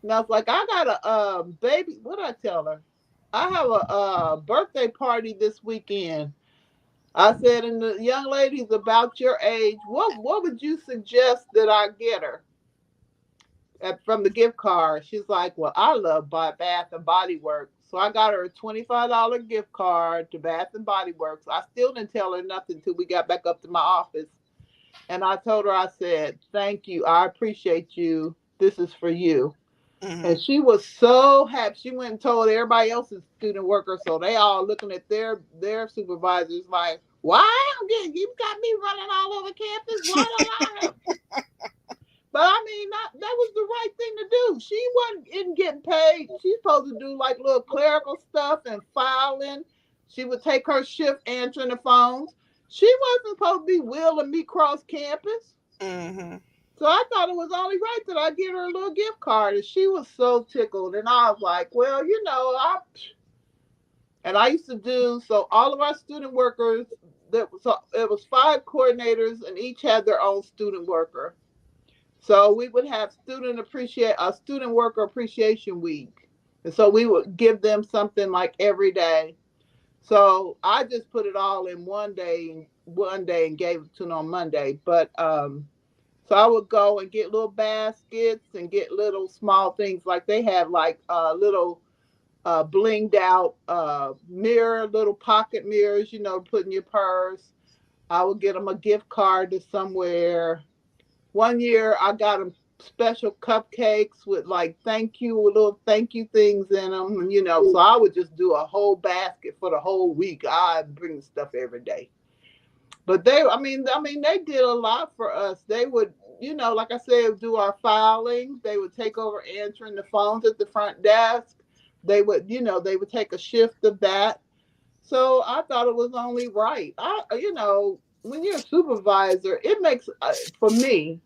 and I was like, I got a baby. What did I tell her? I have a birthday party this weekend. I said, and the young lady's about your age. What would you suggest that I get her from the gift card? She's like, well, I love Bath and Body Works. So I got her a $25 gift card to Bath and Body Works. I still didn't tell her nothing until we got back up to my office. And I told her, I said, thank you. I appreciate you. This is for you. Mm-hmm. And she was so happy. She went and told everybody else's student workers. So they all looking at their supervisors like, why? You got me running all over campus. Why don't I have? But I mean, that was the right thing to do. She wasn't getting paid. She's supposed to do like little clerical stuff and filing. She would take her shift answering the phones. She wasn't supposed to be wheeling me cross campus. Mm-hmm. So I thought it was only right that I get her a little gift card. And she was so tickled. And I was like, well, and I used to do, so all of our student workers, it was 5 coordinators and each had their own student worker. So we would have a student worker appreciation week. And so we would give them something like every day. So I just put it all in one day and gave it to them on Monday. But so I would go and get little baskets and get little small things, like they have like little blinged out mirror, little pocket mirrors, put in your purse. I would get them a gift card to somewhere. One year I got them special cupcakes with like little thank you things in them, and so I would just do a whole basket for the whole week. I'd bring the stuff every day. But they did a lot for us. They would, like I said, do our filing. They would take over answering the phones at the front desk. They would take a shift of that. So I thought it was only right. When you're a supervisor, it makes for me,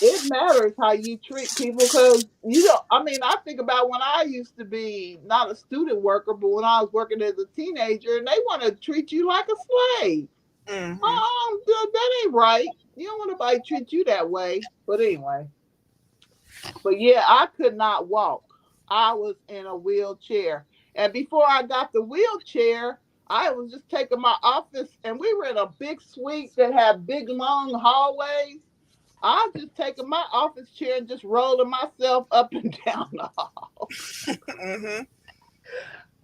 it matters how you treat people because you don't. I mean, I think about when I used to be not a student worker, but when I was working as a teenager, and they want to treat you like a slave. Mm-hmm. That ain't right. You don't want nobody to treat you that way. But anyway, but yeah, I could not walk. I was in a wheelchair, and before I got the wheelchair, I was just taking my office, and we were in a big suite that had big long hallways. I just taking my office chair and just rolling myself up and down the hall. Mm-hmm.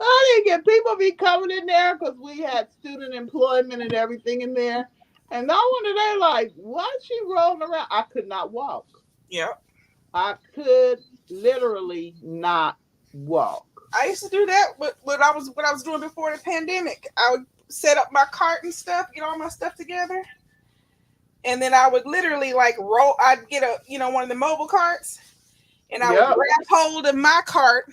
I didn't get people be coming in there because we had student employment and everything in there. And no wonder they're like, why is she rolling around? I could not walk. Yep. I could literally not walk. I used to do that, but what I was doing before the pandemic. I would set up my cart and stuff, get all my stuff together, and then I would literally like roll. I'd get a one of the mobile carts, and I would Yep. grab hold of my cart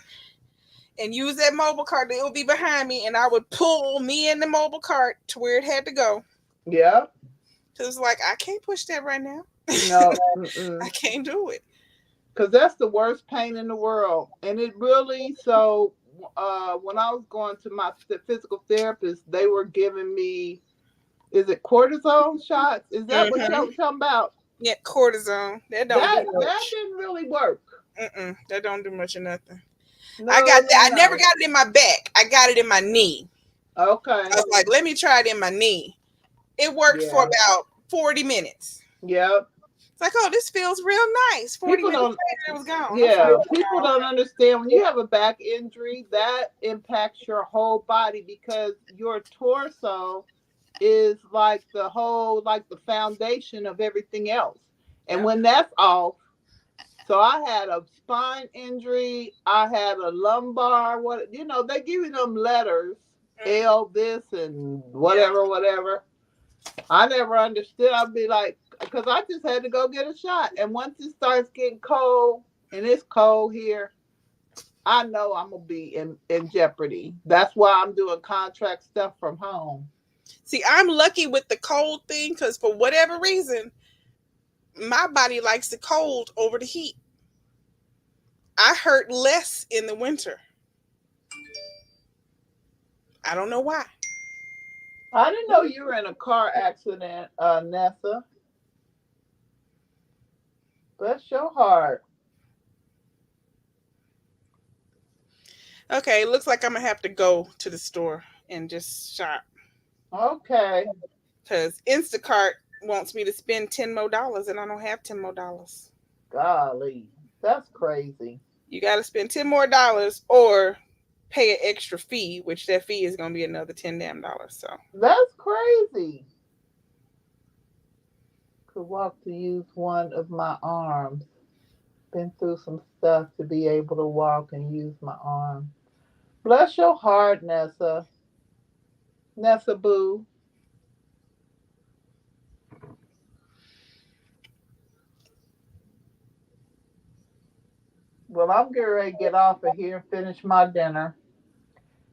and use that mobile cart. It would be behind me, and I would pull me in the mobile cart to where it had to go. Yep. So it's like I can't push that right now. No. I can't do it. Because that's the worst pain in the world. And it really, so when I was going to my physical therapist, they were giving me, is it cortisone shots? Is that what y'all talking about? Yeah, cortisone. That don't That do much. that didn't really work. That don't do much of nothing. No, I got that. no. I never got it in my back. I got it in my knee. Okay. I was like, let me try it in my knee. It worked for about 40 minutes. Yep. It's like, oh, this feels real nice. 40 minutes later, it was gone. Yeah, people don't understand when you have a back injury, that impacts your whole body because your torso is like the foundation of everything else. And when that's off, so I had a spine injury, I had a lumbar, they give you them letters, L this and whatever. I never understood. I'd be like, because I just had to go get a shot. And once it starts getting cold, and it's cold here, I know I'm going to be in jeopardy. That's why I'm doing contract stuff from home. See, I'm lucky with the cold thing because for whatever reason, my body likes the cold over the heat. I hurt less in the winter. I don't know why. I didn't know you were in a car accident, Nessa. Bless your heart. Okay, looks like I'm going to have to go to the store and just shop. Okay. Because Instacart wants me to spend $10 more, and I don't have $10 more. Golly, that's crazy. You got to spend $10 more or pay an extra fee, which that fee is going to be another $10 damn. So that's crazy. Could walk to use one of my arms. Been through some stuff to be able to walk and use my arm. Bless your heart, Nessa. Nessa Boo. Well, I'm getting ready to get off of here and finish my dinner.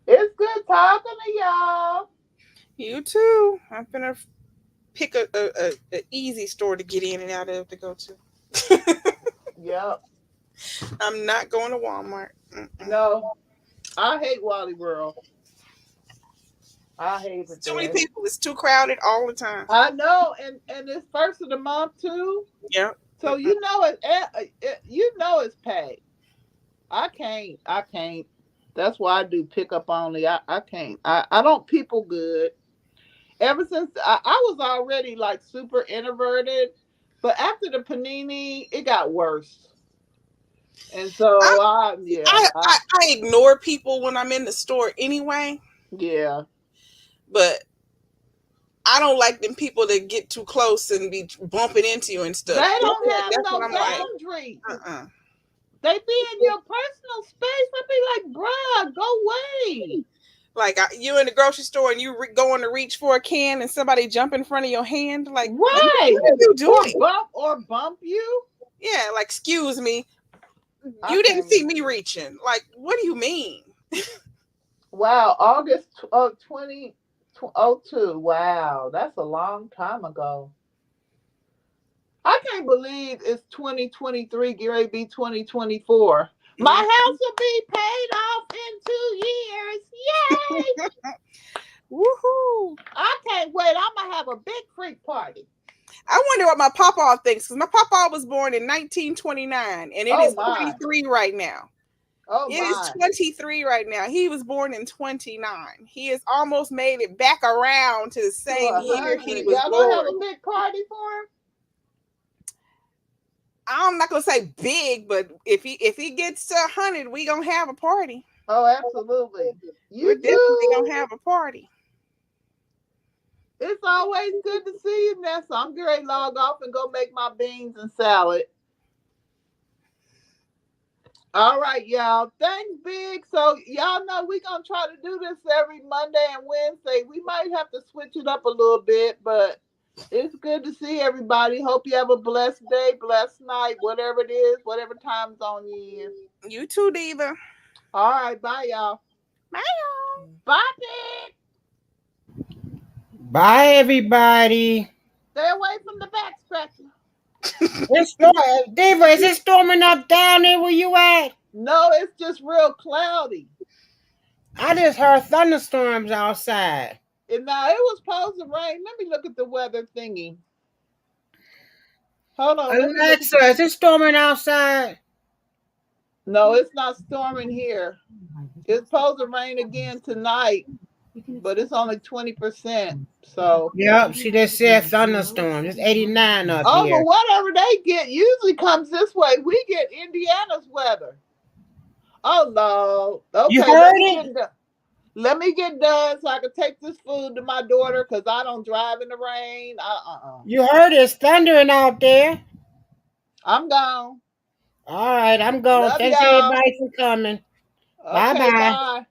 It's good talking to y'all. You too. I'm gonna pick a easy store to get in and out of to go to. Yep. I'm not going to Walmart. No, I hate Wally World. I hate it. Too many people. It's too crowded all the time. I know, and it's first of the month too. Yeah. So you know it's paid. I can't. That's why I do pickup only. I can't. I don't people good. Ever since I was already like super introverted, but after the panini, it got worse. And so I ignore people when I'm in the store anyway. Yeah. But I don't like them people that get too close and be bumping into you and stuff. They don't have no boundaries. Like, They be in your personal space. I be like, bruh, go away. Like you in the grocery store and you going to reach for a can and somebody jump in front of your hand. Like, right. What are you doing? Or bump you. Yeah, like, excuse me. You didn't see me reaching. Like, what do you mean? Wow, August 2002. Wow, that's a long time ago. I can't believe it's 2023, get ready to be 2024. My house will be paid off in 2 years. Yay! Woohoo! I can't wait. I'm going to have a big freak party. I wonder what my papa thinks, because my papa was born in 1929, and it is my. 23 right now. Oh, It is 23 right now. He was born in 29. He has almost made it back around to the same year he was Y'all born. gonna have a big party for him? I'm not gonna say big, but if he gets to 100, we gonna have a party. Oh, absolutely. We're definitely gonna have a party. It's always good to see you, Nessa. I'm going to log off and go make my beans and salad. All right, y'all. Thanks, Big. So, y'all know we're going to try to do this every Monday and Wednesday. We might have to switch it up a little bit, but it's good to see everybody. Hope you have a blessed day, blessed night, whatever it is, whatever time zone you in. You too, Diva. All right. Bye, y'all. Bye, y'all. Bye, Big. Bye, everybody. Stay away from the back scratcher. Diva, is it storming up down there where you at? No, it's just real cloudy. I just heard thunderstorms outside. And now it was supposed to rain. Let me look at the weather thingy. Hold on. Alexa, is it storming outside? No, it's not storming here. It's supposed to rain again tonight, but it's only 20%. So. Yep, she just said thunderstorms. It's 89 up here. Oh, but whatever they get usually comes this way. We get Indiana's weather. Oh, no. Okay, You heard it? Let me get done so I can take this food to my daughter because I don't drive in the rain. You heard it. It's thundering out there. I'm gone. All right, I'm going. Love Thanks y'all. everybody for coming. Okay, Bye-bye. bye.